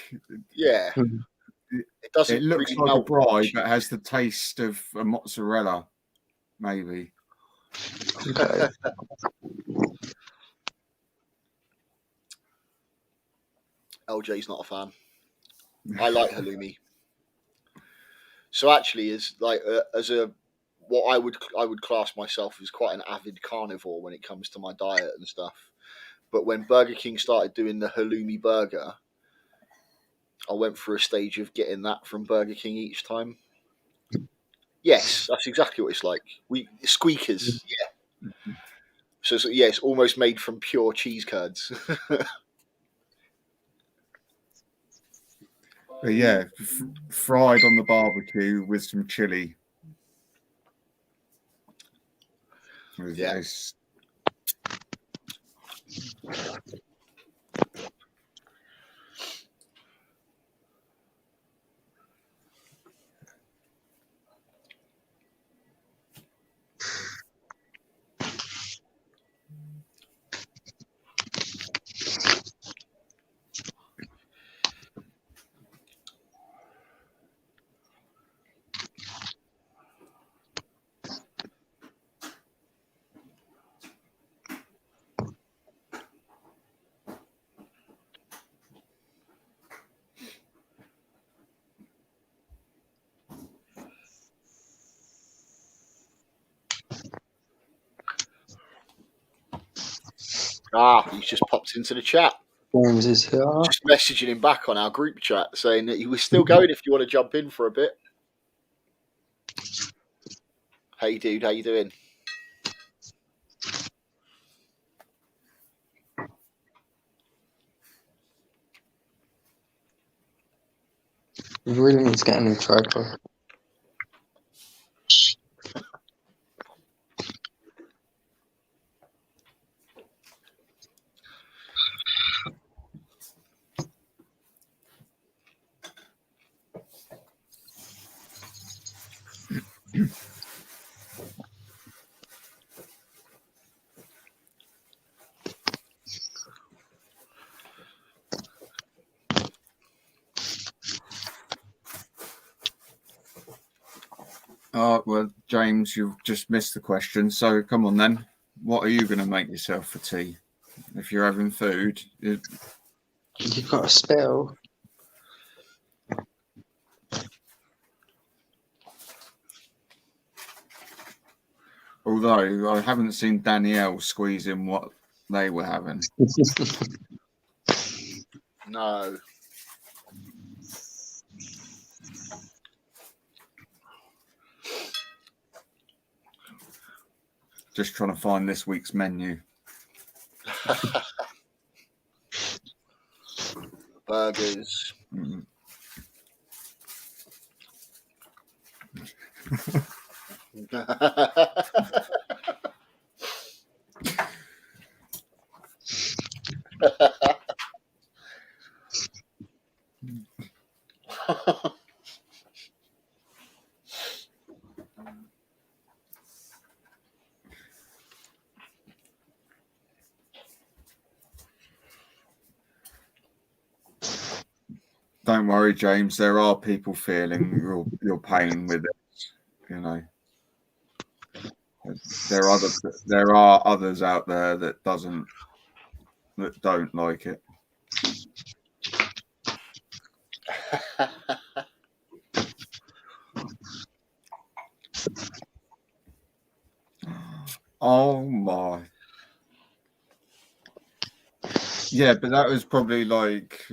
yeah. Mhm. It doesn't. it looks really like a melt brie, much. but has the taste of a mozzarella, maybe. Okay. LJ's not a fan. I like halloumi. So actually, what I would class myself as quite an avid carnivore when it comes to my diet and stuff. But when Burger King started doing the halloumi burger, I went through a stage of getting that from Burger King each time. Yes, that's exactly what it's like. Squeakers, yeah. So yeah, it's almost made from pure cheese curds. But yeah, fried on the barbecue with some chili. Yeah. It's- He's just popped into the chat. James is here. Just messaging him back on our group chat saying that he was still going if you want to jump in for a bit. Hey dude, how you doing? You really need to get a new tripod. Oh, well, James, you've just missed the question. So come on then. What are you going to make yourself for tea? If you're having food, You've got a spill. although I haven't seen Danielle squeeze in what they were having. No. Just trying to find this week's menu. Burgers. Mm. Don't worry, James. There are people feeling your pain with it. You know, there are others out there that don't like it. Oh my. Yeah, but that was probably like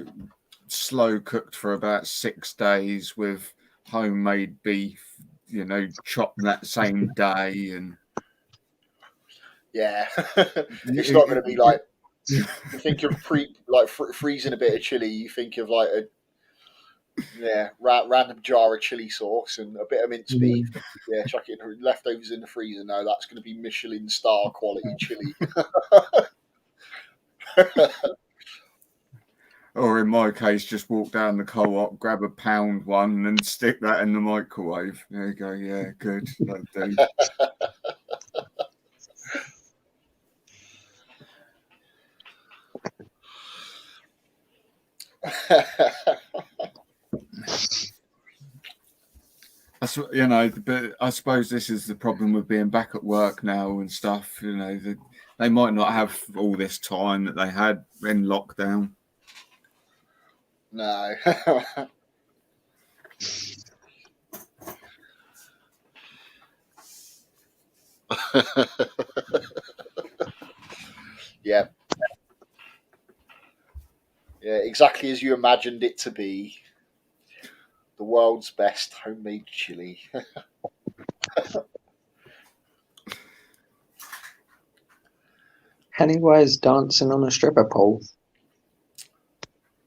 slow cooked for about 6 days with homemade beef, you know, chopped that same day. And Yeah. It's not going to be like, you think of freezing a bit of chili, you think of like a random jar of chili sauce and a bit of minced beef. Yeah, chuck it in leftovers in the freezer. No, that's going to be Michelin star quality chili. Or in my case, just walk down the co-op, grab a pound one, and stick that in the microwave. There you go. Yeah, good. That'll do. That's, you know, but I suppose this is the problem with being back at work now and stuff. You know, they might not have all this time that they had in lockdown. No. Yeah. Yeah, exactly as you imagined it to be. The world's best homemade chili. Pennywise dancing on a stripper pole.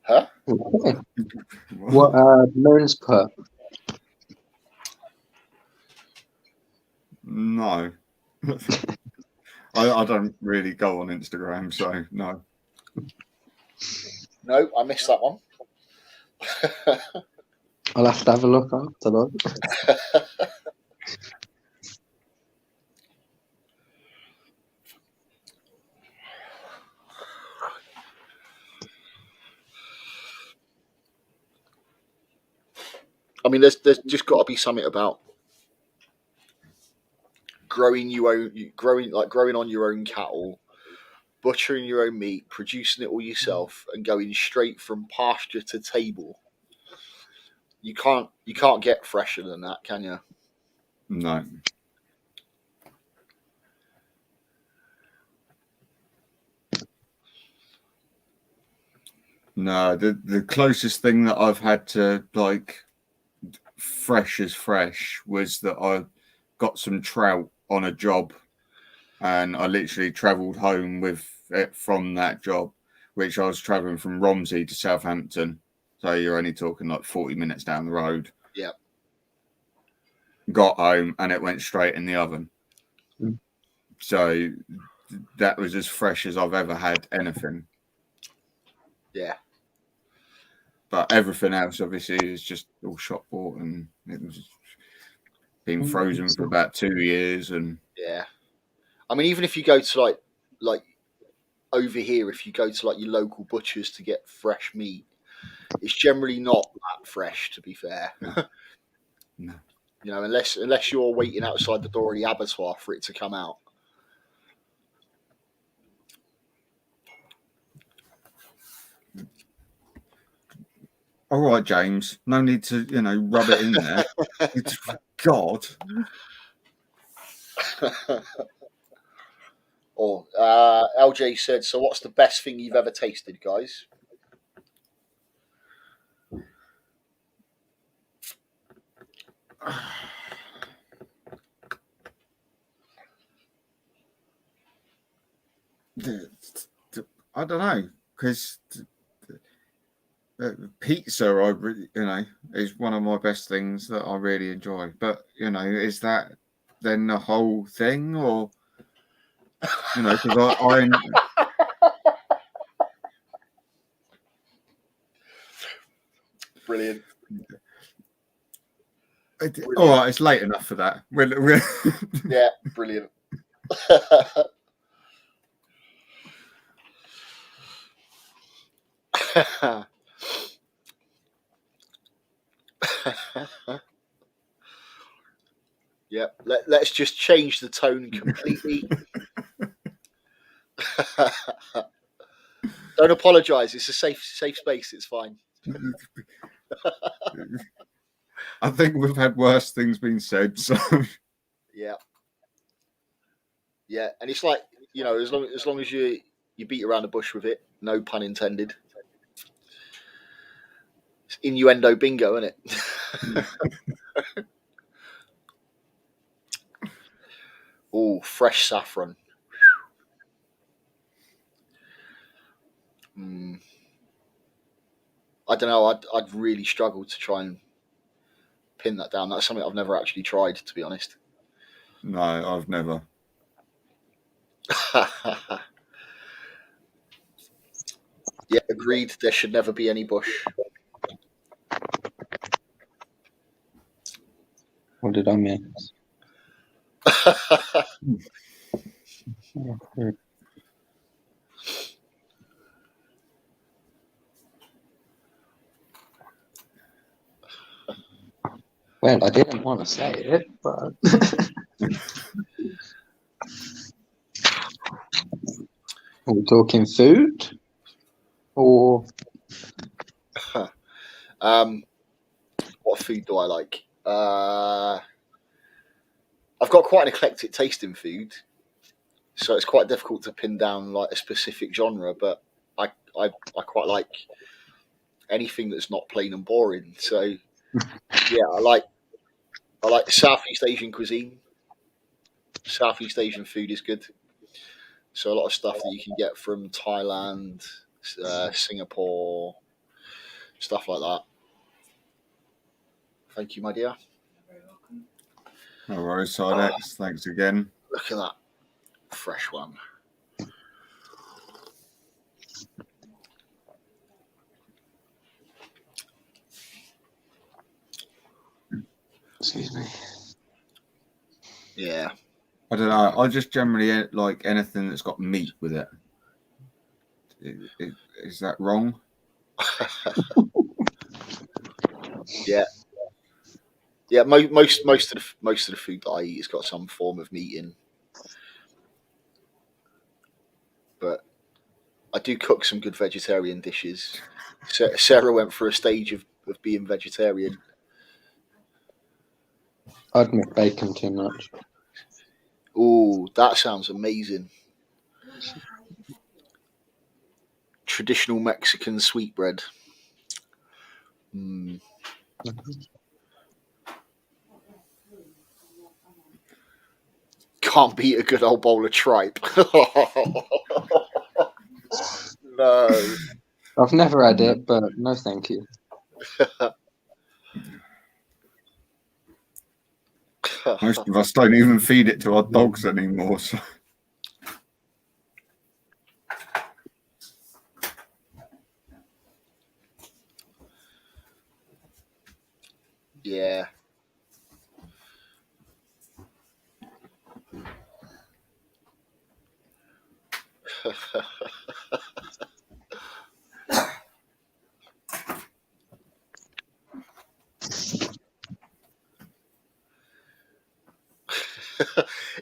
Huh? What Moon's put? No. I don't really go on Instagram, so no. No, I missed that one. I'll have to have a look after that. I mean, there's just got to be something about growing on your own cattle, butchering your own meat, producing it all yourself, and going straight from pasture to table. You can't get fresher than that, can you? No. No, the closest thing that I've had to like fresh as fresh was that I got some trout on a job and I literally travelled home with it from that job, which I was travelling from Romsey to Southampton. So you're only talking like 40 minutes down the road. Yeah. Got home and it went straight in the oven. Mm. So that was as fresh as I've ever had anything. Yeah. But everything else, obviously, is just all shop bought, and it was been frozen for about 2 years. And yeah, I mean, even if you go to like over here, if you go to like your local butchers to get fresh meat, it's generally not that fresh. To be fair, no. You know, unless you're waiting outside the door of the abattoir for it to come out. All right, James. No need to, rub it in there. It's God. Or LJ said, so what's the best thing you've ever tasted, guys? I don't know, because pizza, is one of my best things that I really enjoy. But is that then the whole thing, or because I Brilliant. All right, it's late enough for that. We're Yeah, brilliant. Yeah, let's just change the tone completely. Don't apologise. It's a safe space. It's fine. I think we've had worse things being said. So yeah, and it's like, as long as you beat around the bush with it, no pun intended. It's innuendo bingo, isn't it? Oh, fresh saffron. I don't know. I'd really struggle to try and pin that down. That's something I've never actually tried, to be honest. No, I've never. Yeah, agreed. There should never be any bush. What did I miss? Well, I didn't want to say it, but are we talking food or what food do I like? I've got quite an eclectic taste in food, so it's quite difficult to pin down like a specific genre. But I quite like anything that's not plain and boring. So yeah, I like Southeast Asian cuisine. Southeast Asian food is good. So a lot of stuff that you can get from Thailand, Singapore, stuff like that. Thank you, my dear. No worries, Sidex. Thanks again. Look at that fresh one. excuse me? Yeah. I don't know. I just generally like anything that's got meat with it. Is that wrong? Yeah. Yeah, most of the food that I eat has got some form of meat in. But I do cook some good vegetarian dishes. Sarah went through a stage of being vegetarian. I'd make bacon too much. Oh, that sounds amazing. Traditional Mexican sweetbread. Mm. Can't beat a good old bowl of tripe. No. I've never had it, but no thank you. Most of us don't even feed it to our dogs anymore. So. Yeah.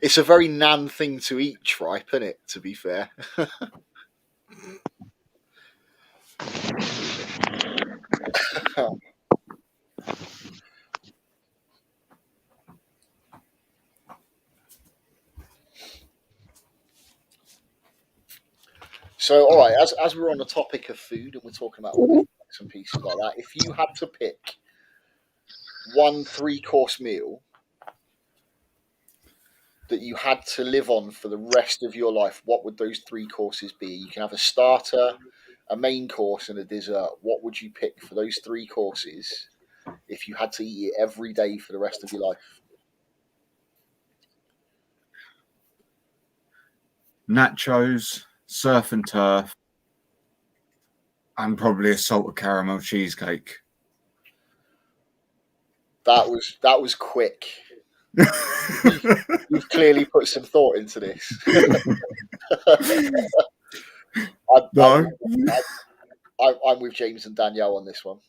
It's a very nan thing to eat tripe, isn't it? To be fair. So, all right, as we're on the topic of food and we're talking about all these bits and pieces like that, if you had to pick one 3-course meal that you had to live on for the rest of your life, what would those 3 courses be? You can have a starter, a main course, and a dessert. What would you pick for those 3 courses if you had to eat it every day for the rest of your life? Nachos, surf and turf, and probably a salted caramel cheesecake. That was quick. You've clearly put some thought into this. No. I'm with James and Danielle on this one.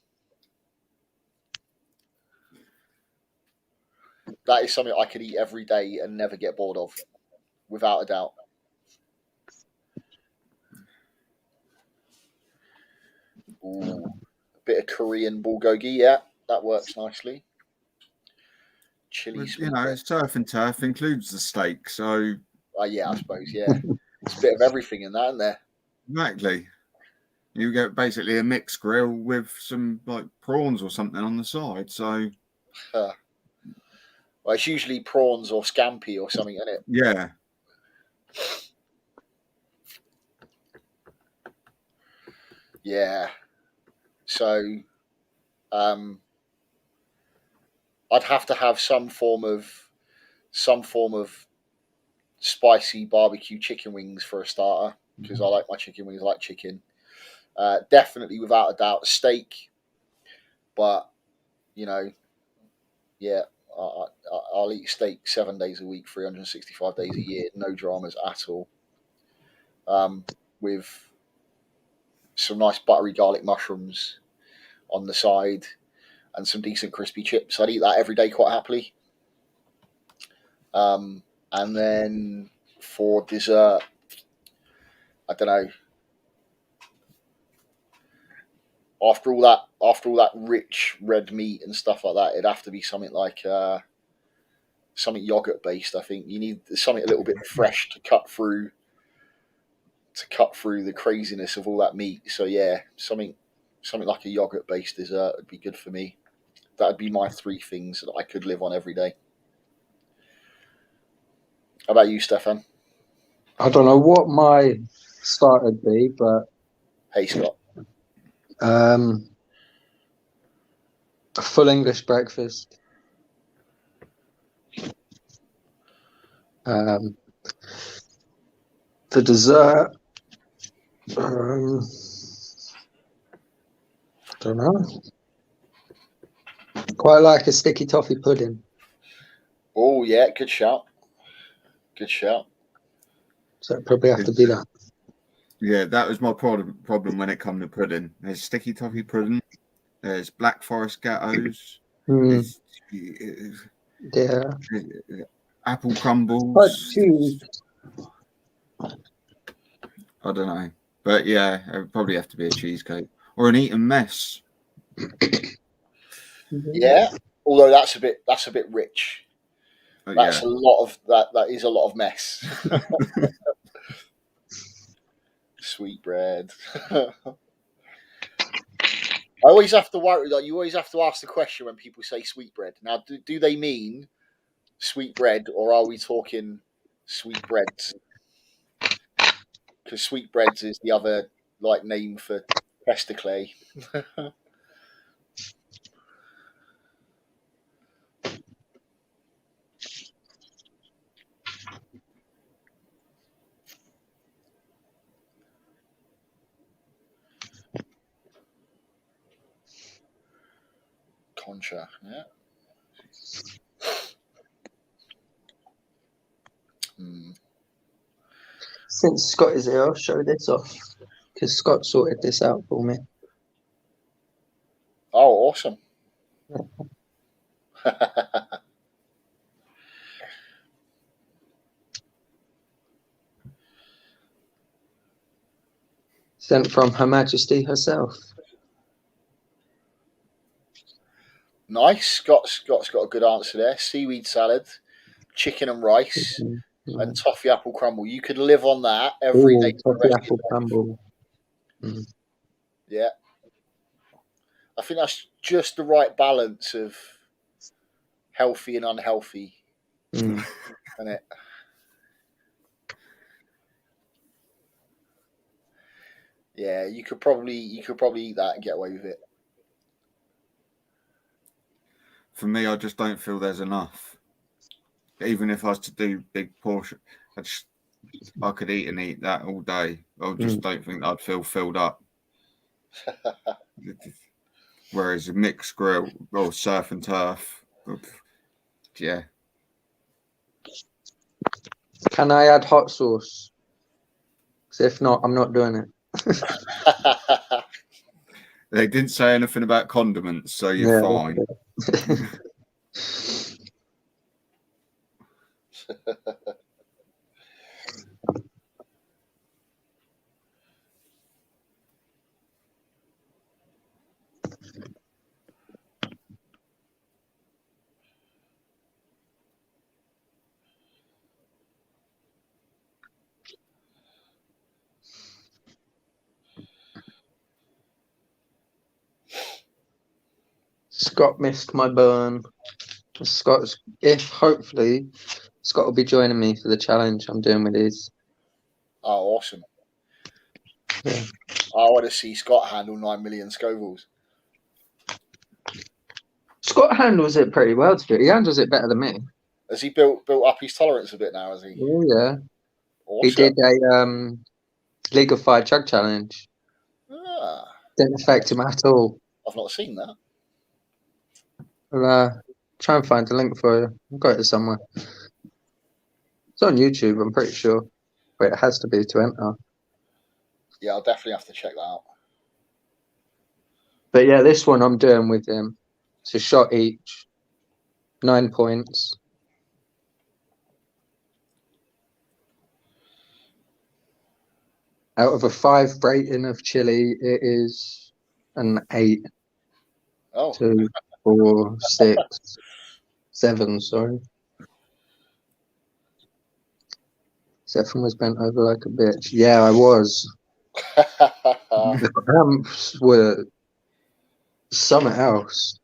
That is something I could eat every day and never get bored of, without a doubt. Ooh, a bit of Korean bulgogi, yeah, that works nicely. Chili, You know, surf and turf includes the steak, so yeah, I suppose, yeah. It's a bit of everything in that, isn't there? exactly. You get basically a mixed grill with some like prawns or something on the side. So Well, it's usually prawns or scampi or something, isn't it? yeah. Yeah. So, I'd have to have some form of spicy barbecue chicken wings for a starter, because I like my chicken wings. I like chicken. Definitely, without a doubt, steak. But you know, yeah, I'll eat steak 7 days a week, 365 days a year, no dramas at all. With some nice buttery garlic mushrooms on the side and some decent crispy chips. I'd eat that every day quite happily. And then for dessert, I don't know. After all that rich red meat and stuff like that, it'd have to be something like something yogurt based. I think you need something a little bit fresh to cut through the craziness of all that meat. So yeah, something like a yogurt based dessert would be good for me. That would be my 3 things that I could live on every day. How about you, Stefan? I don't know what my start would be, but Hey, Scott. a full English breakfast. The dessert, don't know. Quite like a sticky toffee pudding. Oh yeah, good shout. Good shout. So it'd probably have to be that. Yeah, that was my problem when it comes to pudding. There's sticky toffee pudding. There's Black Forest gatos. There's Yeah. apple crumbles. But I don't know, but yeah, it would probably have to be a cheesecake or an Eton mess. Yeah, although that's a bit rich. That's Yeah. a lot of that. That is a lot of mess. Sweetbread. I always have to worry. Like, you always have to ask the question when people say sweetbread. Now, do they mean sweetbread, or are we talking sweetbreads? Because sweetbreads is the other like name for pesticlay. Concha, yeah. Since Scott is here, I'll show this off because Scott sorted this out for me. Oh, awesome. Sent from Her Majesty herself. Nice. Scott's got a good answer there. Seaweed salad, chicken and rice, and toffee apple crumble. You could live on that every day. For the Toffee rest of apple your life. crumble. Yeah. I think that's just the right balance of healthy and unhealthy, isn't it? Yeah, you could probably eat that and get away with it. For me, I just don't feel there's enough. Even if I was to do big portion, I could eat and eat that all day. I just don't think I'd feel filled up. Whereas a mixed grill or surf and turf, yeah. Can I add hot sauce? 'Cause if not, I'm not doing it. They didn't say anything about condiments, so you're fine. Scott missed my burn. Hopefully Scott will be joining me for the challenge I'm doing with his. Oh, awesome. Yeah. I want to see Scott handle 9 million Scovilles. Scott handles it pretty well today. He handles it better than me. Has he built up his tolerance a bit now, has he? Oh yeah. Awesome. He did a League of Fire chug challenge. Didn't affect him at all. I've not seen that. I'll try and find a link for you. I've got it somewhere. It's on YouTube, I'm pretty sure. But it has to be to enter. Yeah, I'll definitely have to check that out. But yeah, this one I'm doing with him. It's a shot each. 9 points. Out of a 5 rating of chili, it is an 8. Oh. 2, 4, 6, 7, sorry. 7 was bent over like a bitch. Yeah, I was. The cramps were something else.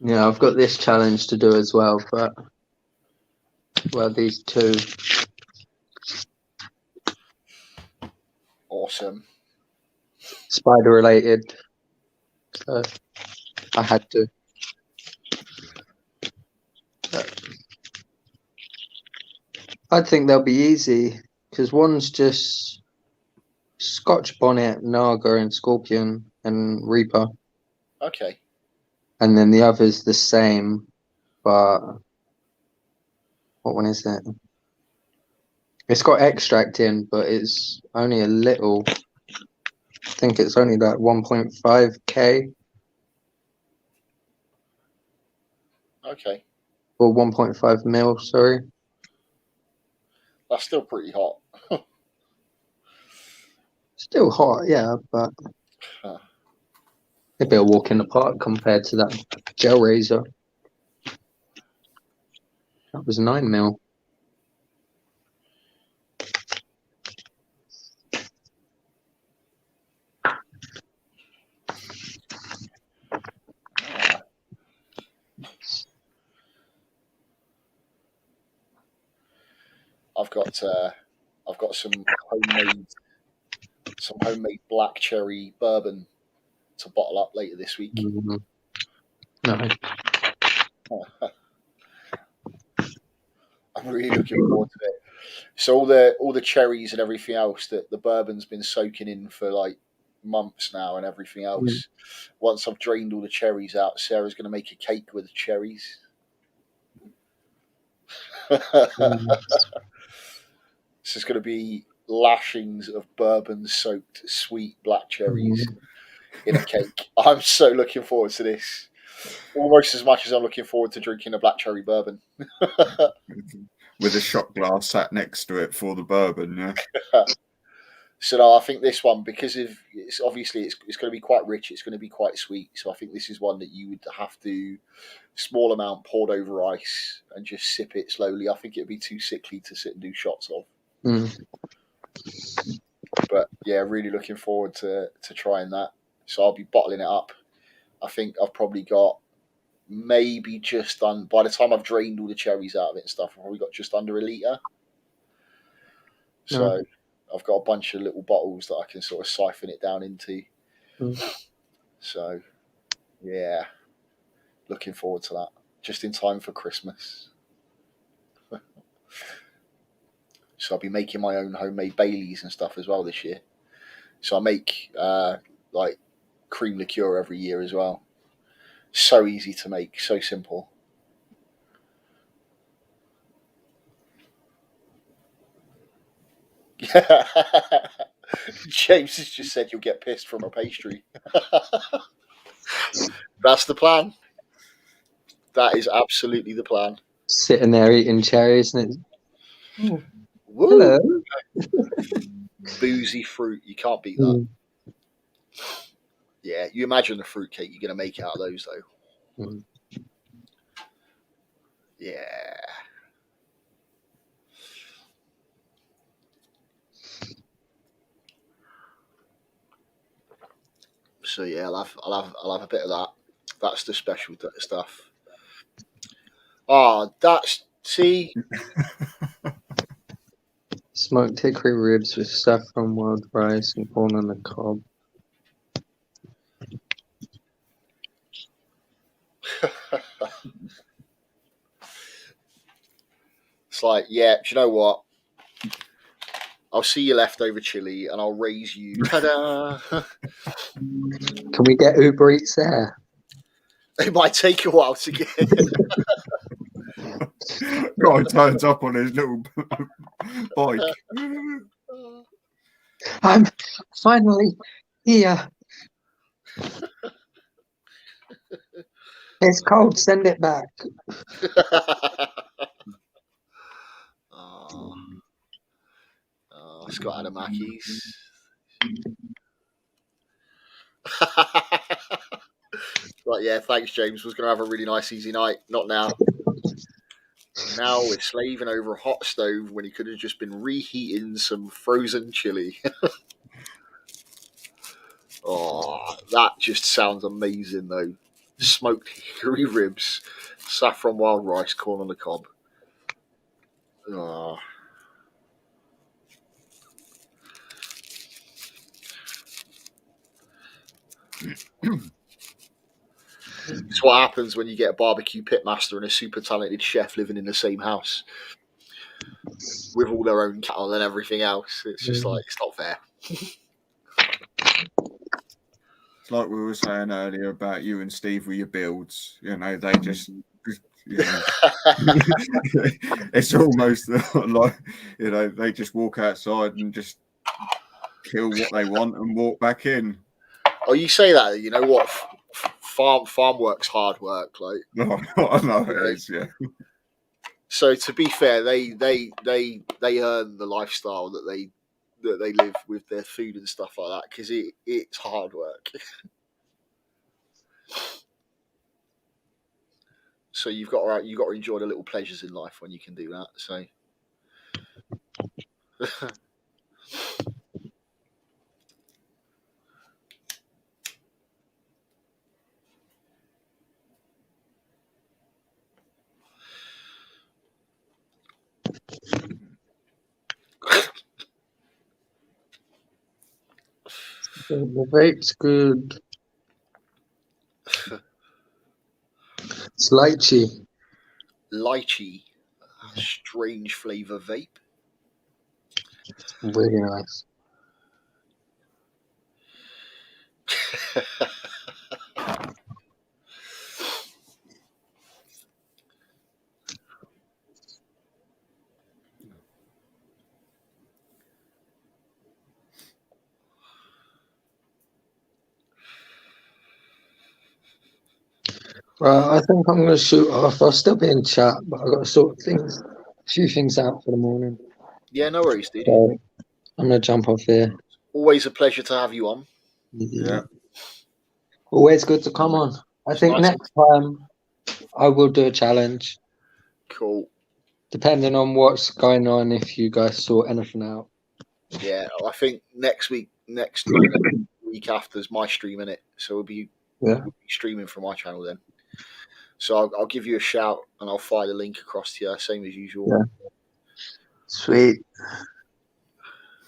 Yeah, I've got this challenge to do as well, but these two. Awesome. Spider related. So I had to. I think they'll be easy because one's just Scotch Bonnet, Naga, and Scorpion and Reaper. Okay. And then the other's the same, but what one is it? It's got extract in, but it's only a little. I think it's only like 1.5k. Okay. Or 1.5 mil, sorry. That's still pretty hot. Still hot, yeah, but maybe a walk in the park compared to that gel razor. That was 9 mil. I've got some homemade black cherry bourbon to bottle up later this week. No. I'm really looking forward to it. So all the cherries and everything else that the bourbon's been soaking in for like months now and everything else. Once I've drained all the cherries out, Sarah's going to make a cake with the cherries. This is going to be lashings of bourbon-soaked sweet black cherries in a cake. I'm so looking forward to this. Almost as much as I'm looking forward to drinking a black cherry bourbon. With a shot glass sat next to it for the bourbon, yeah. So no, I think this one, because of it's obviously it's going to be quite rich, it's going to be quite sweet. So I think this is one that you would have to small amount poured over ice and just sip it slowly. I think it'd be too sickly to sit and do shots of. But yeah, really looking forward to trying that. So I'll be bottling it up. I think I've probably got maybe just done by the time I've drained all the cherries out of it and stuff. I've probably got just under a litre. So I've got a bunch of little bottles that I can sort of siphon it down into. So yeah, looking forward to that. Just in time for Christmas. So I'll be making my own homemade Baileys and stuff as well this year. So I make like cream liqueur every year as well. So easy to make, so simple. James has just said you'll get pissed from a pastry. That's the plan. That is absolutely the plan. Sitting there eating cherries and it's Woo! hello. Boozy fruit, you can't beat that. Yeah, you imagine the fruit cake you're going to make out of those though. Yeah. So yeah, I'll have a bit of that. That's the special stuff. See, Smoked hickory ribs with saffron, wild rice, and corn on the cob. it's like, yeah, do you know what? I'll see your leftover chili and I'll raise you. Ta-da! Can we get Uber Eats there? It might take a while to get. Guy turns up on his little bike. I'm finally here. It's cold. Send it back. Scott Adamakis. Right, yeah, thanks, James. Was going to have a really nice, easy night. Not now. Now we're slaving over a hot stove when he could have just been reheating some frozen chili. Oh, that just sounds amazing, though. Smoked hickory ribs, saffron wild rice, corn on the cob. Oh. It's what happens when you get a barbecue pitmaster and a super talented chef living in the same house with all their own cattle and everything else. It's just like, it's not fair. It's like we were saying earlier about you and Steve with your builds. You know, they just, you know, it's almost like, you know, they just walk outside and just kill what they want and walk back in. Oh, you say that, you know what? Farm work's hard work, like. No, it is, yeah. So to be fair, they earn the lifestyle that they live with their food and stuff like that because it's hard work. So you've got to enjoy the little pleasures in life when you can do that. So. The vape's good. It's lychee. Lychee, strange flavour vape. Really nice. Well, I think I'm going to shoot off. I'll still be in chat, but I've got to sort a few things out for the morning. Yeah, no worries, dude. So I'm going to jump off here. Always a pleasure to have you on. Yeah. Always good to come on. I think nice. next time I will do a challenge, Cool. depending on what's going on, if you guys sort anything out. Yeah, I think next week week after is my stream in it, so we'll be streaming from my channel then. So I'll give you a shout and I'll fire the link across to you, same as usual. Yeah. Sweet.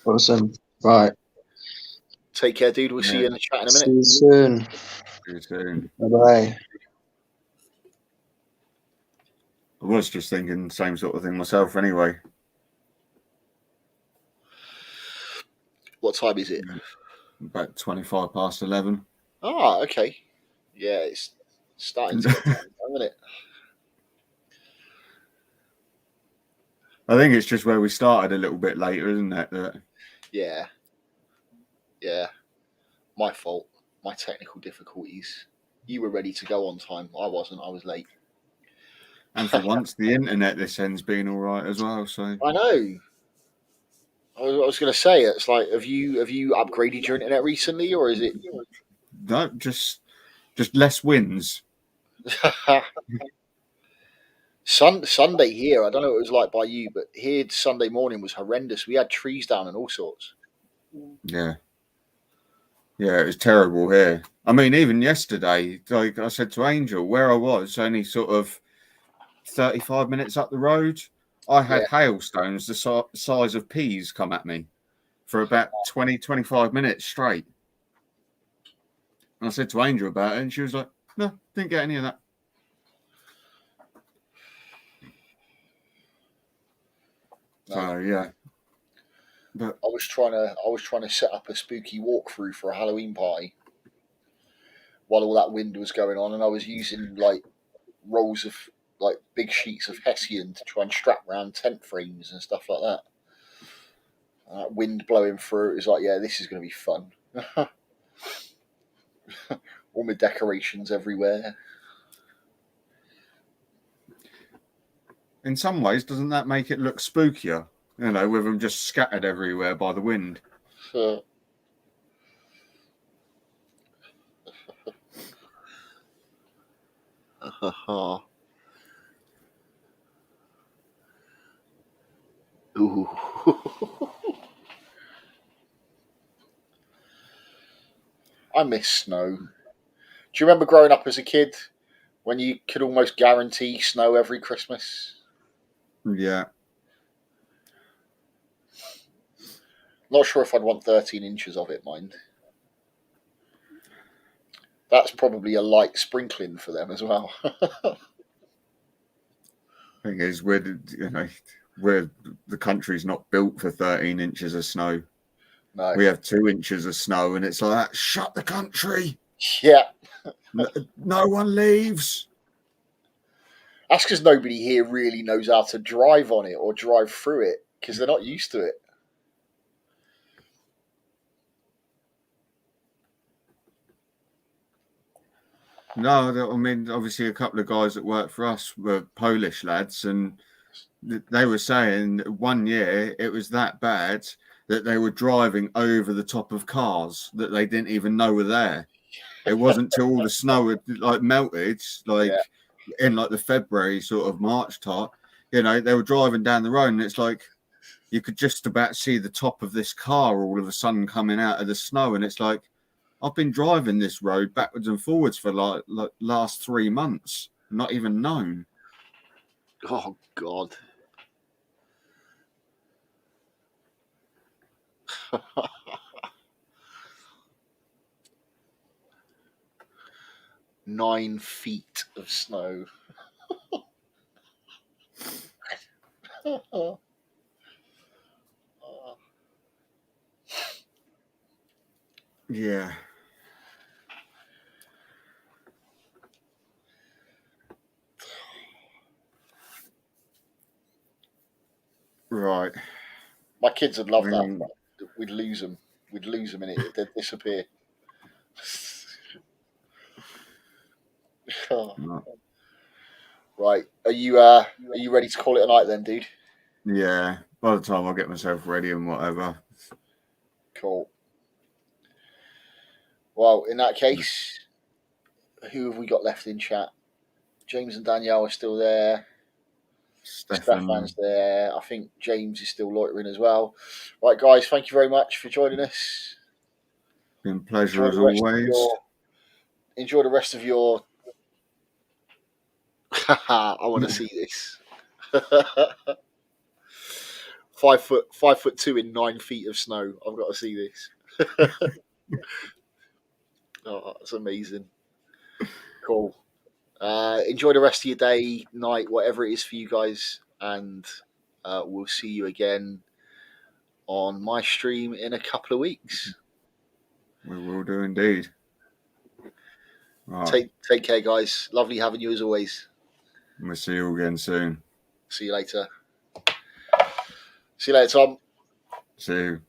Awesome. Right. Take care, dude. We'll see you in the chat in a minute. See you soon. See you soon. Bye-bye. I was just thinking the same sort of thing myself anyway. What time is it? About 25 past 11. Ah, okay. Yeah, it's starting to get time, isn't it? I think it's just where we started a little bit later, isn't it? That Yeah. Yeah. My fault. My technical difficulties. You were ready to go on time. I wasn't. I was late. and for once, the internet this end's been all right as well. So I know. I was going to say, it's like, have you upgraded your internet recently, or is it? no, just less wins. Sunday here, I don't know what it was like by you, but here Sunday morning was horrendous. We had trees down and all sorts. Yeah, it was terrible here. I mean, even yesterday, like I said to Angel, where I was, only sort of 35 minutes up the road, I had hailstones the size of peas come at me for about 20-25 minutes straight. And I said to Angel about it, and she was like, no, didn't get any of that. So yeah, but I was trying to set up a spooky walkthrough for a Halloween party while all that wind was going on, and I was using like rolls of like big sheets of Hessian to try and strap around tent frames and stuff like that. And that wind blowing through, it was like, yeah, this is going to be fun. All my decorations everywhere. in some ways, doesn't that make it look spookier? You know, with them just scattered everywhere by the wind. Ooh. I miss snow. Do you remember growing up as a kid when you could almost guarantee snow every Christmas? Yeah. Not sure if I'd want 13 inches of it, mind. That's probably a light sprinkling for them as well. Thing is, the country's not built for 13 inches of snow. No. We have 2 inches of snow, and it's like, shut the country. Yeah. No one leaves. That's because nobody here really knows how to drive on it or drive through it because they're not used to it. No, I mean, obviously, a couple of guys that work for us were Polish lads, and they were saying 1 year it was that bad that they were driving over the top of cars that they didn't even know were there. It wasn't till all the snow had like melted, in like the February sort of March time. You know, they were driving down the road, and it's like you could just about see the top of this car all of a sudden coming out of the snow, and it's like, I've been driving this road backwards and forwards for like last 3 months, not even known. Oh, God. Nine feet of snow. Yeah. Right. My kids would love that. We'd lose them. We'd lose them in it. They'd disappear. No. Right. Are you ready to call it a night then, dude? Yeah. By the time I get myself ready and whatever. Cool. Well, in that case, who have we got left in chat? James and Danielle are still there. Stefan's there. I think James is still loitering as well. Right, guys, thank you very much for joining us. Been a pleasure as always. Enjoy the rest of your. I want to see this. 5'2" in 9 feet of snow. I've got to see this. Oh, that's amazing. Cool. Enjoy the rest of your day, night, whatever it is for you guys, and we'll see you again on my stream in a couple of weeks. We will do indeed. Right. Take care, guys. Lovely having you as always. We'll see you again soon. See you later. See you later, Tom. See you.